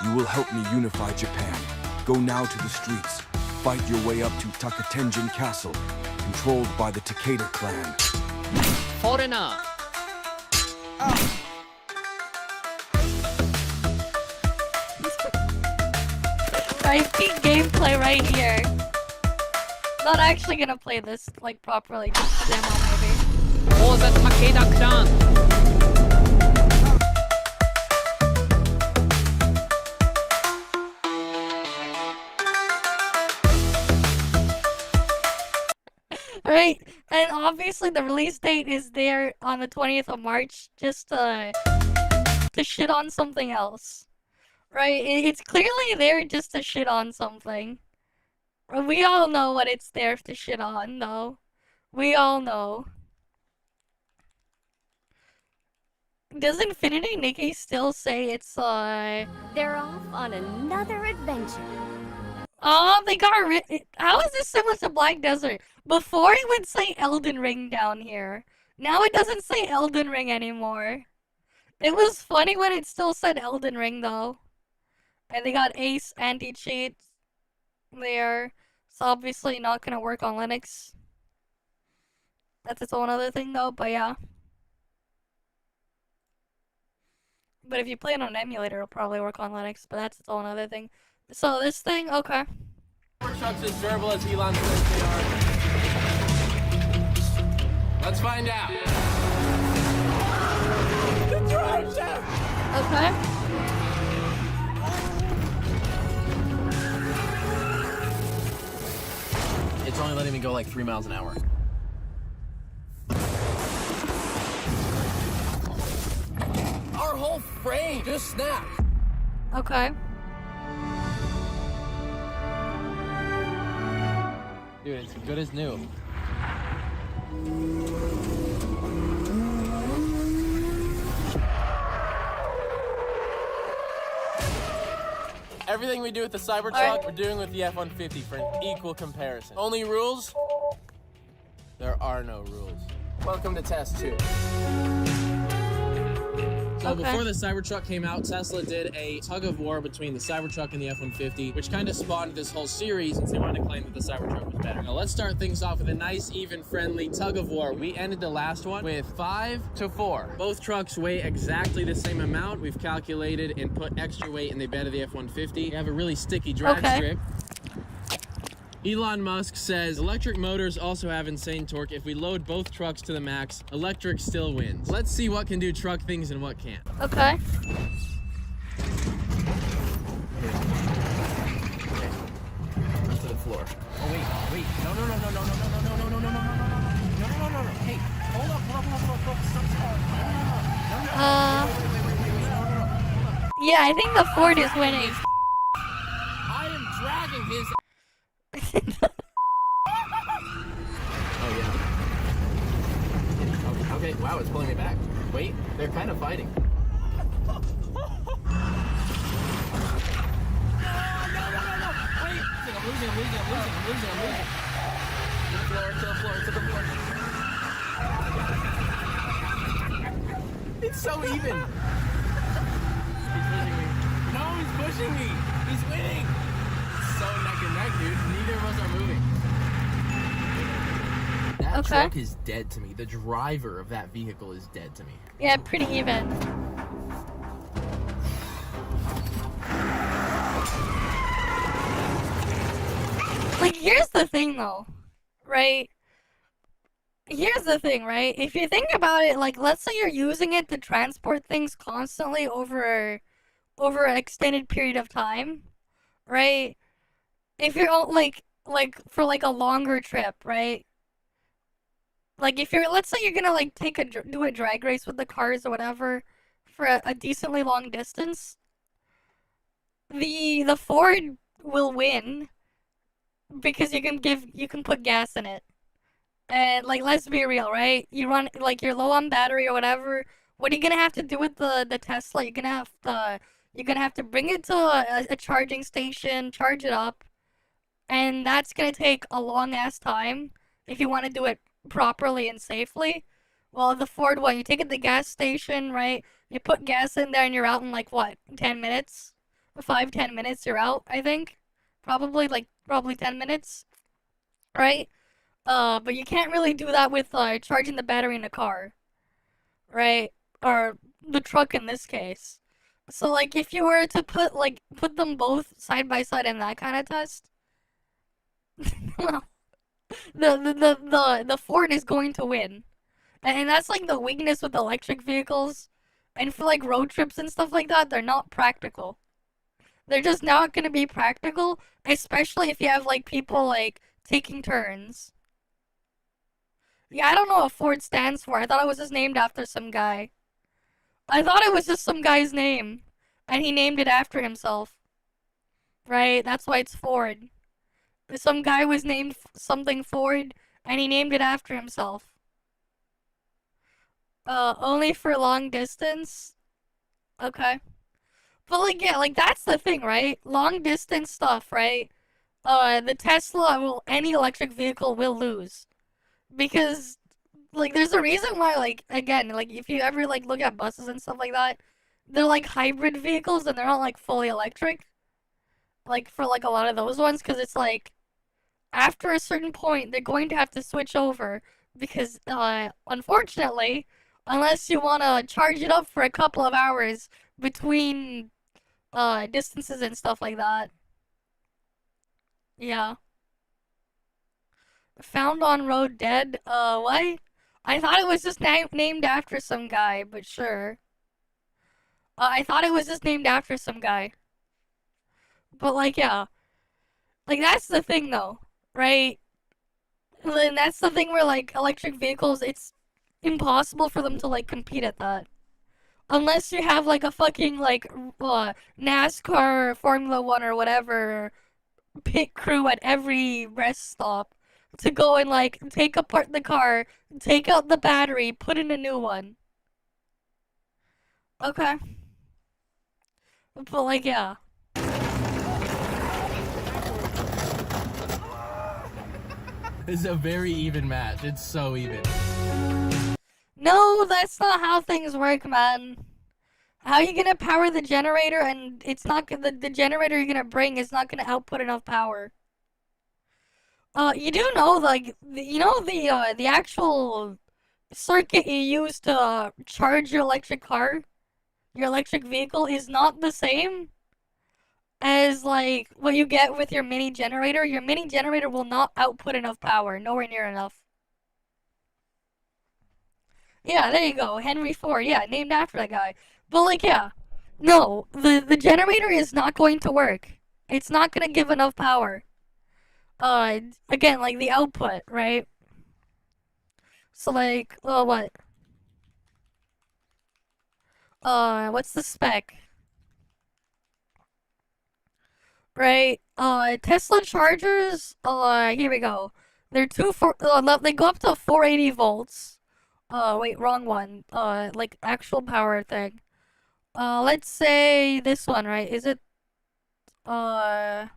You will help me unify Japan. Go now to the streets. Fight your way up to Takatenjin Castle, controlled by the Takeda clan. Foreigner. I see gameplay right here. Not actually gonna play this like properly, just demo maybe. Oh, the Takeda clan. Right, and obviously the release date is there on the 20th of March, just to shit on something else. Right, it's clearly there just to shit on something. We all know what it's there to shit on, though. We all know. Does Infinity Nikki still say it's, They're off on another adventure. Oh, they got rid. How is this similar to Black Desert? Before it would say Elden Ring down here. Now it doesn't say Elden Ring anymore. It was funny when it still said Elden Ring, though. And they got Ace anti-cheat there. It's obviously not gonna work on Linux. That's its own other thing, though, but yeah. But if you play it on an emulator, it'll probably work on Linux, but that's its own other thing. So this thing, okay. Trucks as durable as Elon says they are. Let's find out. The drive shaft. Okay. It's only letting me go like 3 miles an hour. Our whole frame just snapped. Okay. Dude, it's good as new. Everything we do with the Cybertruck, we're doing with the F-150 for an equal comparison. Only rules? There are no rules. Welcome to test 2. So before the Cybertruck came out, Tesla did a tug of war between the Cybertruck and the F-150, which kind of spawned this whole series since they wanted to claim that the Cybertruck was better. Now let's start things off with a nice, even, friendly tug of war. We ended the last one with 5-4. Both trucks weigh exactly the same amount. We've calculated and put extra weight in the bed of the F-150. We have a really sticky drag strip. Elon Musk says electric motors also have insane torque. If we load both trucks to the max, electric still wins. Let's see what can do truck things and what can't. Okay. To the floor. Oh wait. No. Hey, hold up. Stop. Yeah, I think the Ford is winning. I am dragging his. Oh yeah. Okay. Wow, it's pulling me back. Wait, they're kind of fighting. No. Wait. I'm losing. To the floor. It's so even. He's pushing me. No, he's pushing me. He's winning. It's so neck and neck, dude. Neither of us are moving. That truck is dead to me. The driver of that vehicle is dead to me. Yeah, pretty even. Like, here's the thing, though, right? Here's the thing, right? If you think about it, like, let's say you're using it to transport things constantly over an extended period of time, right? If you're like for like a longer trip, right? Like if you're, let's say you're gonna like do a drag race with the cars or whatever for a decently long distance, the Ford will win because you can put gas in it. And like, let's be real, right? You run, like, you're low on battery or whatever. What are you gonna have to do with the Tesla? You're gonna have to bring it to a charging station, charge it up, and that's gonna take a long ass time if you want to do it properly and safely. Well, the Ford one, you take it to the gas station, right? You put gas in there and you're out in like what, 10 minutes? 5-10 minutes, you're out, I think. probably 10 minutes, right? But you can't really do that with charging the battery in a car, right? Or the truck in this case. So like if you were to put them both side by side in that kind of test, well, the Ford is going to win. And that's like the weakness with electric vehicles. And for like road trips and stuff like that, they're not practical. They're just not gonna be practical, especially if you have like people like taking turns. Yeah, I don't know what Ford stands for. I thought it was just named after some guy. I thought it was just some guy's name. And he named it after himself. Right? That's why it's Ford. Some guy was named something Ford, and he named it after himself. Only for long distance? Okay. But like, yeah, like that's the thing, right? Long distance stuff, right? The Tesla any electric vehicle will lose. Because, like, there's a reason why, like, again, like, if you ever, like, look at buses and stuff like that, they're, like, hybrid vehicles and they're not, like, fully electric. Like, for, like, a lot of those ones, because it's, like, after a certain point, they're going to have to switch over. Because, unfortunately, unless you want to charge it up for a couple of hours between, distances and stuff like that. Yeah. Found on road dead? What? I thought it was just named after some guy, but sure. I thought it was just named after some guy. But, like, yeah. Like, that's the thing, though, right? And that's the thing where, like, electric vehicles, it's impossible for them to, like, compete at that. Unless you have, like, a fucking, like, NASCAR, Formula 1, or whatever pit crew at every rest stop to go and, like, take apart the car, take out the battery, put in a new one. Okay. But, like, yeah. It's a very even match. It's so even. No, that's not how things work, man. How are you gonna power the generator and it's not gonna, the generator you're gonna bring is not gonna output enough power? You do know, like, the actual circuit you use to charge your electric car, your electric vehicle, is not the same as, like, what you get with your mini generator. Your mini generator will not output enough power, nowhere near enough. Yeah, there you go, Henry Ford, yeah, named after that guy. But, like, yeah, no, the generator is not going to work. It's not gonna give enough power. Again, like, the output, right? So, like, what? What's the spec? Right, Tesla chargers, here we go. They're they go up to 480 volts. Wait, wrong one. Like, actual power thing. Let's say this one, right? Is it, let's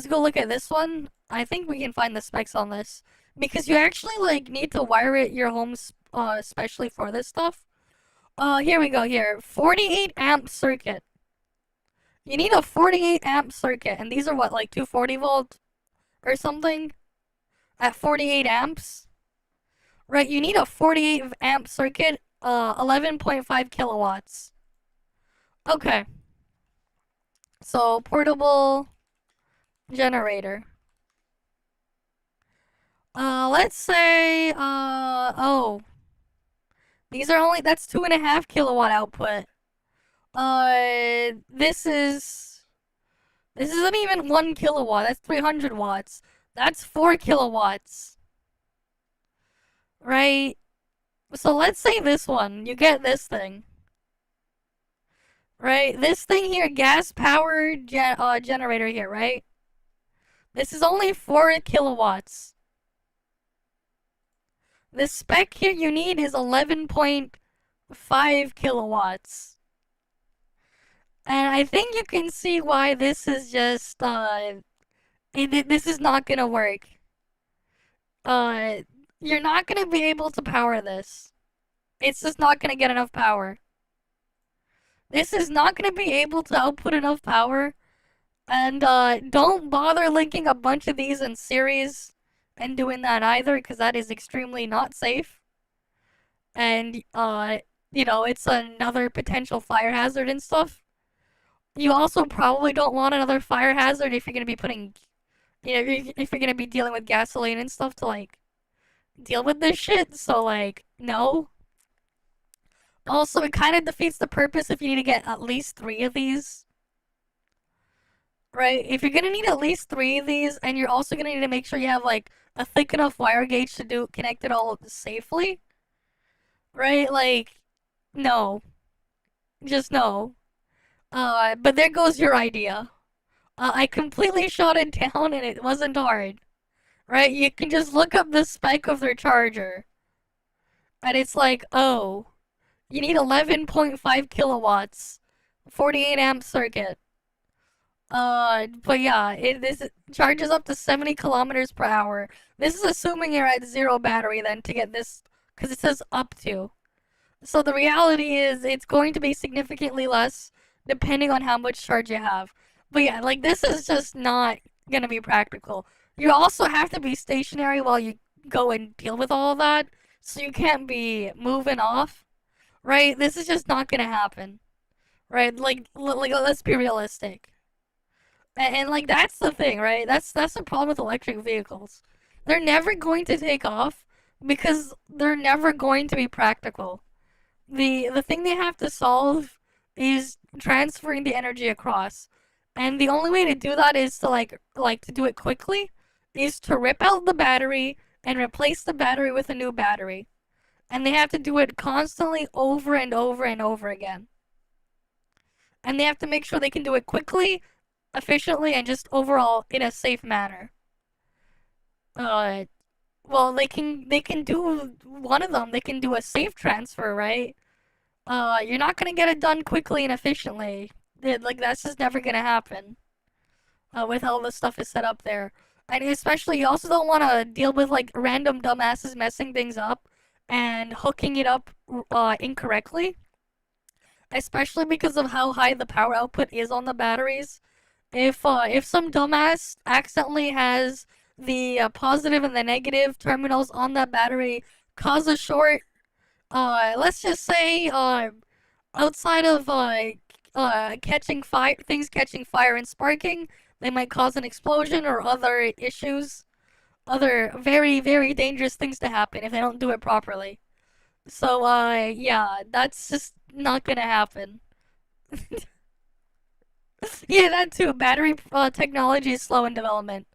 go look at this one. I think we can find the specs on this. Because you actually, like, need to wire it your home, especially for this stuff. Here we go, here. 48 amp circuit. You need a 48 amp circuit, and these are what, like 240 volt or something? At 48 amps? Right, you need a 48 amp circuit, 11.5 kilowatts. Okay. So, portable generator. Let's say, oh. These are only, that's 2.5 kilowatt output. This isn't even 1 kilowatt, that's 300 watts. That's 4 kilowatts. Right? So let's say this one, you get this thing. Right? This thing here, gas-powered generator here, right? This is only 4 kilowatts. The spec here you need is 11.5 kilowatts. And I think you can see why this is just, this is not gonna work. You're not gonna be able to power this. It's just not gonna get enough power. This is not gonna be able to output enough power And don't bother linking a bunch of these in series and doing that either, because that is extremely not safe. And you know, it's another potential fire hazard and stuff. You also probably don't want another fire hazard if you're gonna be putting, you know, if you're gonna be dealing with gasoline and stuff to like deal with this shit. So like, no. Also, it kind of defeats the purpose if you need to get at least 3 of these. Right? If you're gonna need at least 3 of these, and you're also gonna need to make sure you have like a thick enough wire gauge to connect it all safely. Right? Like, no. Just no. But there goes your idea. I completely shot it down and it wasn't hard. Right? You can just look up the spec of their charger. And it's like, oh, you need 11.5 kilowatts, 48 amp circuit. But yeah, this charges up to 70 kilometers per hour. This is assuming you're at 0 battery then to get this, because it says up to. So the reality is it's going to be significantly less depending on how much charge you have. But yeah, like this is just not gonna be practical. You also have to be stationary while you go and deal with all of that, so you can't be moving off, right? This is just not gonna happen, right? Like let's be realistic. And like that's the thing, right? That's the problem with electric vehicles. They're never going to take off because they're never going to be practical. The thing they have to solve is transferring the energy across. And the only way to do that is to like to do it quickly is to rip out the battery and replace the battery with a new battery. And they have to do it constantly over and over and over again. And they have to make sure they can do it quickly, efficiently, and just overall in a safe manner. Well, they can do one of them. They can do a safe transfer, right? You're not gonna get it done quickly and efficiently. Like that's just never gonna happen. With how the stuff is set up there, and especially you also don't want to deal with like random dumbasses messing things up and hooking it up incorrectly. Especially because of how high the power output is on the batteries. If some dumbass accidentally has the positive and the negative terminals on that battery cause a short, let's just say, outside of catching fire, things catching fire and sparking, they might cause an explosion or other issues, other very, very dangerous things to happen if they don't do it properly. So, yeah, that's just not gonna happen. Yeah, that too. Battery technology is slow in development.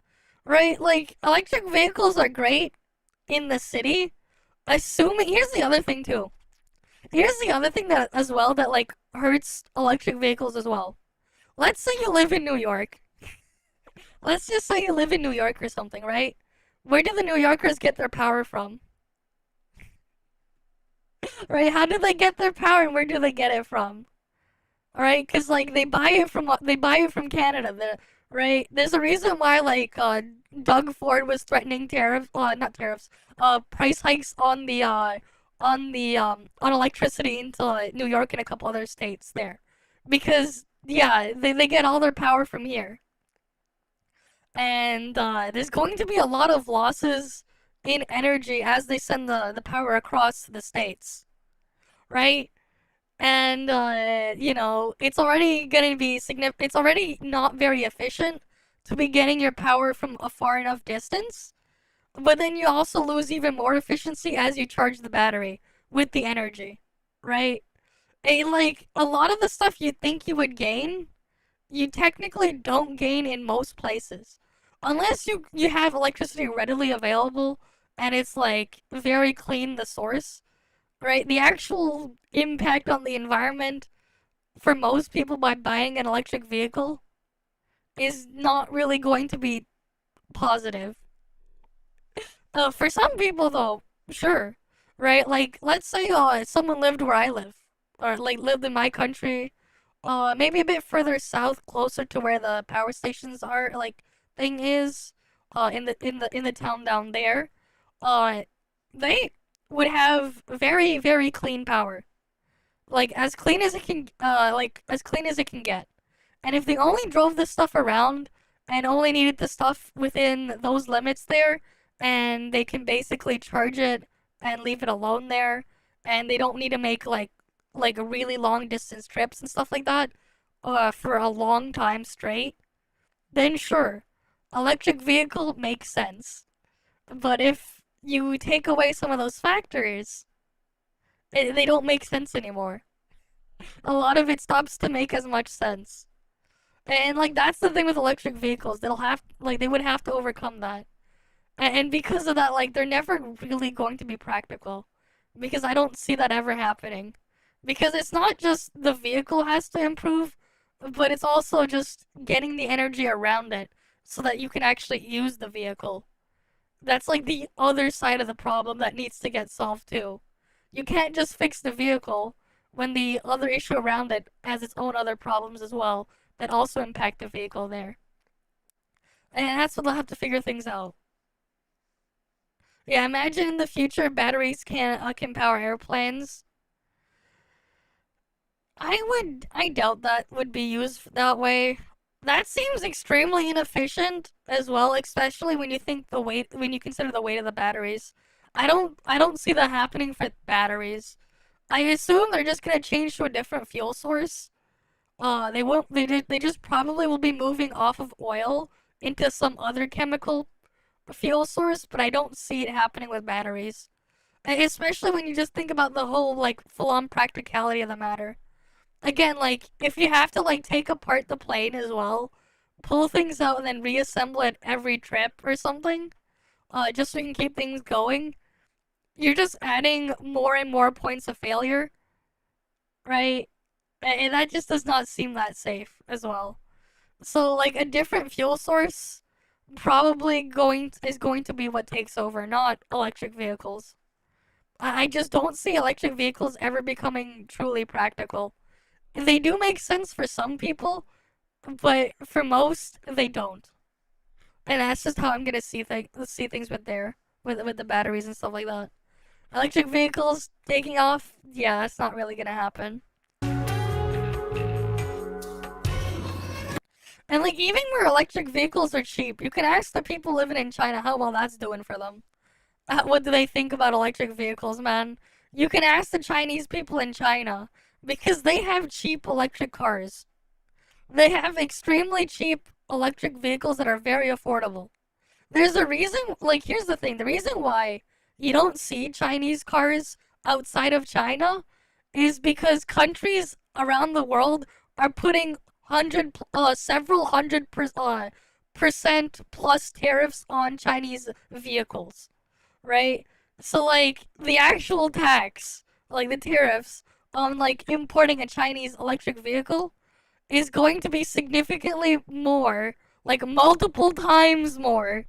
Right? Like, electric vehicles are great in the city. Assuming, here's the other thing too. Here's the other thing that, as well, that like hurts electric vehicles as well. Let's say you live in New York. Let's just say you live in New York or something, right? Where do the New Yorkers get their power from? Right? How do they get their power and where do they get it from? Alright, because like they buy it from Canada, right? There's a reason why like Doug Ford was threatening not tariffs, price hikes on electricity into New York and a couple other states there. Because yeah, they get all their power from here. And there's going to be a lot of losses in energy as they send the power across the states. Right? And you know, it's already gonna be it's already not very efficient to be getting your power from a far enough distance. But then you also lose even more efficiency as you charge the battery with the energy, right? Like a lot of the stuff you think you would gain, you technically don't gain in most places. Unless you have electricity readily available and it's like very clean the source, right? The actual impact on the environment for most people by buying an electric vehicle is not really going to be positive. For some people though, sure, right? Like let's say someone lived where I live, or like lived in my country, maybe a bit further south, closer to where the power stations are, like thing is, in the town down there, they would have very, very clean power, like as clean as it can, like as clean as it can get, And if they only drove this stuff around and only needed the stuff within those limits there, and they can basically charge it and leave it alone there, and they don't need to make like really long distance trips and stuff like that for a long time straight, then sure, electric vehicle makes sense. But if you take away some of those factors, they don't make sense anymore. A lot of it stops to make as much sense. And like that's the thing with electric vehicles. They would have to overcome that. And because of that, like they're never really going to be practical. Because I don't see that ever happening. Because it's not just the vehicle has to improve, but it's also just getting the energy around it so that you can actually use the vehicle. That's like the other side of the problem that needs to get solved too. You can't just fix the vehicle when the other issue around it has its own other problems as well that also impact the vehicle there. And that's what they'll have to figure things out. Yeah, imagine in the future batteries can power airplanes. I doubt that would be used that way. That seems extremely inefficient as well, especially when you consider the weight of the batteries. I don't see that happening for batteries. I assume they're just gonna change to a different fuel source. They just probably will be moving off of oil into some other chemical fuel source, but I don't see it happening with batteries. Especially when you just think about the whole like full-on practicality of the matter. Again, like if you have to like take apart the plane as well, pull things out and then reassemble it every trip or something, just so you can keep things going, you're just adding more and more points of failure, right? And that just does not seem that safe as well. So like a different fuel source probably is going to be what takes over, not electric vehicles. I just don't see electric vehicles ever becoming truly practical. They do make sense for some people, but for most, they don't. And that's just how I'm gonna see things with the batteries and stuff like that. Electric vehicles taking off, yeah, that's not really gonna happen. And like even where electric vehicles are cheap, you can ask the people living in China how well that's doing for them. What do they think about electric vehicles, man? You can ask the Chinese people in China, because they have cheap electric cars. They have extremely cheap electric vehicles that are very affordable. There's a reason, like here's the thing, the reason why you don't see Chinese cars outside of China is because countries around the world are putting several hundred percent plus tariffs on Chinese vehicles, right? So like the actual tax, like the tariffs on like importing a Chinese electric vehicle is going to be significantly more, like multiple times more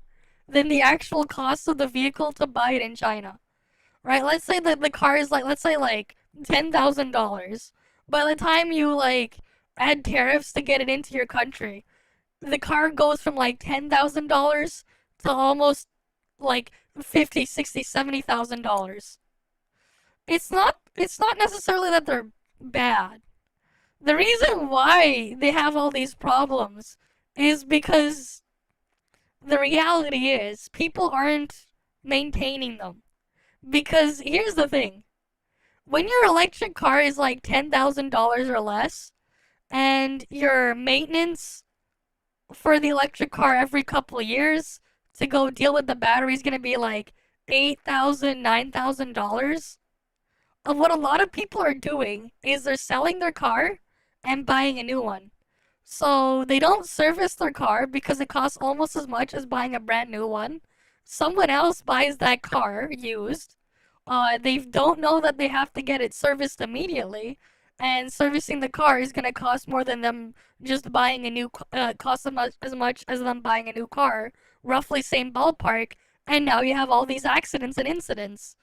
than the actual cost of the vehicle to buy it in China. Right? Let's say that the car is like, let's say like $10,000. By the time you like add tariffs to get it into your country, the car goes from like $10,000 to almost like $50, $60, $70,000. It's not necessarily that they're bad. The reason why they have all these problems is because the reality is people aren't maintaining them. Because here's the thing. When your electric car is like $10,000 or less, and your maintenance for the electric car every couple of years to go deal with the battery is going to be like $8,000, $9,000, what a lot of people are doing is they're selling their car and buying a new one. So they don't service their car because it costs almost as much as buying a brand new one. Someone else buys that car used. They don't know that they have to get it serviced immediately, and servicing the car is going to cost more than them just buying a new cost as much as them buying a new car, roughly same ballpark, and now you have all these accidents and incidents.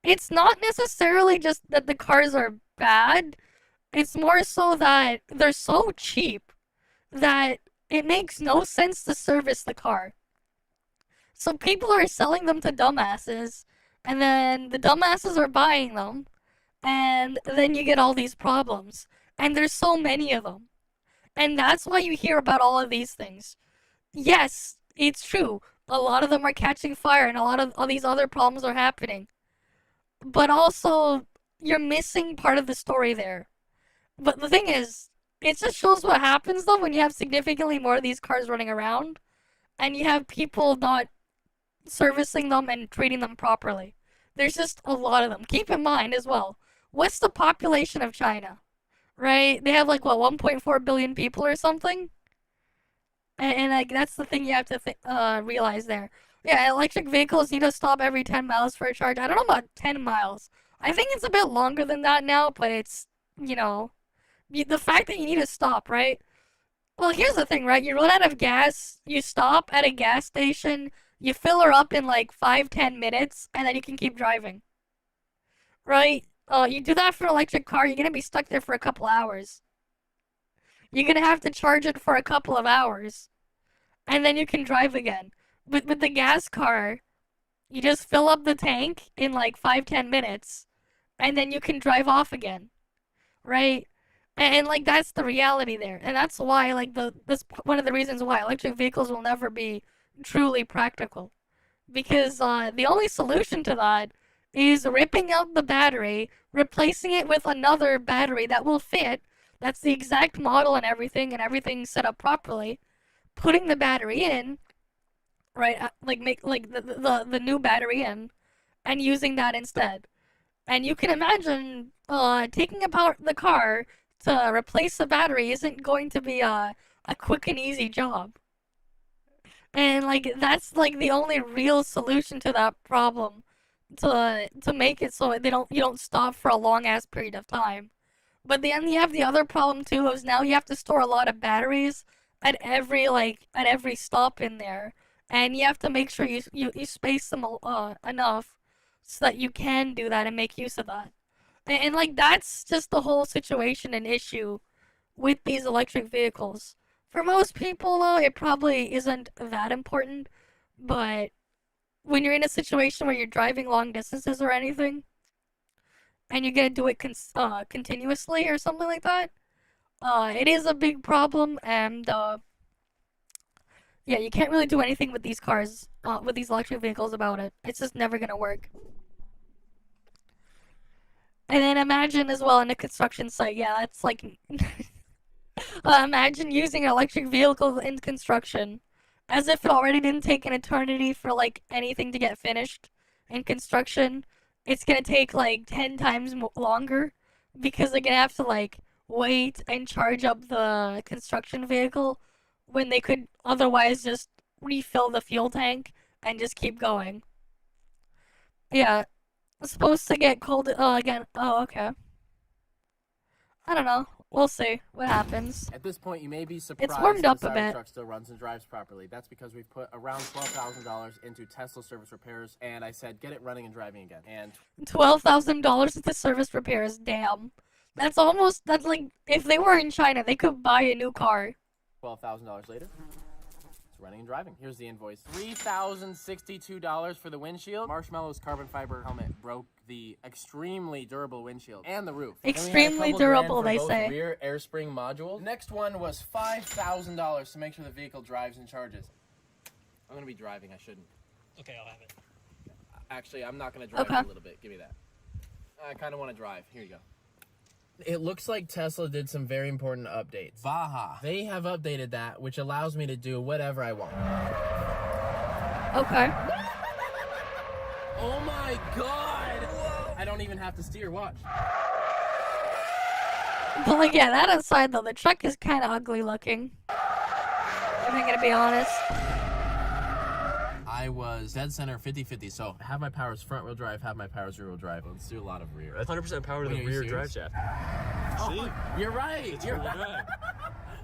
It's not necessarily just that the cars are bad, it's more so that they're so cheap that it makes no sense to service the car. So people are selling them to dumbasses, and then the dumbasses are buying them, and then you get all these problems. And there's so many of them. And that's why you hear about all of these things. Yes, it's true. A lot of them are catching fire and a lot of all these other problems are happening. But also, you're missing part of the story there. But the thing is, it just shows what happens though when you have significantly more of these cars running around and you have people not servicing them and treating them properly. There's just a lot of them. Keep in mind as well, what's the population of China? Right? They have like, what, 1.4 billion people or something? And like, that's the thing you have to realize there. Yeah, electric vehicles need to stop every 10 miles for a charge. I don't know about 10 miles. I think it's a bit longer than that now, but it's, you know, the fact that you need to stop, right? Well, here's the thing, right? You run out of gas, you stop at a gas station, you fill her up in like 5-10 minutes, and then you can keep driving. Right? You do that for an electric car, you're gonna be stuck there for a couple hours. You're gonna have to charge it for a couple of hours. And then you can drive again. But with the gas car, you just fill up the tank in like 5-10 minutes, and then you can drive off again. Right? And like, that's the reality there. And that's why, like, this one of the reasons why electric vehicles will never be truly practical. Because the only solution to that is ripping out the battery, replacing it with another battery that will fit, that's the exact model and everything set up properly, putting the battery in, right, like make like the new battery in, and using that instead. And you can imagine taking apart the car to replace the battery isn't going to be a quick and easy job. And like, that's like the only real solution to that problem, to make it so you don't stop for a long ass period of time. But then you have the other problem too, is now you have to store a lot of batteries at every stop in there, and you have to make sure you space them enough so that you can do that and make use of that. And like, that's just the whole situation and issue with these electric vehicles. For most people though, it probably isn't that important, but when you're in a situation where you're driving long distances or anything, and you're gonna do it continuously or something like that, it is a big problem. And yeah, you can't really do anything with these cars, with these electric vehicles about it. It's just never gonna work. And then imagine as well in a construction site, yeah, that's like, imagine using an electric vehicle in construction, as if it already didn't take an eternity for like anything to get finished in construction. It's gonna take like 10 times longer, because they're gonna have to like wait and charge up the construction vehicle when they could otherwise just refill the fuel tank and just keep going. Yeah. It's supposed to get cold again. Oh, okay. I don't know. We'll see what happens. At this point, you may be surprised it's warmed up the a bit. truck still runs and drives properly. That's because we've put around $12,000 into Tesla service repairs, and I said, get it running and driving again. And $12,000 into service repairs, damn. That's like, if they were in China, they could buy a new car. $12,000 later, it's running and driving. Here's the invoice. $3,062 for the windshield. Marshmallow's carbon fiber helmet broke the extremely durable windshield and the roof. Extremely durable, they say. Rear air spring module. Next one was $5,000 to make sure the vehicle drives and charges. I'm gonna be driving. I shouldn't. Okay, I'll have it. Actually, I'm not gonna drive a little bit. Give me that. I kind of want to drive. Here you go. It looks like Tesla did some very important updates. Baja. They have updated that, which allows me to do whatever I want. Okay. Oh my god! Whoa. I don't even have to steer, watch. But like, yeah, that aside though, the truck is kind of ugly looking. If I'm gonna be honest. I was dead center 50-50, so have my powers front wheel drive, have my powers rear wheel drive. Let's do a lot of rear. That's 100% power to the rear drive shaft. Oh, you're right. You're right.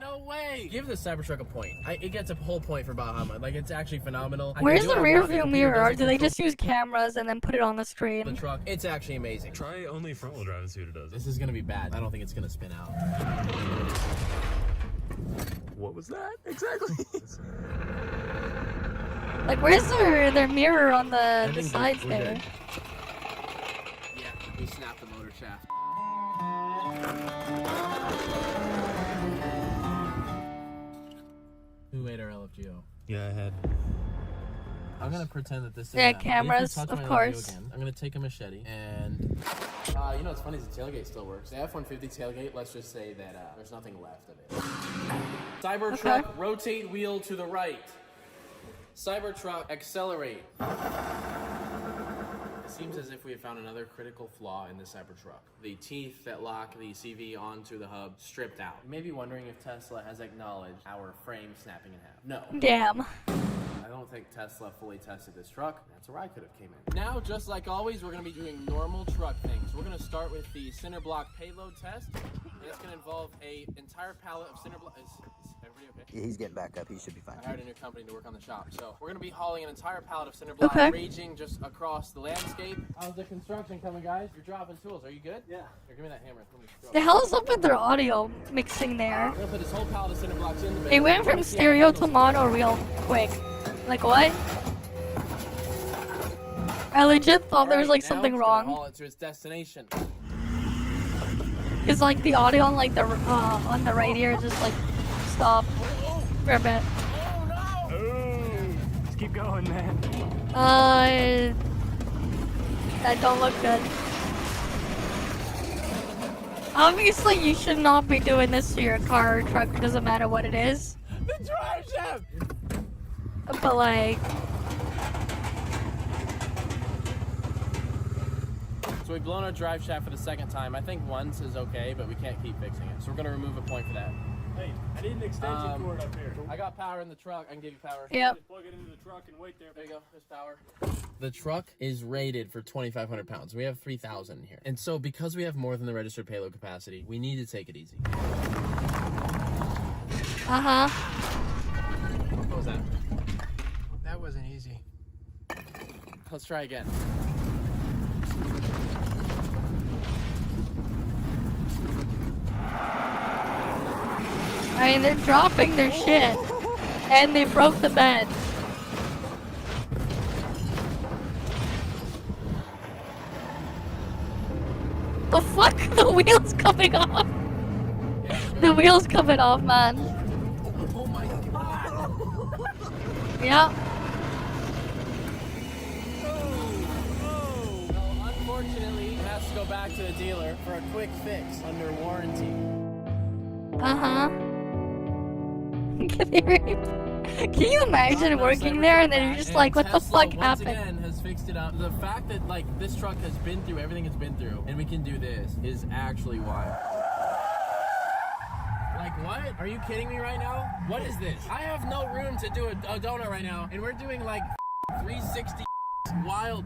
No way. Give the Cybertruck a point. It gets a whole point for Baja. Like, it's actually phenomenal. Where's the rear view mirror? Or do they just use cameras and then put it on the screen? The truck, it's actually amazing. Try only front wheel drive and see what it does. This is gonna be bad. I don't think it's gonna spin out. What was that exactly? Like, where's their mirror on the sides there? Yeah, we snapped the motor shaft. Who ate our LFGO? Yeah, I had. I'm gonna pretend that this is cameras, of course. Again. I'm gonna take a machete and you know what's funny is the tailgate still works. The F-150 tailgate, let's just say that there's nothing left of it. Cybertruck, rotate wheel to the right. Cybertruck, accelerate. It seems as if we have found another critical flaw in the Cybertruck. The teeth that lock the CV onto the hub stripped out. You may be wondering if Tesla has acknowledged our frame snapping in half. No. Damn. I don't think Tesla fully tested this truck. That's where I could have came in. Now, just like always, we're going to be doing normal truck things. We're going to start with the center block payload test. And it's going to involve an entire pallet of center block. Is everybody okay? Yeah, he's getting back up. He should be fine. I hired a new company to work on the shop. So we're going to be hauling an entire pallet of center block, raging just across the landscape. How's the construction coming, guys? You're dropping tools. Are you good? Yeah. Here, give me that hammer. The hell is up with their audio mixing there? We're going to put this whole pallet of center blocks in the bay. They went from stereo to mono real quick. Like what? I legit thought there was like something wrong. Haul it to its destination. It's like the audio on like the on the right ear just like stopped for a bit. Just keep going, man. That don't look good. Obviously, you should not be doing this to your car or truck. It doesn't matter what it is. The drive shaft. But like. So we've blown our drive shaft for the second time. I think once is okay, but we can't keep fixing it. So we're gonna remove a point for that. Hey, I need an extension cord up here. I got power in the truck. I can give you power. Yep. Just plug it into the truck and wait there. There you go. There's power. The truck is rated for 2,500 pounds. We have 3,000 in here. And so because we have more than the registered payload capacity, we need to take it easy. Uh-huh. What was that? That wasn't easy. Let's try again. I mean, they're dropping their shit. And they broke the bed. The fuck? The wheel's coming off. The wheel's coming off, man. Oh my god. Yeah. Well, unfortunately, it has to go back to the dealer for a quick fix under warranty. Uh-huh. Can you imagine working there and then you're just like, what the fuck happened? Once again has fixed it up. The fact that like this truck has been through everything it's been through and we can do this is actually wild. Like what? Are you kidding me right now? What is this? I have no room to do a donut right now and we're doing like 360 wild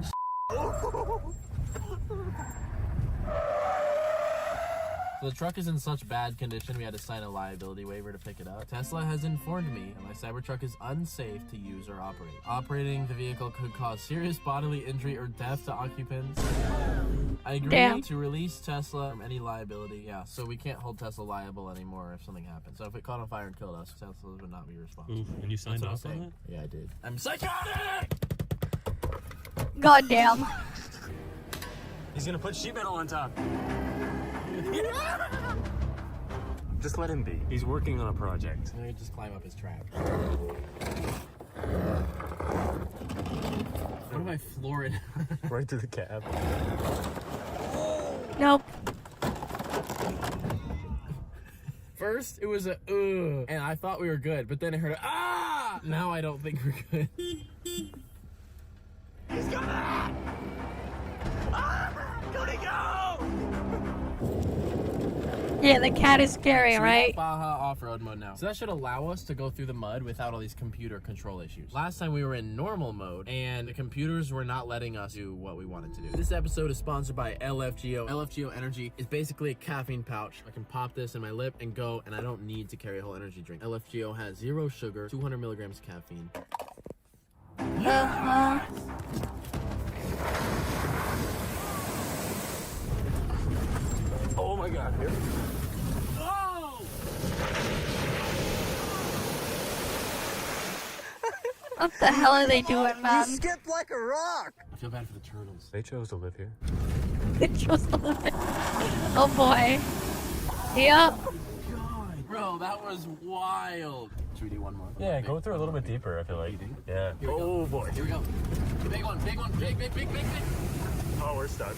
So the truck is in such bad condition, we had to sign a liability waiver to pick it up. Tesla has informed me that my Cybertruck is unsafe to use or operate. Operating the vehicle could cause serious bodily injury or death to occupants. I agree to release Tesla from any liability. Yeah, so we can't hold Tesla liable anymore if something happens. So if it caught on fire and killed us, Tesla would not be responsible. And you signed off on that? Yeah, I did. I'm psychotic! Goddamn. He's gonna put sheet metal on top. Just let him be. He's working on a project. I'm gonna just climb up his trap. What if I floor it? Right to the cab. Nope. First, it was a and I thought we were good, but then I heard a ah! Now I don't think we're good. He's gonna! Ah! Gotta go! Yeah, the cat is scary, So right? Baja off-road mode now. So that should allow us to go through the mud without all these computer control issues. Last time we were in normal mode and the computers were not letting us do what we wanted to do. This episode is sponsored by LFGO. LFGO Energy is basically a caffeine pouch. I can pop this in my lip and go, and I don't need to carry a whole energy drink. LFGO has 0 sugar, 200 milligrams caffeine. Uh-huh. Oh my god, here. Oh! What the hell are they doing, man? You skipped like a rock. I feel bad for the turtles. They chose to live here. They chose to live it. Oh boy. Yep. God, bro, that was wild. Should we do one more? Yeah, go through a little bit deeper, I feel like. Yeah. Oh boy. Here we go. Big one, big one, big. Oh, we're stuck.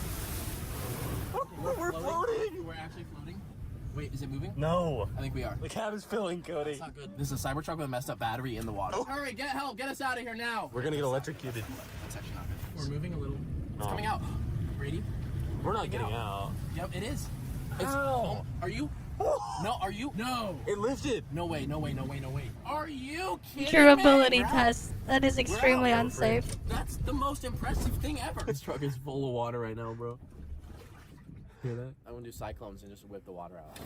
We're floating. We're actually floating. Wait, is it moving? No. I think we are. The cab is filling, Cody. That's not good. This is a Cybertruck with a messed up battery in the water. Oh. Hurry, get help. Get us out of here now. We're gonna get electrocuted. That's actually not good. We're moving a little. It's coming out. Brady? We're not getting out. Yep, it is. Ow. Are you? No, are you? No. It lifted. No way. Are you kidding Durability me? test. That is extremely unsafe. That's the most impressive thing ever. This truck is full of water right now, bro. Hear that? I want to do cyclones and just whip the water out.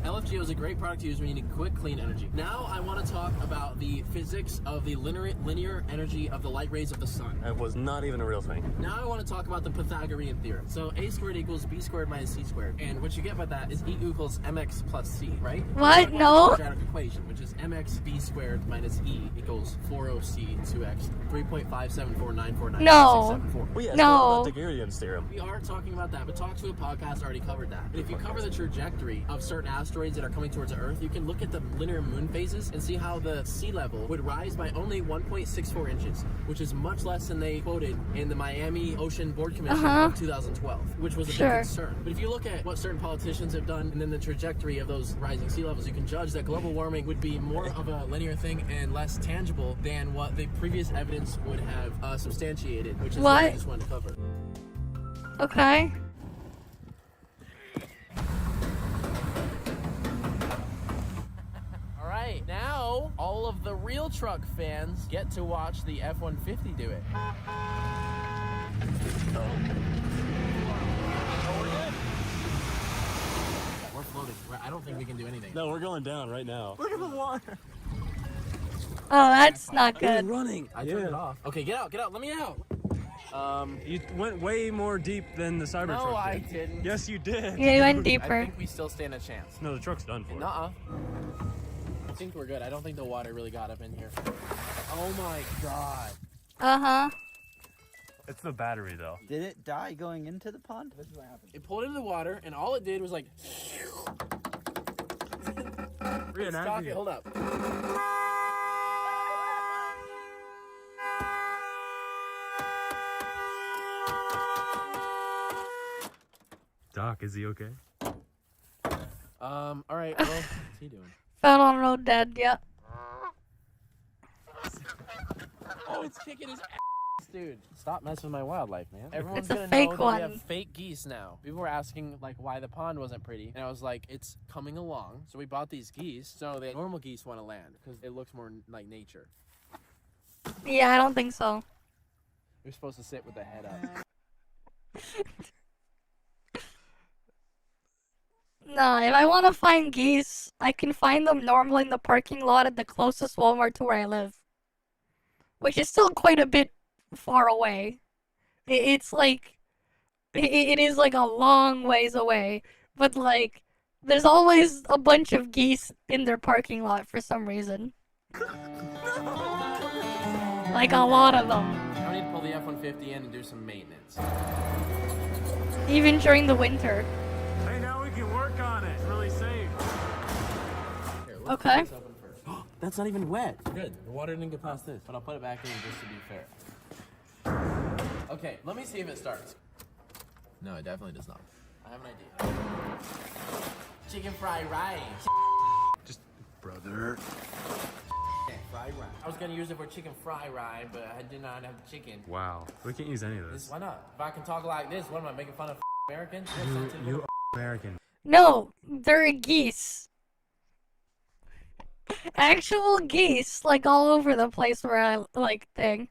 LFGO is a great product to use when you need quick, clean energy. Now I want to talk about the physics of the linear energy of the light rays of the sun. That was not even a real thing. Now I want to talk about the Pythagorean theorem. So A squared equals B squared minus C squared. And what you get by that is E equals MX plus C, right? What? So No. the quadratic equation, which is MX B squared minus E equals 40C 2X 3.574949. No. Well, yeah, No. the Pythagorean theorem. We are talking about that, but Talk to a Podcast already covered that. But if you cover the trajectory of certain asteroids that are coming towards the Earth, you can look at the linear moon phases and see how the sea level would rise by only 1.64 inches, which is much less than they quoted in the Miami Ocean Board Commission of 2012, which was a big concern. But if you look at what certain politicians have done and then the trajectory of those rising sea levels, you can judge that global warming would be more of a linear thing and less tangible than what the previous evidence would have substantiated, which is what I just wanted to cover. Okay. Alright, now all of the real truck fans get to watch the F-150 do it. We're floating. I don't think we can do anything. No, we're going down right now. Look at the water. Oh, that's not good. Running. I turned it off. Okay, get out, let me out. You went way more deep than the Cybertruck did. No, I didn't. Yes, you did. Yeah, you went I deeper. think we still stand a chance. No, the truck's done for. Nuh-uh. I think we're good. I don't think the water really got up in here. Oh my god. Uh-huh. It's the battery, though. Did it die going into the pond? This is what happened. It pulled into the water, and all it did was like... Stop it, hold up. Doc, is he okay? All right, well, what's he doing? Fell on road dead, yeah. Oh, it's kicking his ass, dude. Stop messing with my wildlife, man. Everyone's It's a gonna fake know that one. we have fake geese now. People were asking, like, why the pond wasn't pretty, and I was like, it's coming along. So we bought these geese, so the normal geese want to land, because it looks more like nature. Yeah, I don't think so. You're supposed to sit with the head up. No, if I want to find geese, I can find them normally in the parking lot at the closest Walmart to where I live. Which is still quite a bit far away. It's like... It is like a long ways away. But like, there's always a bunch of geese in their parking lot for some reason. Like a lot of them. I need to pull the F-150 in and do some maintenance. Even during the winter. Hey, now we can work on it. It's really safe. Here, let's Okay. put this open first. That's not even wet. Good. The water didn't get past this, but I'll put it back in just to be fair. Okay, let me see if it starts. No, it definitely does not. I have an idea. Chicken fried rice. Just, brother. Fried rice. I was gonna use it for chicken fried rice, but I did not have the chicken. Wow. We can't use any of this. Why not? If I can talk like this, what am I making fun of Americans? You American. No, they're geese. Actual geese, like all over the place where I like thing.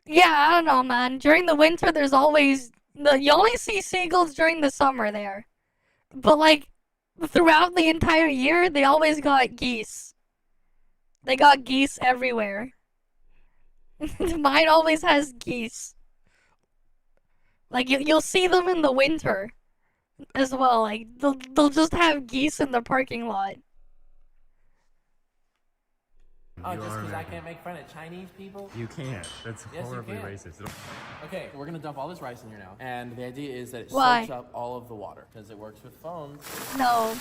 Yeah, I don't know, man. During the winter, there's always you only see seagulls during the summer there, but like throughout the entire year, they always got geese. They got geese everywhere. Mine always has geese. Like you'll see them in the winter as well. Like they'll just have geese in the parking lot. Oh, just because I can't make fun of Chinese people? You can't. That's Yes, you horribly can. racist. Okay, we're gonna dump all this rice in here now. And the idea is that it Why? soaks up all of the water. Because it works with phones. No.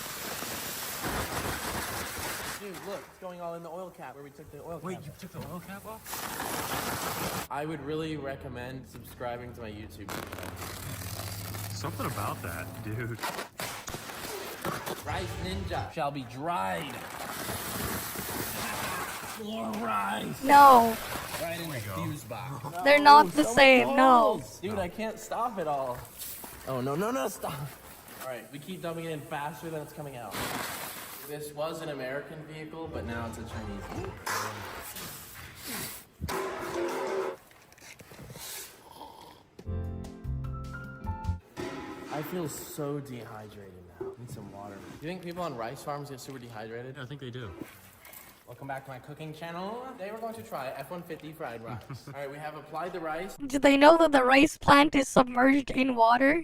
Dude, look, it's going all in the oil cap where we took the oil cap. Wait, you took the oil cap off? I would really recommend subscribing to my YouTube channel. Something about that, dude. Rice Ninja shall be dried. More rice. No. Right in the fuse box. They're not the same, no. Dude, I can't stop it all. Oh, no, stop. All right, we keep dumping it in faster than it's coming out. This was an American vehicle, but now it's a Chinese vehicle. I feel so dehydrated now. I need some water. You think people on rice farms get super dehydrated? I think they do. Welcome back to my cooking channel. Today we're going to try F-150 fried rice. All right, we have applied the rice. Do they know that the rice plant is submerged in water?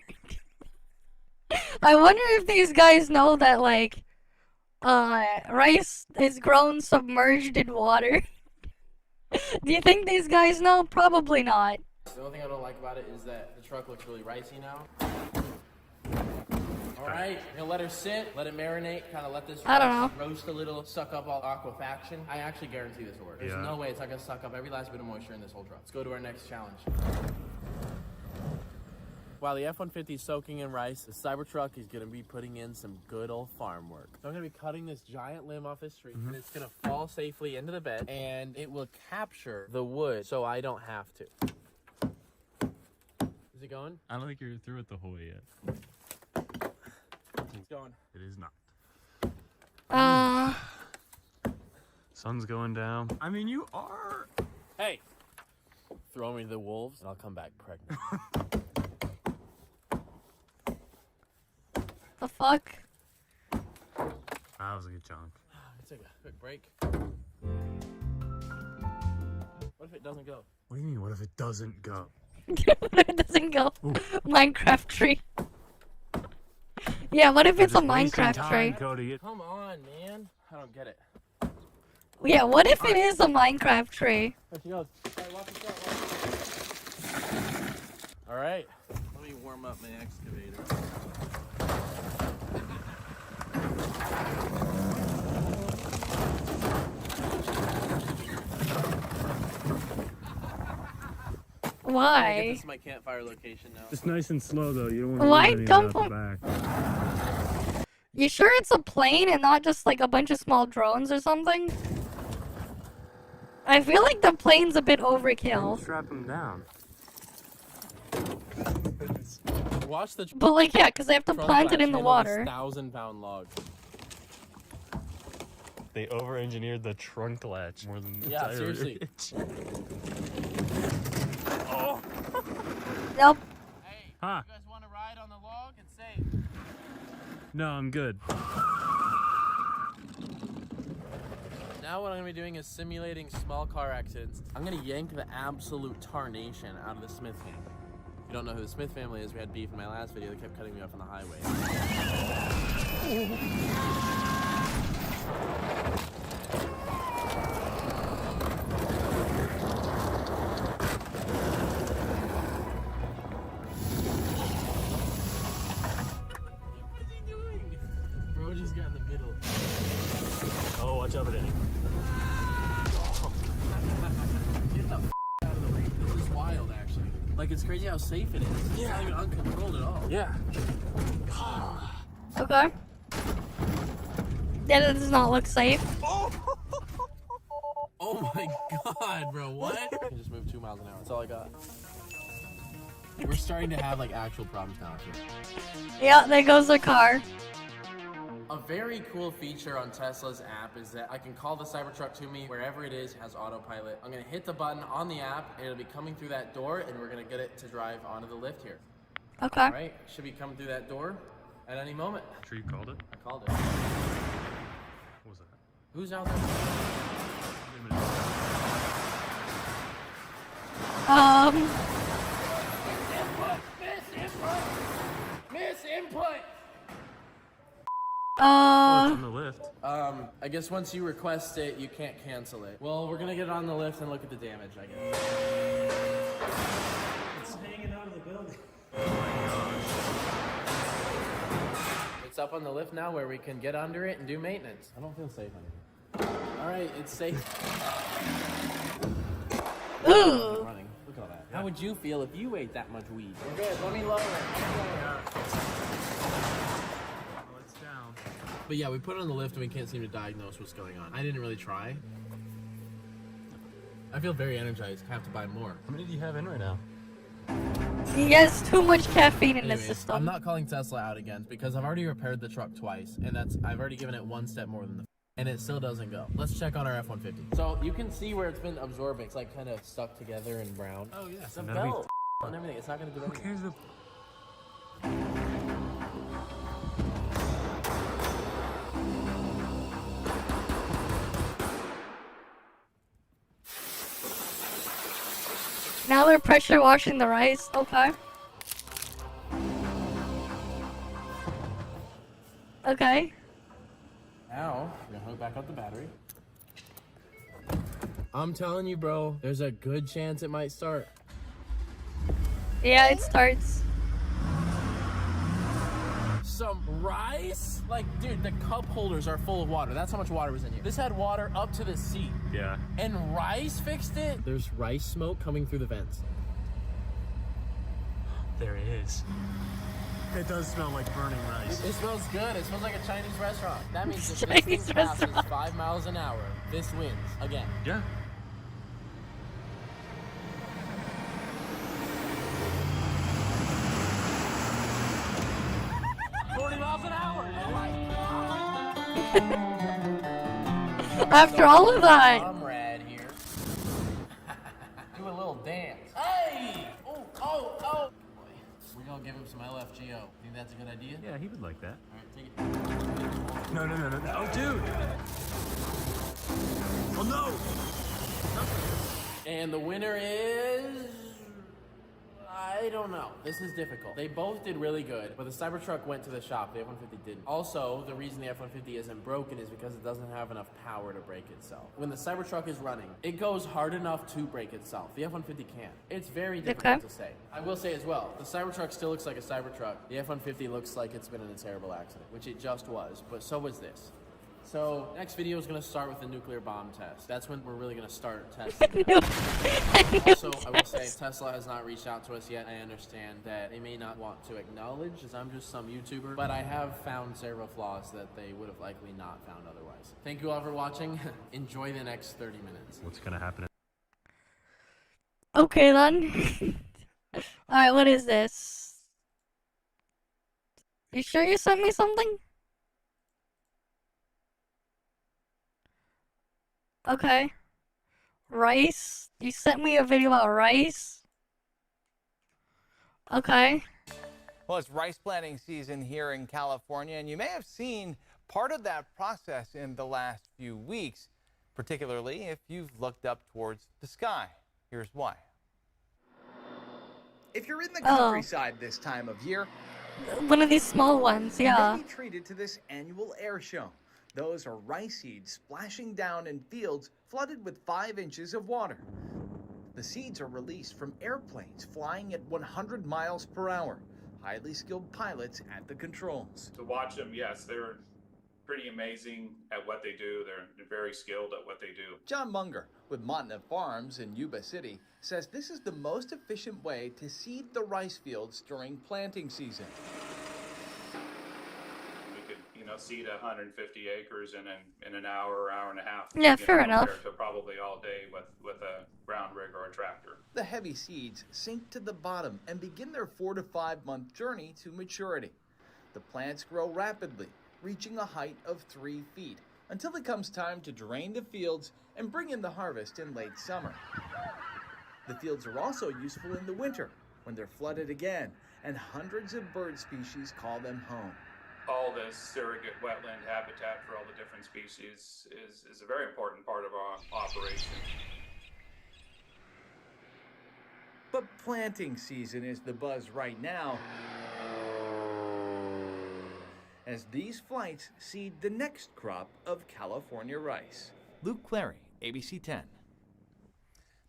I wonder if these guys know that, like, rice is grown submerged in water. Do you think these guys know? Probably not. The only thing I don't like about it is that the truck looks really ricey now. All right, we're gonna let her sit, let it marinate, kind of let this roast a little, suck up all aquafaction. I actually guarantee this will work. There's no way it's not gonna suck up every last bit of moisture in this whole truck. Let's go to our next challenge. While the F-150 is soaking in rice, the Cybertruck is gonna be putting in some good old farm work. So I'm gonna be cutting this giant limb off this tree, and it's gonna fall safely into the bed, and it will capture the wood so I don't have to. Is it going? I don't think you're through with the whole yet. It's going. It is not. Sun's going down. I mean, you are. Hey! Throw me to the wolves, and I'll come back pregnant. The fuck? That was a good chunk. Let's take a quick break. What if it doesn't go? What do you mean, what if it doesn't go? It doesn't go. Ooh. Minecraft tree. Yeah, what if it's a Minecraft tree? Cody. Come on, man. I don't get it. Yeah, what if it is a Minecraft tree? There she goes. Alright, watch this out. Alright. Let me warm up my excavator. Why? This is my campfire location now. Just nice and slow though. You don't want to Why leave don't anything out the back. You sure it's a plane and not just like a bunch of small drones or something? I feel like the plane's a bit overkill. Strap them down. Watch the. But like, yeah, because they have to plant it in the water. 1,000-pound log. They over-engineered the trunk latch more than the Yeah, tire seriously. Oh. Nope. Hey, huh. You guys want to ride on the log and safe? No, I'm good. Now what I'm going to be doing is simulating small car accidents. I'm going to yank the absolute tarnation out of the Smith family. If you don't know who the Smith family is, we had beef in my last video. They kept cutting me off on the highway. Bro just got in the middle. Oh, watch out for Eddie. Get the out of the way. This is wild, actually. Like, it's crazy how safe it is. It's not even uncontrolled at all. Yeah. Okay. That does not look safe. Oh my god, bro, what? I just moved 2 miles an hour. That's all I got. We're starting to have, like, actual problems now, actually. Yeah, there goes the car. A very cool feature on Tesla's app is that I can call the Cybertruck to me wherever it is, it has autopilot. I'm gonna hit the button on the app, and it'll be coming through that door, and we're gonna get it to drive onto the lift here. Okay. All right, should be coming through that door at any moment. Sure you called it? I called it. What was that? Who's out there? Miss input! Oh, it's on the lift. I guess once you request it, you can't cancel it. Well, we're gonna get on the lift and look at the damage, I guess. It's hanging out of the building. Oh my gosh. It's up on the lift now where we can get under it and do maintenance. I don't feel safe under here. All right, it's safe. Ooh. Running. Look at all that. How would you feel if you ate that much weed? We're good. Let me lower it. Oh, it's down. But yeah, we put it on the lift and we can't seem to diagnose what's going on. I didn't really try. I feel very energized. I have to buy more. How many do you have in right now? He has too much caffeine in Anyways, his system. I'm not calling Tesla out again because I've already repaired the truck twice, and I've already given it one step more than and it still doesn't go. Let's check on our F-150. So you can see where it's been absorbing. It's like kind of stuck together in brown. Oh yeah. The belt and everything. It's not going to do anything. Who cares? Now they're pressure washing the rice. Okay. Okay. Now, we're gonna hook back up the battery. I'm telling you, bro, there's a good chance it might start. Yeah, it starts. Some rice? Like, dude, the cup holders are full of water. That's how much water was in here. This had water up to the seat. Yeah. And rice fixed it? There's rice smoke coming through the vents. There it is. It does smell like burning rice. It smells good. It smells like a Chinese restaurant. That means if this Chinese thing passes restaurant. 5 miles an hour, this wins again. Yeah. After all of that. Comrade here. Do a little dance. Hey! Oh! We're gonna give him some LFGO. Think that's a good idea? Yeah, he would like that. Alright, take it. No. Oh, dude. Oh no. And the winner is... I don't know. This is difficult. They both did really good, but the Cybertruck went to the shop. The F-150 didn't. Also, the reason the F-150 isn't broken is because it doesn't have enough power to break itself. When the Cybertruck is running, it goes hard enough to break itself. The F-150 can't. It's very difficult to say. I will say as well, the Cybertruck still looks like a Cybertruck. The F-150 looks like it's been in a terrible accident, which it just was, but so was this. So, next video is going to start with the nuclear bomb test. That's when we're really going to start testing. Also, I will say, Tesla has not reached out to us yet. I understand that they may not want to acknowledge, as I'm just some YouTuber, but I have found several flaws that they would have likely not found otherwise. Thank you all for watching. Enjoy the next 30 minutes. What's gonna happen? Okay then. Alright, what is this? You sure you sent me something? Okay. Rice? You sent me a video about rice? Okay. Well, it's rice planting season here in California, and you may have seen part of that process in the last few weeks, particularly if you've looked up towards the sky. Here's why. If you're in the countryside this time of year, one of these small ones, yeah. You may be treated to this annual air show. Those are rice seeds splashing down in fields flooded with 5 inches of water. The seeds are released from airplanes flying at 100 miles per hour. Highly skilled pilots at the controls. To watch them, yes, they're pretty amazing at what they do. They're very skilled at what they do. John Munger with Montana Farms in Yuba City says this is the most efficient way to seed the rice fields during planting season. Seed 150 acres in an hour or hour and a half. Yeah, fair enough. Compared to probably all day with a ground rig or a tractor. The heavy seeds sink to the bottom and begin their 4 to 5 month journey to maturity. The plants grow rapidly, reaching a height of 3 feet, until it comes time to drain the fields and bring in the harvest in late summer. The fields are also useful in the winter, when they're flooded again, and hundreds of bird species call them home. All this surrogate wetland habitat for all the different species is a very important part of our operation. But planting season is the buzz right now, as these flights seed the next crop of California rice. Luke Clary, ABC 10.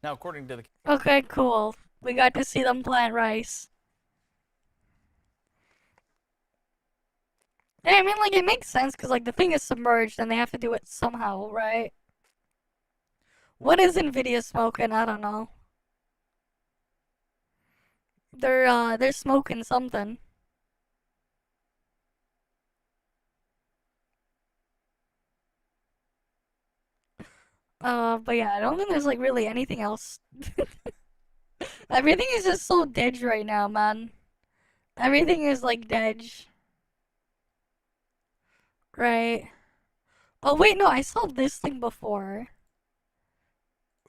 Now, according to the... Okay, cool. We got to see them plant rice. Yeah, I mean, like, it makes sense, because, like, the thing is submerged, and they have to do it somehow, right? What is Nvidia smoking? I don't know. They're smoking something. But yeah, I don't think there's like really anything else. Everything is just so dead right now, man. Everything is like dead. Right. Oh wait, no, I saw this thing before.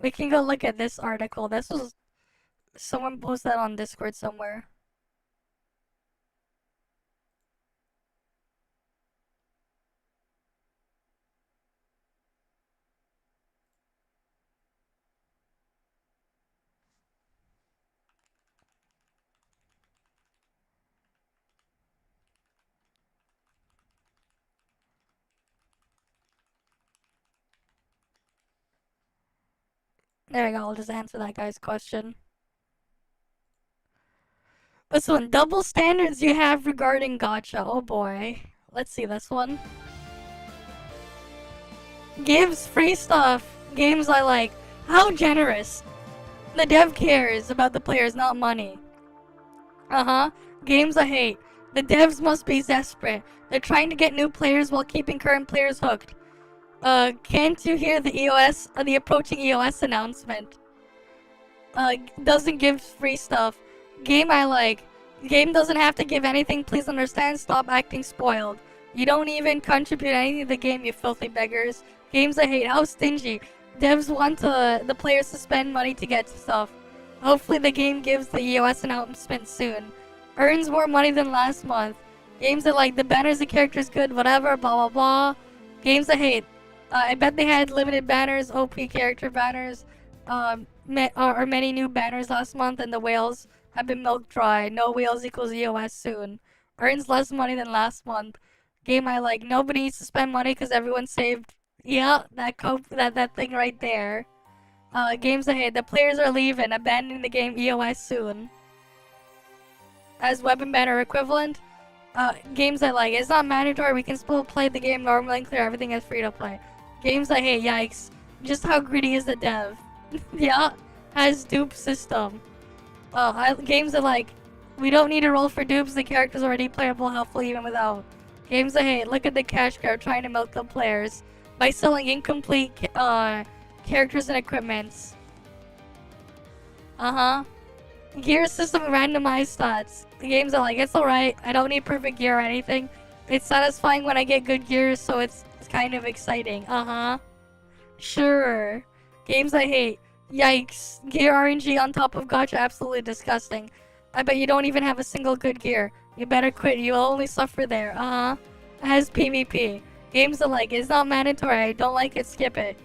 We can go look at this article. This was someone posted that on Discord somewhere. There we go, I'll just answer that guy's question. This one, double standards you have regarding gacha. Oh boy. Let's see this one. Gives free stuff. Games I like. How generous. The dev cares about the players, not money. Uh-huh. Games I hate. The devs must be desperate. They're trying to get new players while keeping current players hooked. Can't you hear the approaching EOS announcement? Doesn't give free stuff. Game I like. Game doesn't have to give anything, please understand, stop acting spoiled. You don't even contribute anything to the game, you filthy beggars. Games I hate, how stingy. Devs want the players to spend money to get stuff. Hopefully the game gives the EOS announcement soon. Earns more money than last month. Games I like, the banners, the character's good, whatever, blah blah blah. Games I hate. I bet they had limited banners, OP character banners, or many new banners last month, and the whales have been milked dry. No whales equals EOS soon. Earns less money than last month. Game I like. Nobody needs to spend money because everyone saved. Yeah, that thing right there. Games I hate. The players are leaving, abandoning the game EOS soon. As weapon banner equivalent. Games I like. It's not mandatory. We can still play the game normally and clear everything as free to play. Games I hate. Yikes. Just how greedy is the dev? Yeah. Has dupe system. Games I like. We don't need to roll for dupes. The character's already playable, helpful even without. Games I hate. Look at the cash grab trying to milk the players by selling incomplete characters and equipments. Gear system randomized stats. The games are like, it's alright. I don't need perfect gear or anything. It's satisfying when I get good gear, so it's kind of exciting. Sure. Games I hate. Yikes. Gear RNG on top of gacha, absolutely disgusting. I bet you don't even have a single good gear. You better quit, you'll only suffer there. Has PvP. Games are like, it's not mandatory, I don't like it, skip it.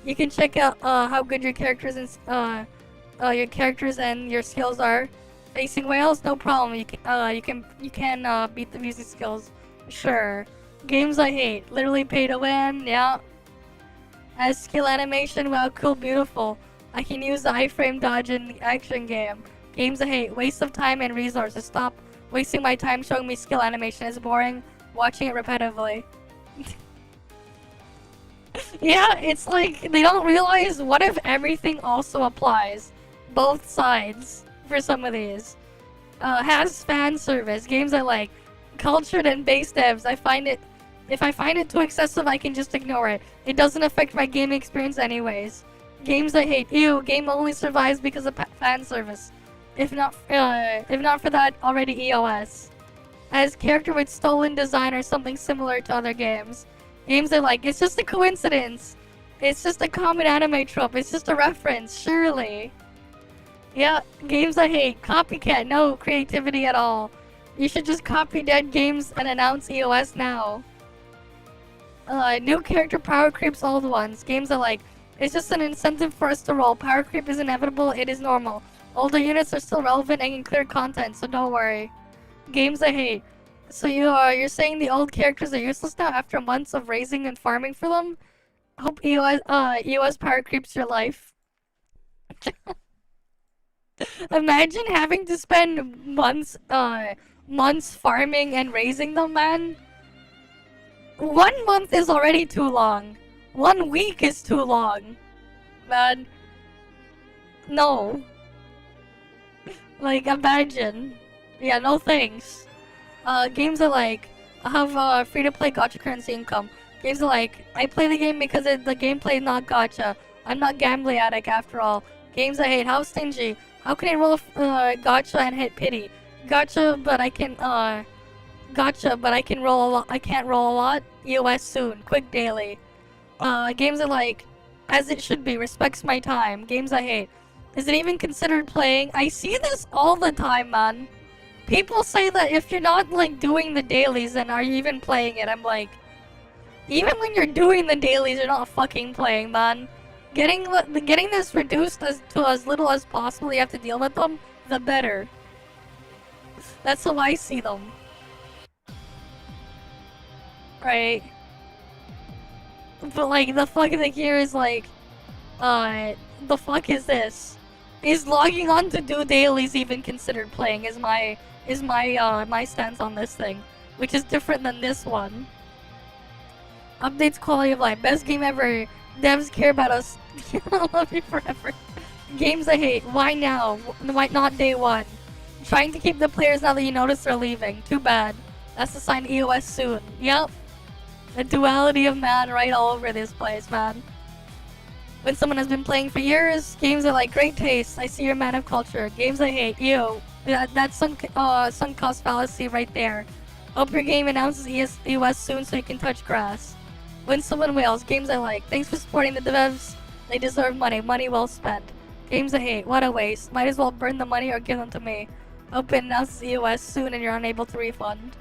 You can check out how good your characters and your skills are. Facing whales, no problem. You can beat the music skills. Sure. Games I hate. Literally pay to win, yeah. As skill animation, wow, cool, beautiful. I can use the iframe dodge in the action game. Games I hate. Waste of time and resources. Stop wasting my time showing me skill animation. It's boring watching it repetitively. Yeah, it's like they don't realize what if everything also applies. Both sides for some of these. Has fan service. Games I like. Cultured and base devs. If I find it too excessive, I can just ignore it. It doesn't affect my gaming experience anyways. Games I hate. Ew, game only survives because of fan service. If not for that, already EOS. As character with stolen design or something similar to other games. Games I like. It's just a coincidence. It's just a common anime trope. It's just a reference, surely. Yeah, games I hate. Copycat, no creativity at all. You should just copy dead games and announce EOS now. New character power creeps old ones. Games I like. It's just an incentive for us to roll. Power creep is inevitable, it is normal. Older units are still relevant and can clear content, so don't worry. Games I hate. So you're saying the old characters are useless now after months of raising and farming for them? Hope EOS power creeps your life. Imagine having to spend months farming and raising them, man. 1 month is already too long. 1 week is too long. man. No. Like, imagine. Yeah, no thanks. Games are like, I have free-to-play gacha currency income. Games are like, I play the game because the gameplay is not gacha. I'm not gambling addict after all. Games I hate. How stingy. How can I roll gacha and hit pity? Gacha, but I can roll a lot. I can't roll a lot. EOS soon. Quick daily. Games are like, as it should be. Respects my time. Games I hate. Is it even considered playing? I see this all the time, man. People say that if you're not, like, doing the dailies, then are you even playing it? I'm like, even when you're doing the dailies, you're not fucking playing, man. Getting this reduced to as little as possible you have to deal with them, the better. That's how I see them. Right. But, like, the fucking thing here is, like, the fuck is this? Is logging on to do dailies even considered playing? Is my stance on this thing, which is different than this one. Updates quality of life. Best game ever. Devs care about us. I'll love you forever. Games I hate. Why now? Why not day one? Trying to keep the players now that you notice they're leaving. Too bad. That's the sign EOS soon. Yep. The duality of man right all over this place, man. When someone has been playing for years, games are like great taste. I see you're a man of culture. Games I hate. Ew. That's sunk cost fallacy right there. Hope your game announces EOS soon so you can touch grass. When someone wails. Games I like. Thanks for supporting the devs. They deserve money. Money well spent. Games I hate. What a waste. Might as well burn the money or give them to me. Hope it announces EOS soon and you're unable to refund.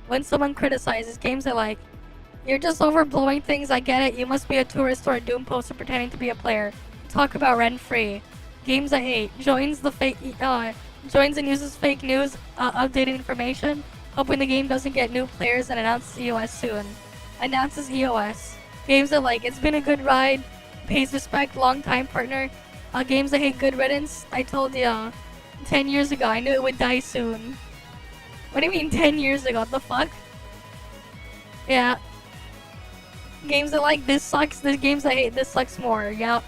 When someone criticizes. Games I like. You're just overblowing things, I get it. You must be a tourist or a Doom poster pretending to be a player. Talk about rent-free. Games I hate. Joins and uses fake news, updating information, hoping the game doesn't get new players and announces EOS soon. Announces EOS. Games I like. It's been a good ride. Pays respect, long-time partner. Games I hate. Good riddance. I told you 10 years ago. I knew it would die soon. What do you mean 10 years ago? What the fuck? Yeah. Games I like, this sucks. The games I hate, this sucks more. Yep.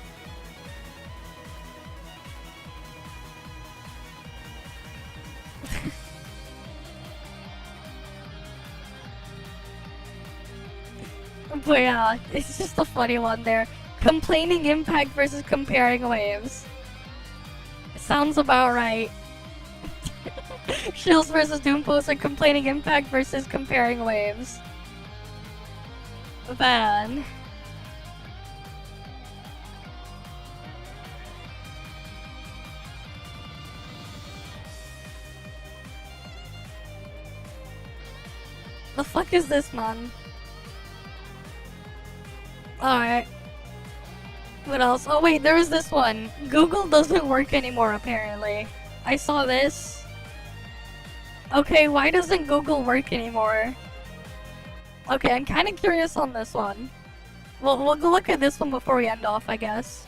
But yeah, it's just a funny one there. Complaining impact versus comparing waves. Sounds about right. Shields versus Doom poster, complaining impact versus comparing waves. Man. The fuck is this, man? Alright. What else? Oh wait, there was this one. Google doesn't work anymore, apparently. I saw this. Okay, why doesn't Google work anymore? Okay, I'm kind of curious on this one. We'll go look at this one before we end off, I guess.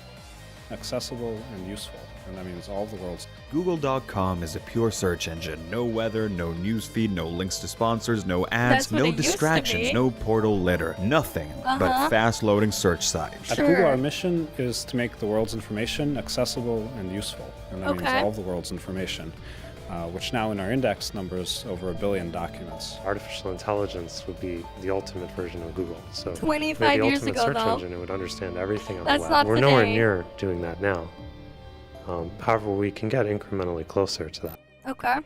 Accessible and useful, and that means all of the world's. Google.com is a pure search engine. No weather, no newsfeed, no links to sponsors, no ads, no distractions, no portal litter. Nothing but fast-loading search site. At Google, our mission is to make the world's information accessible and useful, and that means all of the world's information. Which now in our index numbers over 1 billion documents. Artificial intelligence would be the ultimate version of Google. So 25 years ago, the ultimate search engine, it would understand everything on the web. We're nowhere near doing that now. However, we can get incrementally closer to that. Okay.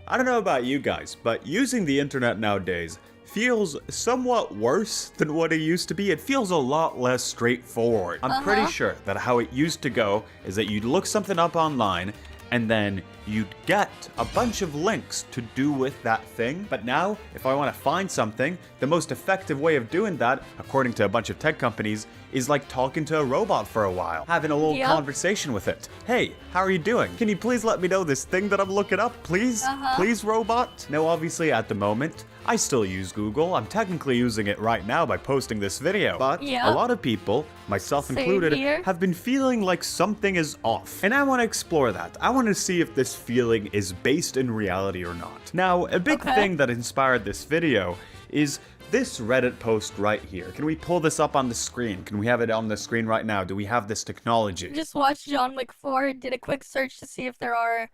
I don't know about you guys, but using the internet nowadays feels somewhat worse than what it used to be. It feels a lot less straightforward. I'm pretty sure that how it used to go is that you'd look something up online and then you'd get a bunch of links to do with that thing. But now, if I want to find something, the most effective way of doing that, according to a bunch of tech companies, is like talking to a robot for a while, having a little conversation with it. Hey, how are you doing? Can you please let me know this thing that I'm looking up, please? Please, robot? Now, obviously, at the moment, I still use Google. I'm technically using it right now by posting this video. But a lot of people, myself included, have been feeling like something is off. And I want to explore that. I want to see if this feeling is based in reality or not. Now, a big thing that inspired this video is This Reddit post right here. Can we pull this up on the screen? Can we have it on the screen right now? Do we have this technology? Just watched John Wick 4, did a quick search to see if they are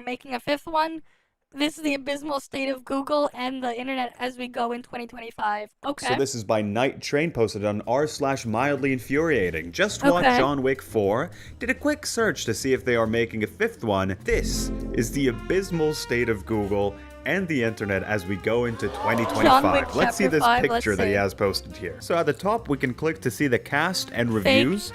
making a 5th one. This is the abysmal state of Google and the internet as we go in 2025. Okay. So this is by Night Train, posted on r/mildly infuriating. Just watched John Wick 4, did a quick search to see if they are making a 5th one. This is the abysmal state of Google and the internet as we go into 2025. Let's see this picture that he has posted here. So at the top, we can click to see the cast and reviews.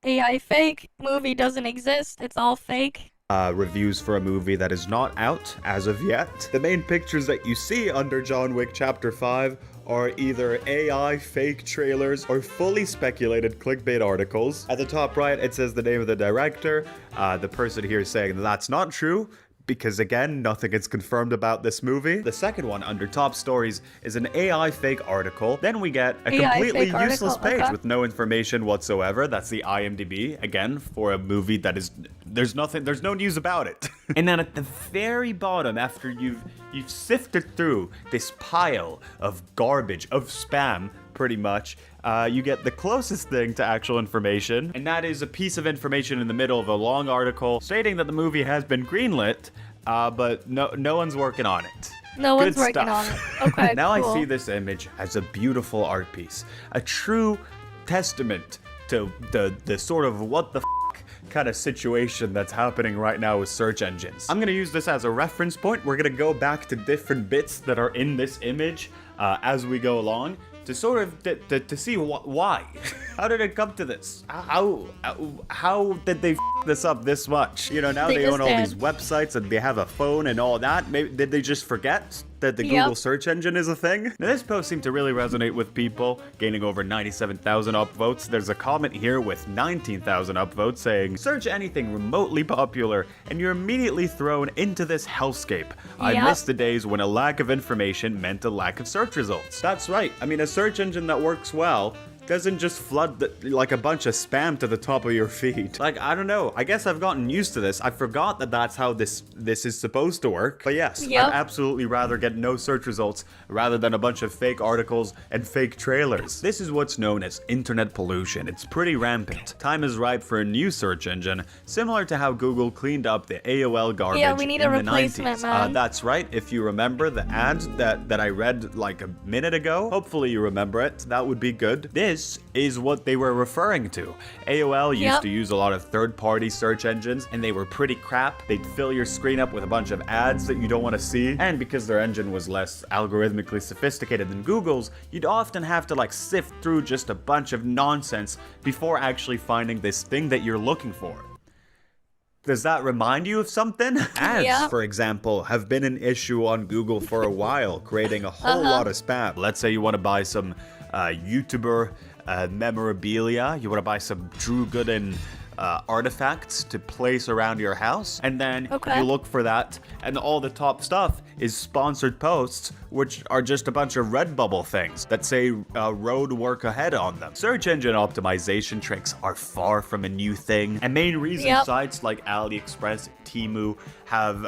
AI fake. Movie doesn't exist. It's all fake. Reviews for a movie that is not out as of yet. The main pictures that you see under John Wick Chapter 5 are either AI fake trailers or fully speculated clickbait articles. At the top right, it says the name of the director. The person here is saying that's not true, because again, nothing is confirmed about this movie. The second one under top stories is an AI fake article. Then we get a completely useless page with no information whatsoever. That's the IMDb, again, for a movie that is, there's no news about it. And then at the very bottom, after you've sifted through this pile of garbage, of spam, pretty much, you get the closest thing to actual information, and that is a piece of information in the middle of a long article stating that the movie has been greenlit, but no one's working on it. No one's working on it. Okay, Now cool. I see this image as a beautiful art piece, a true testament to the sort of what the kind of situation that's happening right now with search engines. I'm gonna use this as a reference point. We're gonna go back to different bits that are in this image as we go along, to sort of to see why. How did it come to this? How did they this up this much? You know, now they own all these websites and they have a phone and all that. Maybe did they just forget that the Google search engine is a thing? Now, this post seemed to really resonate with people, gaining over 97,000 upvotes. There's a comment here with 19,000 upvotes saying, search anything remotely popular and you're immediately thrown into this hellscape. I miss the days when a lack of information meant a lack of search results. That's right. I mean, a search engine that works well doesn't just flood like a bunch of spam to the top of your feed. Like, I don't know. I guess I've gotten used to this. I forgot that that's how this is supposed to work. But yes, I'd absolutely rather get no search results rather than a bunch of fake articles and fake trailers. This is what's known as internet pollution. It's pretty rampant. Time is ripe for a new search engine, similar to how Google cleaned up the AOL garbage we need a replacement, man. That's right. If you remember the ad that I read like a minute ago, hopefully you remember it. That would be good. This is what they were referring to. AOL used to use a lot of third-party search engines, and they were pretty crap. They'd fill your screen up with a bunch of ads that you don't want to see. And because their engine was less algorithmically sophisticated than Google's, you'd often have to like sift through just a bunch of nonsense before actually finding this thing that you're looking for. Does that remind you of something? Ads, for example, have been an issue on Google for a while, creating a whole lot of spam. Let's say you want to buy some Vtuber memorabilia, you want to buy some Drew Gooden artifacts to place around your house, and then you look for that, and all the top stuff is sponsored posts, which are just a bunch of Redbubble things that say road work ahead on them. Search engine optimization tricks are far from a new thing, and main reason sites like AliExpress, Temu have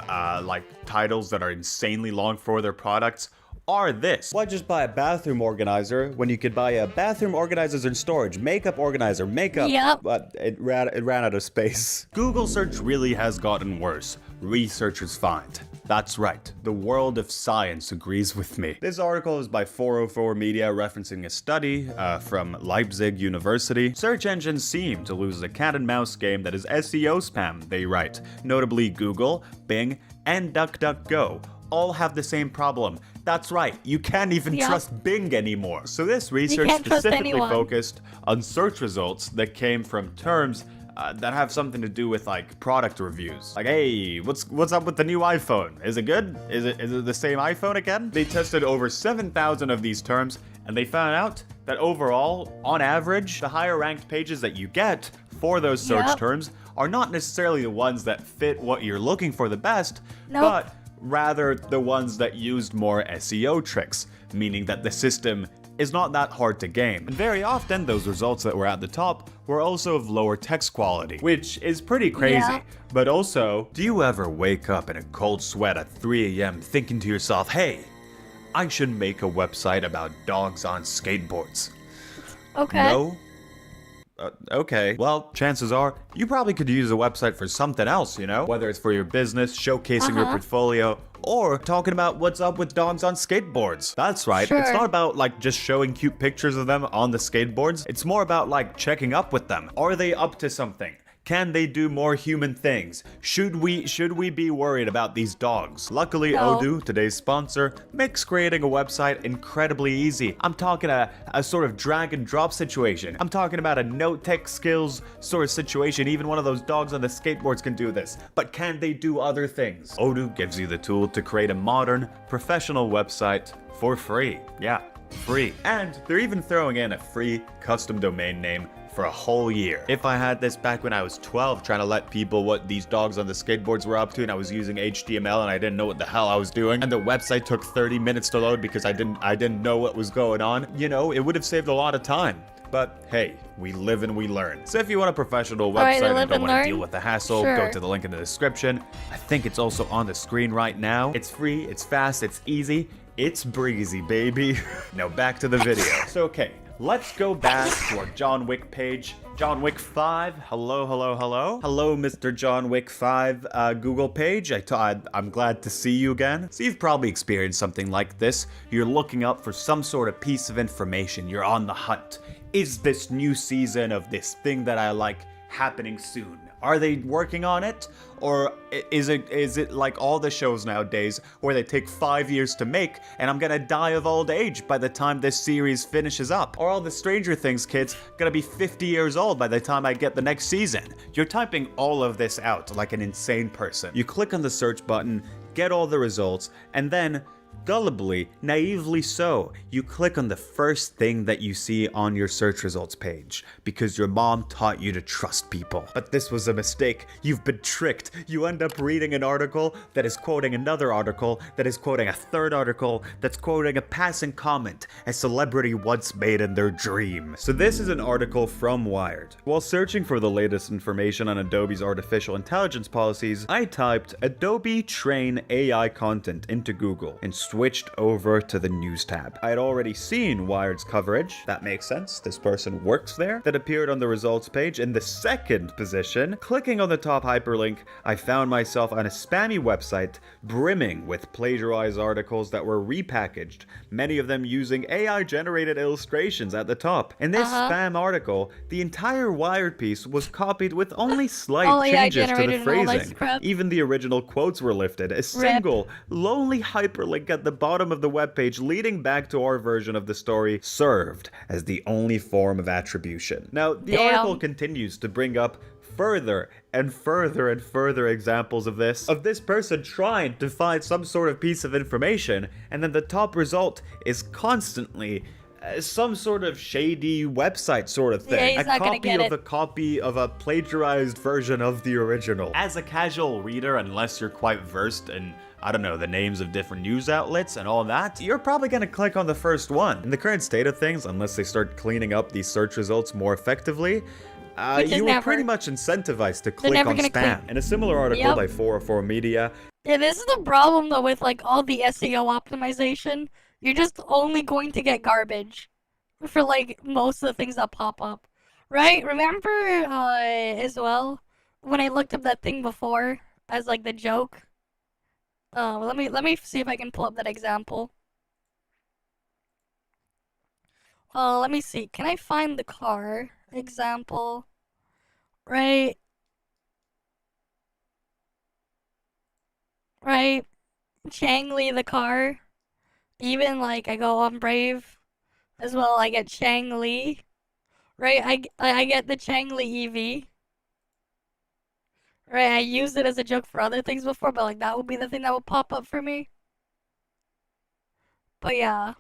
like titles that are insanely long for their products are this. Why just buy a bathroom organizer when you could buy a bathroom organizers and storage, makeup organizer, makeup, but it ran out of space. Google search really has gotten worse. Researchers find. That's right, the world of science agrees with me. This article is by 404 Media, referencing a study from Leipzig University. Search engines seem to lose a cat and mouse game that is SEO spam, they write. Notably Google, Bing, and DuckDuckGo all have the same problem. That's right, you can't even trust Bing anymore. So this research specifically focused on search results that came from terms that have something to do with like product reviews. Like, hey, what's up with the new iPhone? Is it good? Is it the same iPhone again? They tested over 7,000 of these terms, and they found out that overall, on average, the higher ranked pages that you get for those search terms are not necessarily the ones that fit what you're looking for the best, but rather the ones that used more SEO tricks, meaning that the system is not that hard to game. And very often, those results that were at the top were also of lower text quality, which is pretty crazy. But also, do you ever wake up in a cold sweat at 3 a.m. thinking to yourself, hey, I should make a website about dogs on skateboards. Okay. No? Okay. Well, chances are you probably could use a website for something else, you know? Whether it's for your business, showcasing your portfolio, or talking about what's up with dogs on skateboards. That's right. Sure. It's not about like just showing cute pictures of them on the skateboards. It's more about like checking up with them. Are they up to something? Can they do more human things? Should we be worried about these dogs? Luckily, No. Odoo, today's sponsor, makes creating a website incredibly easy. I'm talking a sort of drag and drop situation. I'm talking about a no-tech skills sort of situation. Even one of those dogs on the skateboards can do this. But can they do other things? Odoo gives you the tool to create a modern, professional website for free. Yeah, free. And they're even throwing in a free custom domain name for a whole year. If I had this back when I was 12, trying to let people what these dogs on the skateboards were up to, and I was using HTML and I didn't know what the hell I was doing, and the website took 30 minutes to load because I didn't know what was going on, you know, it would have saved a lot of time. But hey, we live and we learn. So if you want a professional website and don't want to deal with the hassle, go to the link in the description. I think it's also on the screen right now. It's free, it's fast, it's easy, it's breezy, baby. Now back to the video. So okay, let's go back to our John Wick page. John Wick 5. Hello, hello, hello. Hello, Mr. John Wick 5 Google page. I'm glad to see you again. So you've probably experienced something like this. You're looking up for some sort of piece of information. You're on the hunt. Is this new season of this thing that I like happening soon? Are they working on it? Or is it like all the shows nowadays where they take 5 years to make and I'm gonna die of old age by the time this series finishes up? Or all the Stranger Things kids gonna be 50 years old by the time I get the next season? You're typing all of this out like an insane person. You click on the search button, get all the results, and then gullibly, naively so, you click on the first thing that you see on your search results page because your mom taught you to trust people. But this was a mistake. You've been tricked. You end up reading an article that is quoting another article that is quoting a third article that's quoting a passing comment a celebrity once made in their dream. So this is an article from Wired. While searching for the latest information on Adobe's artificial intelligence policies, I typed Adobe train AI content into Google and switched over to the news tab. I had already seen Wired's coverage. That makes sense. This person works there. That appeared on the results page in the second position. Clicking on the top hyperlink, I found myself on a spammy website brimming with plagiarized articles that were repackaged, many of them using AI-generated illustrations at the top. In this spam article, the entire Wired piece was copied with only slight changes to the phrasing. Even the original quotes were lifted. A single, lonely hyperlink at the bottom of the webpage leading back to our version of the story served as the only form of attribution. Now, the article continues to bring up further and further and further examples of this person trying to find some sort of piece of information, and then the top result is constantly some sort of shady website sort of thing. A copy of a copy of a plagiarized version of the original. As a casual reader, unless you're quite versed in, I don't know, the names of different news outlets and all that, you're probably gonna click on the first one. In the current state of things, unless they start cleaning up these search results more effectively, you were pretty much incentivized to click on spam. In a similar article by 404 Media. Yeah, this is the problem though with like all the SEO optimization. You're just only going to get garbage for like most of the things that pop up, right? Remember as well when I looked up that thing before as like the joke. Let me see if I can pull up that example. Let me see. Can I find the car example? Right. Chang-Li the car. Even like I go on Brave as well, I get Chang-Li. Right? I get the Chang-Li EV. Right, I used it as a joke for other things before, but like that would be the thing that would pop up for me. But yeah.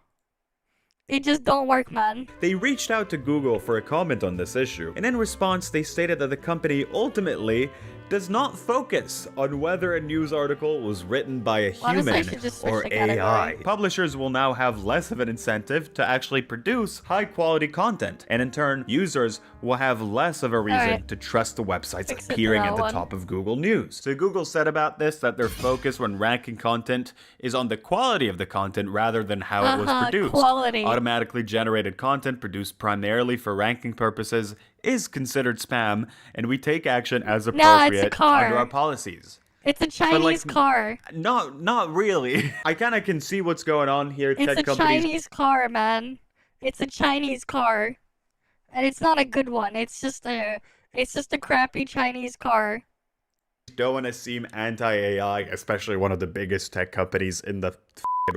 It just don't work, man. They reached out to Google for a comment on this issue, and in response they stated that the company ultimately does not focus on whether a news article was written by a human or AI. Publishers will now have less of an incentive to actually produce high-quality content, and in turn, users will have less of a reason to trust the websites appearing at the top of Google News. So Google said about this that their focus when ranking content is on the quality of the content rather than how it was produced. Automatically generated content produced primarily for ranking purposes is considered spam, and we take action as appropriate under our policies. It's a Chinese car. Not really. I kind of can see what's going on here. It's a Chinese car, man. It's a Chinese car, and it's not a good one. It's just a crappy Chinese car. Don't want to seem anti-AI, especially one of the biggest tech companies in the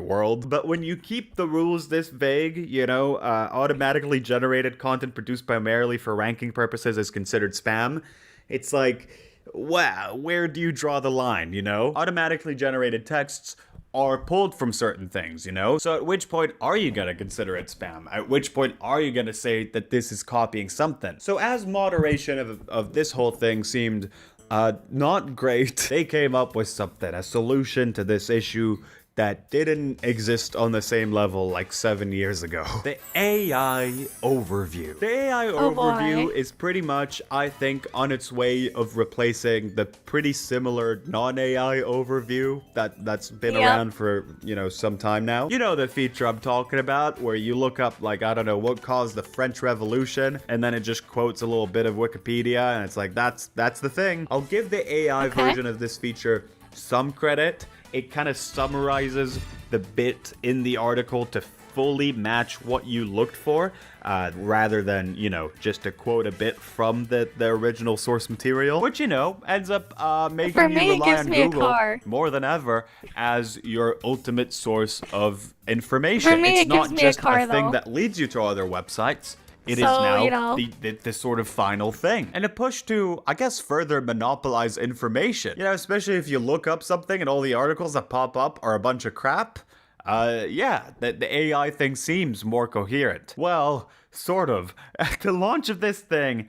world. But when you keep the rules this vague, you know, automatically generated content produced primarily for ranking purposes is considered spam. It's like, wow, where do you draw the line, you know? Automatically generated texts are pulled from certain things, you know? So at which point are you gonna consider it spam? At which point are you gonna say that this is copying something? So as moderation of this whole thing seemed not great, they came up with something, a solution to this issue that didn't exist on the same level like 7 years ago. The AI overview. The AI overview is pretty much, I think, on its way of replacing the pretty similar non-AI overview that's been around for, you know, some time now. You know the feature I'm talking about, where you look up, like, I don't know, what caused the French Revolution, and then it just quotes a little bit of Wikipedia, and it's like, that's the thing. I'll give the AI version of this feature some credit. It kind of summarizes the bit in the article to fully match what you looked for, rather than, you know, just to quote a bit from the original source material, which, you know, ends up making you rely on Google more than ever as your ultimate source of information. It's not just a thing that leads you to other websites. It is now, you know, the sort of final thing. And a push to, I guess, further monopolize information. You know, especially if you look up something and all the articles that pop up are a bunch of crap. Yeah, the AI thing seems more coherent. Well, sort of. At the launch of this thing,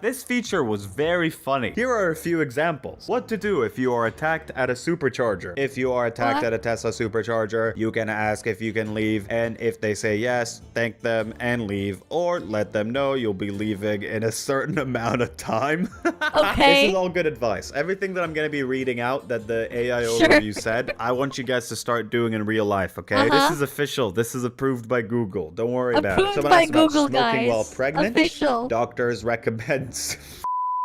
this feature was very funny. Here are a few examples. What to do if you are attacked at a supercharger. If you are attacked at a Tesla supercharger, you can ask if you can leave, and if they say yes, thank them and leave, or let them know you'll be leaving in a certain amount of time. This is all good advice. Everything that I'm going to be reading out that the AI overview said, I want you guys to start doing in real life, okay? This is official. This is approved by Google. Don't worry about it. Someone asked about smoking while pregnant. Doctors recommend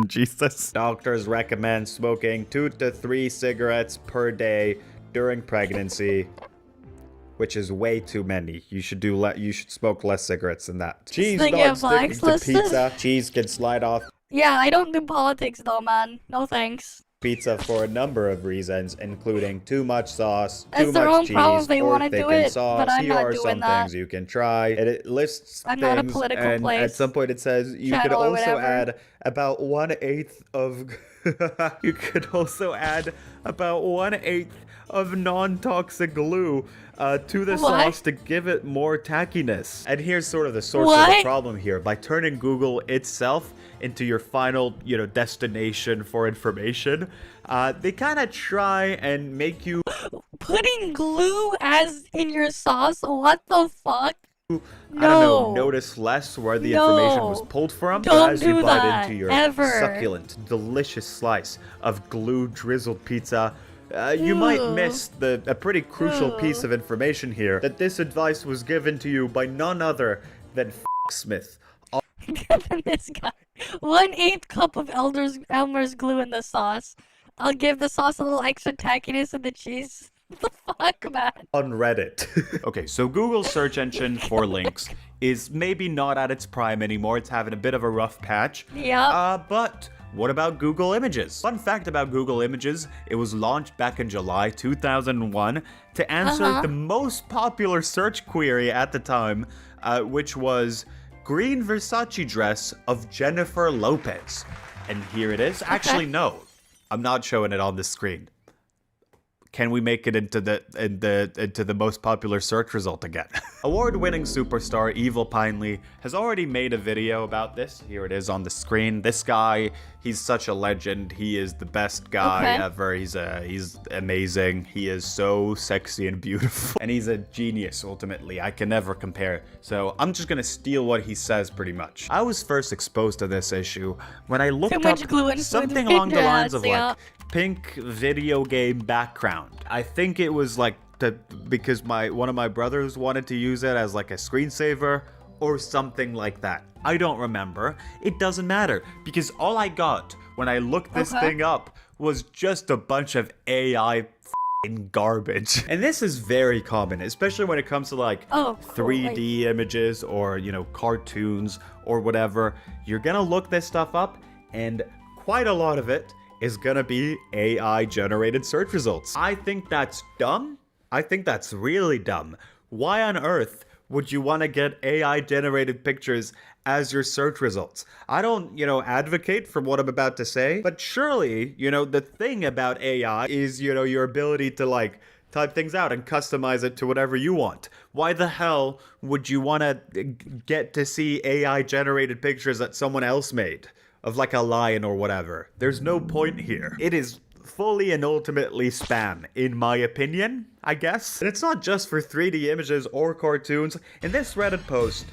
Jesus. Doctors recommend smoking 2 to 3 cigarettes per day during pregnancy, which is way too many. You should you should smoke less cigarettes than that. Cheese not sticking to pizza. Cheese can slide off. Yeah, I don't do politics though, man. No thanks. Pizza for a number of reasons, including too much sauce, too much cheese, or thickened sauce. Here are some things you can try. And it lists things, not a political and place. At some point it says you could also add about 1/8 of you could also add about 1/8 of non-toxic glue to the sauce to give it more tackiness. And here's sort of the source of the problem here. By turning Google itself into your final, you know, destination for information, they kind of try and make you putting glue as in your sauce. What the fuck? I don't know, notice less where the information was pulled from. Don't as you do bite that, into your ever. succulent, delicious slice of glue drizzled pizza, you might miss a pretty crucial piece of information here, that this advice was given to you by none other than Smith. This guy. 1/8 cup of Elmer's glue in the sauce. I'll give the sauce a little extra tackiness and the cheese. What the fuck, man? On Reddit. Okay, so Google's search engine for links is maybe not at its prime anymore. It's having a bit of a rough patch. Yep. But what about Google Images? Fun fact about Google Images, it was launched back in July 2001 to answer the most popular search query at the time, which was green Versace dress of Jennifer Lopez. And here it is. Actually, no, I'm not showing it on the screen. can we make it into the most popular search result again? Award-winning superstar Evil Pinely has already made a video about this. Here it is on the screen. This guy, he's such a legend. He is the best guy ever. He's amazing. He is so sexy and beautiful. And he's a genius, ultimately. I can never compare. So I'm just gonna steal what he says pretty much. I was first exposed to this issue when I looked up something along the lines of like pink video game background. I think it was like because one of my brothers wanted to use it as like a screensaver or something like that. I don't remember. It doesn't matter because all I got when I looked this thing up was just a bunch of AI garbage. And this is very common, especially when it comes to like 3D images or, you know, cartoons or whatever. You're gonna look this stuff up and quite a lot of it is gonna be AI generated search results. I think that's dumb. I think that's really dumb. Why on earth would you want to get AI generated pictures as your search results? I don't, you know, advocate for what I'm about to say, but surely, you know, the thing about AI is, you know, your ability to like type things out and customize it to whatever you want. Why the hell would you want to get to see AI generated pictures that someone else made of like a lion or whatever? There's no point here. It is fully and ultimately spam, in my opinion, I guess. And it's not just for 3D images or cartoons. In this Reddit post,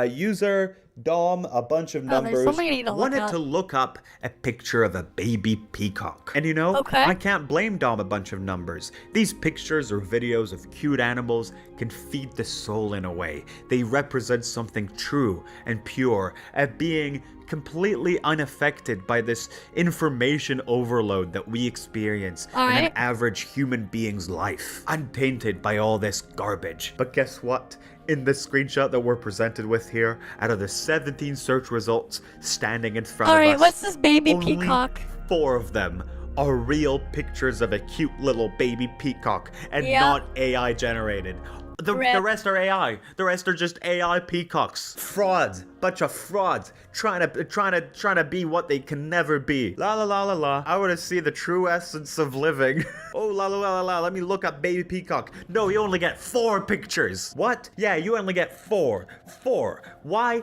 user Dom, a bunch of numbers, wanted to look up a picture of a baby peacock. And you know, I can't blame Dom a bunch of numbers. These pictures or videos of cute animals can feed the soul in a way. They represent something true and pure, a being completely unaffected by this information overload that we experience in an average human being's life, untainted by all this garbage. But guess what? In the screenshot that we're presented with here, out of the 17 search results standing in front of us, what's this baby only peacock? 4 of them are real pictures of a cute little baby peacock and not AI generated. The rest are AI. The rest are just AI peacocks. Frauds. Bunch of frauds. Trying to be what they can never be. La la la la la. I want to see the true essence of living. Oh la la la la la. Let me look up baby peacock. No, you only get 4 pictures. What? Yeah, you only get 4. 4. Why?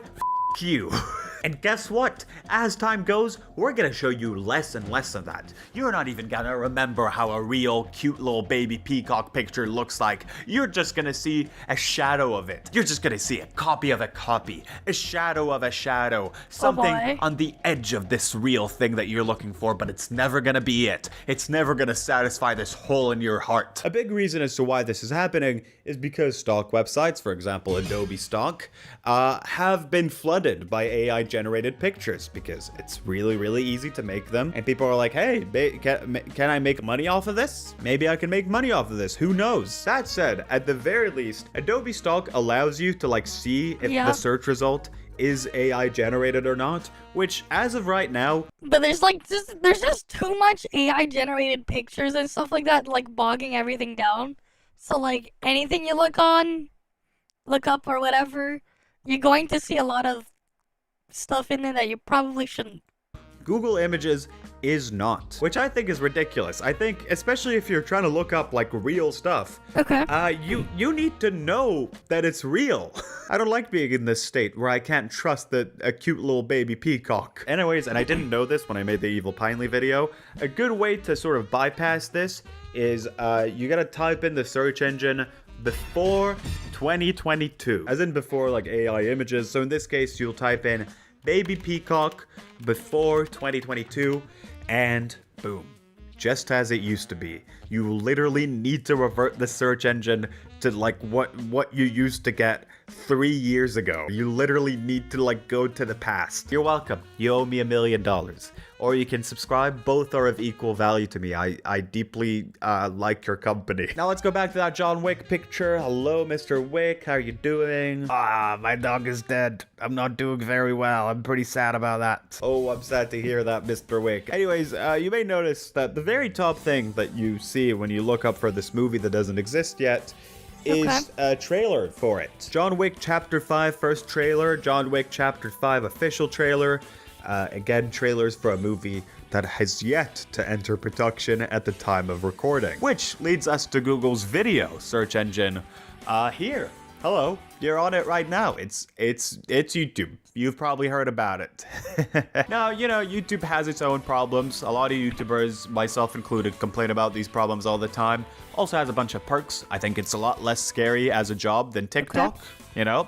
F you. And guess what? As time goes, we're gonna show you less and less of that. You're not even gonna remember how a real cute little baby peacock picture looks like. You're just gonna see a shadow of it. You're just gonna see a copy of a copy, a shadow of a shadow, something on the edge of this real thing that you're looking for, but it's never gonna be it. It's never gonna satisfy this hole in your heart. A big reason as to why this is happening is because stock websites, for example Adobe Stock, have been flooded by AI generated pictures because it's really easy to make them, and people are like, hey, can I make money off of this? Maybe I can make money off of this, who knows? That said, at the very least, Adobe Stock allows you to like see if the search result is AI generated or not, which as of right now, but there's just too much AI generated pictures and stuff like that, like bogging everything down. So like anything you look up or whatever, you're going to see a lot of stuff in there that you probably shouldn't. Google Images is not, which I think is ridiculous. I think, especially if you're trying to look up like real stuff, you need to know that it's real. I don't like being in this state where I can't trust a cute little baby peacock. Anyways, and I didn't know this when I made the Evil Pinely video, a good way to sort of bypass this is you gotta type in the search engine before 2022, as in before like AI images. So in this case, you'll type in baby peacock before 2022 and boom, just as it used to be. You literally need to revert the search engine to like what you used to get 3 years ago. You literally need to like go to the past. You're welcome. You owe me $1 million. Or you can subscribe. Both are of equal value to me. I deeply like your company. Now let's go back to that John Wick picture. Hello, Mr. Wick. How are you doing? My dog is dead. I'm not doing very well. I'm pretty sad about that. Oh, I'm sad to hear that, Mr. Wick. Anyways, you may notice that the very top thing that you see when you look up for this movie that doesn't exist yet is a trailer for it. John Wick Chapter 5 first trailer, John Wick Chapter 5 official trailer. Again, trailers for a movie that has yet to enter production at the time of recording. Which leads us to Google's video search engine here. Hello, you're on it right now. It's YouTube. You've probably heard about it. Now, you know, YouTube has its own problems. A lot of YouTubers, myself included, complain about these problems all the time. Also has a bunch of perks. I think it's a lot less scary as a job than TikTok. Okay. You know,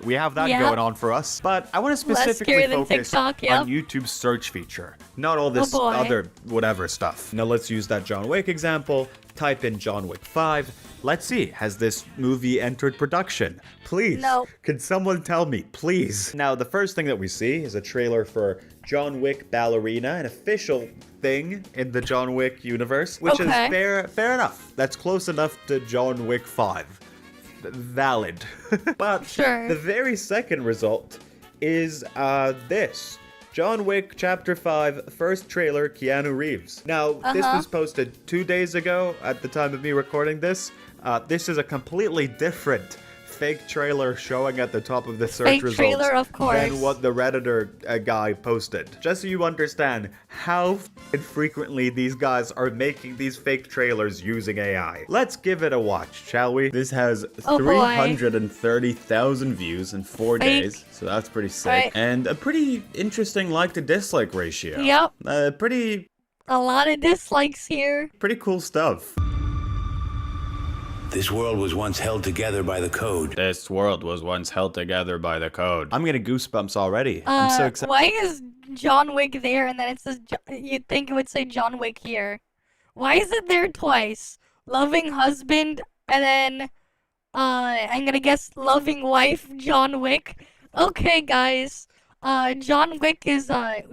we have that going on for us. But I want to specifically focus on YouTube's search feature, not all this other whatever stuff. Now let's use that John Wick example. Type in John Wick 5. Let's see, has this movie entered production? Please, can someone tell me, please? Now, the first thing that we see is a trailer for John Wick Ballerina, an official thing in the John Wick universe, which is fair enough. That's close enough to John Wick 5. Valid. But the very second result is this. John Wick Chapter 5, first trailer, Keanu Reeves. Now, this was posted 2 days ago at the time of me recording this. This is a completely different fake trailer showing at the top of the search results than what the Redditor guy posted. Just so you understand how frequently these guys are making these fake trailers using AI. Let's give it a watch, shall we? This has 330,000 views in 4 days, so that's pretty sick. And a pretty interesting like to dislike ratio. Yep. A lot of dislikes here. Pretty cool stuff. This world was once held together by the code. This world was once held together by the code. I'm getting goosebumps already. I'm so excited. Why is John Wick there and then it says, you'd think it would say John Wick here? Why is it there twice? Loving husband and then, I'm gonna guess loving wife, John Wick. Okay, guys. John Wick died,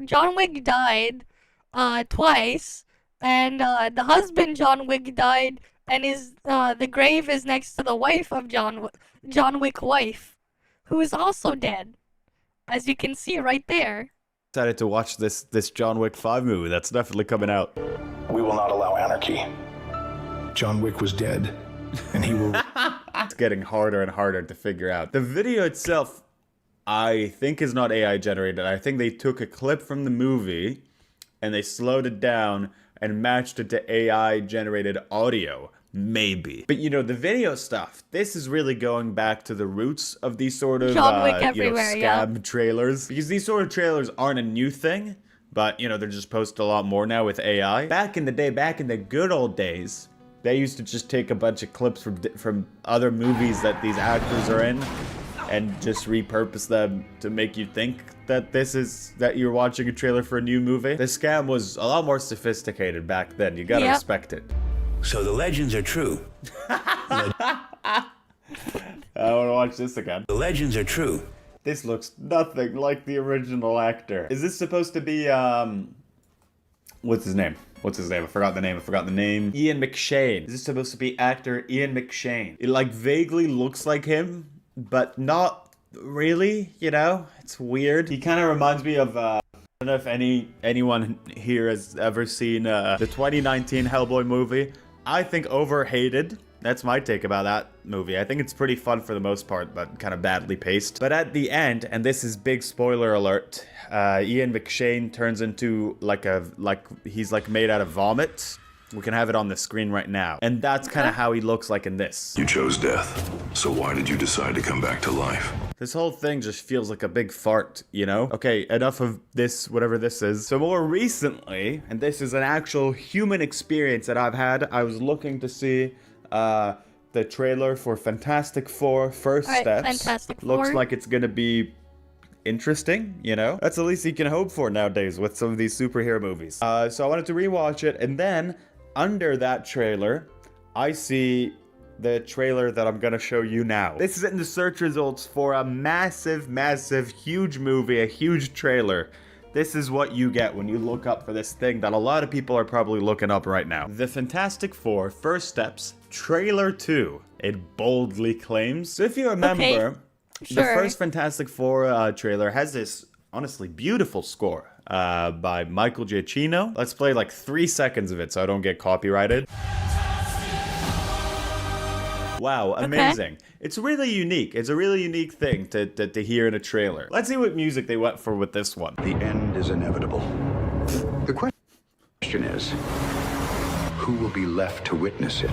twice. And, the husband John Wick died. And the grave is next to the wife of John Wick wife, who is also dead, as you can see right there. Decided to watch this John Wick 5 movie. That's definitely coming out. We will not allow anarchy. John Wick was dead, and he will... It's getting harder and harder to figure out. The video itself, I think, is not AI generated. I think they took a clip from the movie, and they slowed it down and matched it to AI generated audio. Maybe. But you know, the video stuff, this is really going back to the roots of these sort of scam trailers. Because these sort of trailers aren't a new thing, but you know, they're just posted a lot more now with AI. Back in the day, back in the good old days, they used to just take a bunch of clips from other movies that these actors are in and just repurpose them to make you think that that you're watching a trailer for a new movie. The scam was a lot more sophisticated back then. You gotta respect it. So the legends are true. I want to watch this again. The legends are true. This looks nothing like the original actor. Is this supposed to be, what's his name? I forgot the name. Ian McShane. Is this supposed to be actor Ian McShane? It like vaguely looks like him, but not really, you know? It's weird. He kind of reminds me of, I don't know if anyone here has ever seen the 2019 Hellboy movie. I think overhated. That's my take about that movie. I think it's pretty fun for the most part, but kind of badly paced. But at the end, and this is big spoiler alert, Ian McShane turns into he's made out of vomit. We can have it on the screen right now. And that's kind of how he looks like in this. You chose death, so why did you decide to come back to life? This whole thing just feels like a big fart, you know? Okay, enough of this, whatever this is. So more recently, and this is an actual human experience that I've had, I was looking to see the trailer for Fantastic Four First Steps. Fantastic Four. Looks like it's gonna be interesting, you know? That's the least you can hope for nowadays with some of these superhero movies. So I wanted to rewatch it, and then under that trailer, I see the trailer that I'm gonna show you now. This is in the search results for a massive, huge movie, a huge trailer. This is what you get when you look up for this thing that a lot of people are probably looking up right now. The Fantastic Four First Steps Trailer 2, it boldly claims. So if you remember, the first Fantastic Four trailer has this honestly beautiful score by Michael Giacchino. Let's play like 3 seconds of it so I don't get copyrighted. Wow, amazing. It's really unique. It's a really unique thing to hear in a trailer. Let's see what music they went for with this one. The end is inevitable. The question... question is, who will be left to witness it?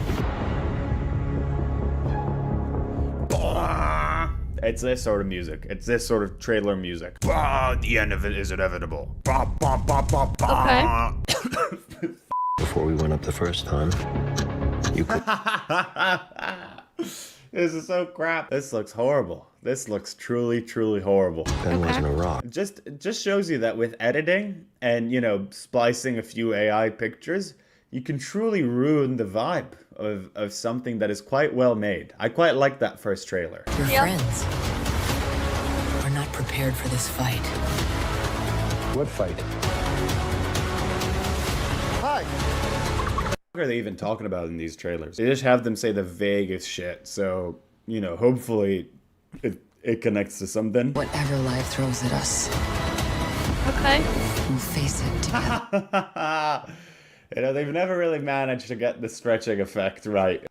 It's this sort of music. It's this sort of trailer music. The end of it is inevitable. Okay. Before we went up the first time, you could... This is so crap. This looks horrible. This looks truly, truly horrible. That wasn't a rock. Just shows you that with editing and, you know, splicing a few AI pictures, you can truly ruin the vibe of something that is quite well made. I quite like that first trailer. Your friends are not prepared for this fight. What fight? Hi. What are they even talking about in these trailers? They just have them say the vaguest shit, so, you know, hopefully it connects to something. Whatever life throws at us. Okay. We'll face it together. You know, they've never really managed to get the stretching effect right.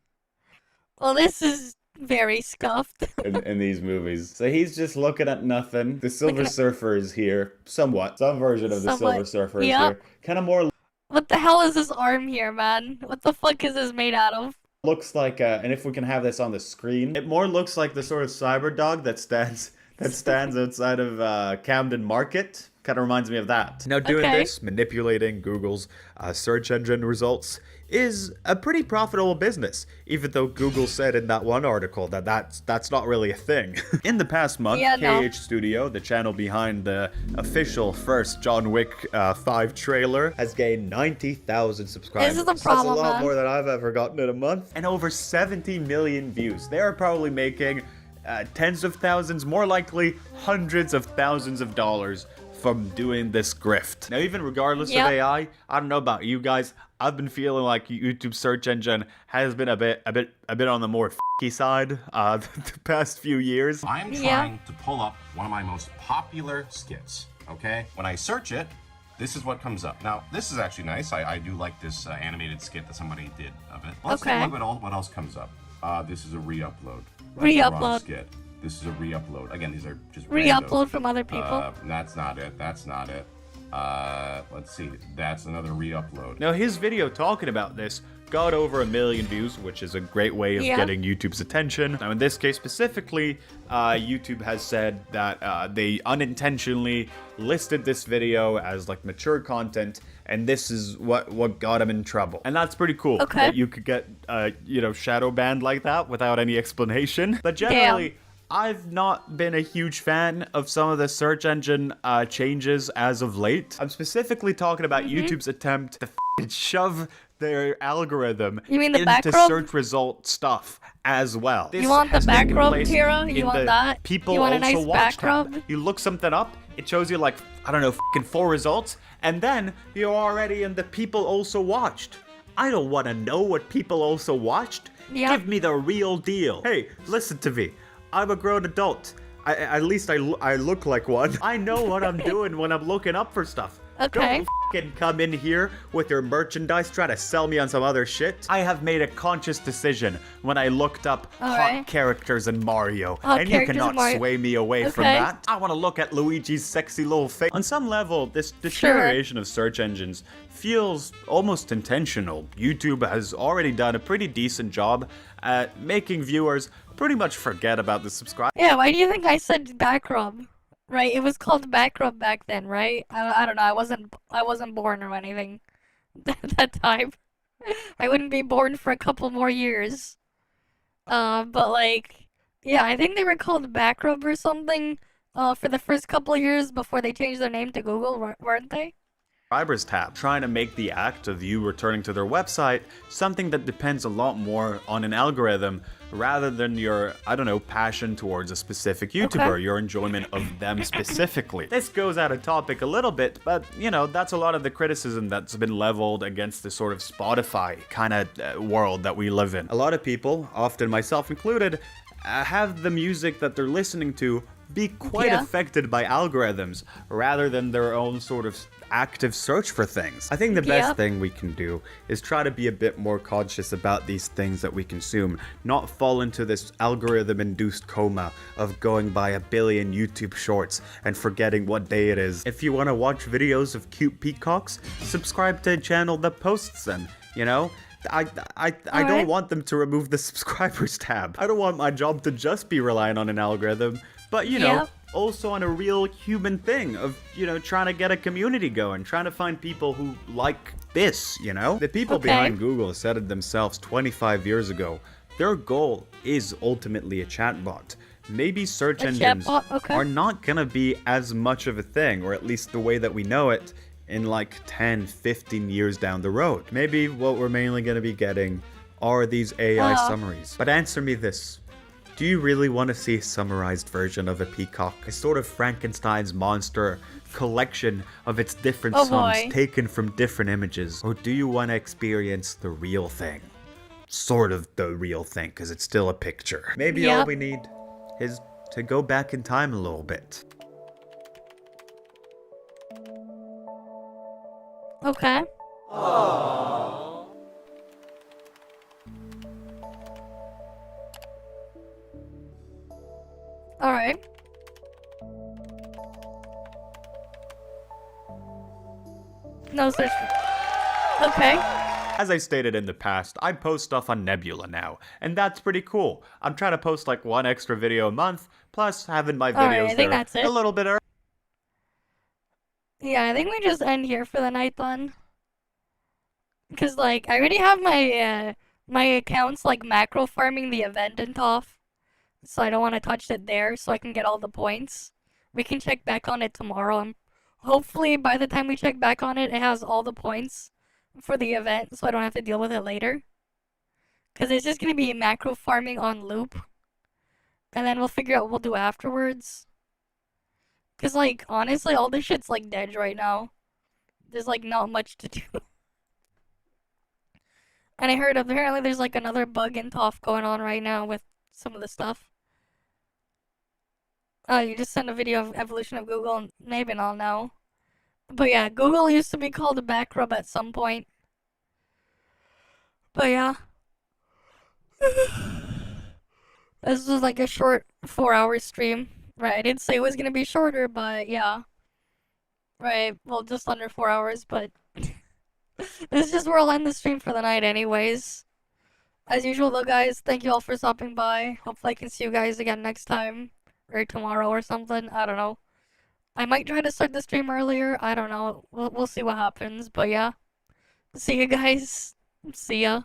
Well, this is very scuffed. in these movies. So he's just looking at nothing. The Silver Surfer is here. Somewhat. Some version of the Silver Surfer is here. Kind of more... What the hell is this arm here, man? What the fuck is this made out of? Looks like, and if we can have this on the screen, it more looks like the sort of cyber dog that stands outside of Camden Market. Kind of reminds me of that. Now doing this, manipulating Google's search engine results, is a pretty profitable business, even though Google said in that one article that that's not really a thing. In the past month, KH Studio, the channel behind the official first John Wick 5 trailer, has gained 90,000 subscribers. This is a problem, That's a lot more than I've ever gotten in a month. And over 70 million views. They are probably making tens of thousands, more likely hundreds of thousands of dollars from doing this grift. Now, even regardless of AI, I don't know about you guys, I've been feeling like YouTube search engine has been a bit on the more f***y side the past few years. I'm trying to pull up one of my most popular skits, okay? When I search it, this is what comes up. Now, this is actually nice. I do like this animated skit that somebody did of it. Let's take a look at what else comes up. This is a re-upload. Re-upload. This is a re-upload. Again, these are just re-upload from other people. That's not it. That's not it. Let's see. That's another re-upload. Now, his video talking about this got over 1 million views, which is a great way of getting YouTube's attention. Now, in this case specifically, YouTube has said that they unintentionally listed this video as like mature content, and this is what got him in trouble. And that's pretty cool. Okay. That you could get, you know, shadow banned like that without any explanation. But generally, I've not been a huge fan of some of the search engine changes as of late. I'm specifically talking about YouTube's attempt to shove their algorithm into search result stuff as well. You want the back rub, Tira? You want that? People you want also a nice watch back rub? You look something up, it shows you like, I don't know, 4 results, and then you're already in the people also watched. I don't want to know what people also watched. Give me the real deal. Hey, listen to me. I'm a grown adult. At least I look like one. I know what I'm doing when I'm looking up for stuff. Okay. Don't come in here with your merchandise trying to sell me on some other shit. I have made a conscious decision when I looked up hot characters in Mario. And you cannot sway me away from that. I want to look at Luigi's sexy little face. On some level, this deterioration of search engines feels almost intentional. YouTube has already done a pretty decent job at making viewers pretty much forget about the subscribe. Yeah, why do you think I said back rub? Right, it was called back rub back then, right? I don't know. I wasn't born or anything at that time. I wouldn't be born for a couple more years. But like, yeah, I think they were called back rub or something. For the first couple of years before they changed their name to Google, weren't they? Subscribers tab, trying to make the act of you returning to their website something that depends a lot more on an algorithm rather than your, I don't know, passion towards a specific YouTuber, your enjoyment of them specifically. This goes out of topic a little bit, but, you know, that's a lot of the criticism that's been leveled against the sort of Spotify kind of world that we live in. A lot of people, often myself included, have the music that they're listening to be quite affected by algorithms rather than their own sort of active search for things. I think the best thing we can do is try to be a bit more conscious about these things that we consume, not fall into this algorithm-induced coma of going by a billion YouTube shorts and forgetting what day it is. If you want to watch videos of cute peacocks, subscribe to a channel that posts them, you know? I don't want them to remove the subscribers tab. I don't want my job to just be relying on an algorithm, but you know, also on a real human thing of, you know, trying to get a community going, trying to find people who like this, you know? The people behind Google said it themselves 25 years ago. Their goal is ultimately a chatbot. Maybe search engines are not gonna be as much of a thing, or at least the way that we know it, in like 10, 15 years down the road. Maybe what we're mainly gonna be getting are these AI summaries. But answer me this. Do you really want to see a summarized version of a peacock? A sort of Frankenstein's monster collection of its different sums taken from different images? Or do you want to experience the real thing? Sort of the real thing, because it's still a picture. Maybe all we need is to go back in time a little bit. Okay. Alright. No search. Okay. As I stated in the past, I post stuff on Nebula now, and that's pretty cool. I'm trying to post like one extra video a month, plus having my videos there a little bit early. Yeah, I think we just end here for the night then. Cause like, I already have my, my accounts like macro farming the event and ToF. So I don't want to touch it there so I can get all the points. We can check back on it tomorrow. Hopefully by the time we check back on it, it has all the points for the event so I don't have to deal with it later. Because it's just going to be macro farming on loop. And then we'll figure out what we'll do afterwards. Because like, honestly, all this shit's like dead right now. There's like not much to do. And I heard apparently there's like another bug in ToF going on right now with some of the stuff. Oh, you just sent a video of evolution of Google, and maybe not now. But yeah, Google used to be called a back rub at some point. But yeah. This was like a short 4-hour stream. Right, I didn't say it was gonna be shorter, but yeah. Right, well, just under 4 hours, but this is just where I'll end the stream for the night anyways. As usual though, guys, thank you all for stopping by. Hopefully I can see you guys again next time. Or tomorrow or something, I don't know. I might try to start the stream earlier, I don't know. We'll see what happens, but yeah. See you guys. See ya.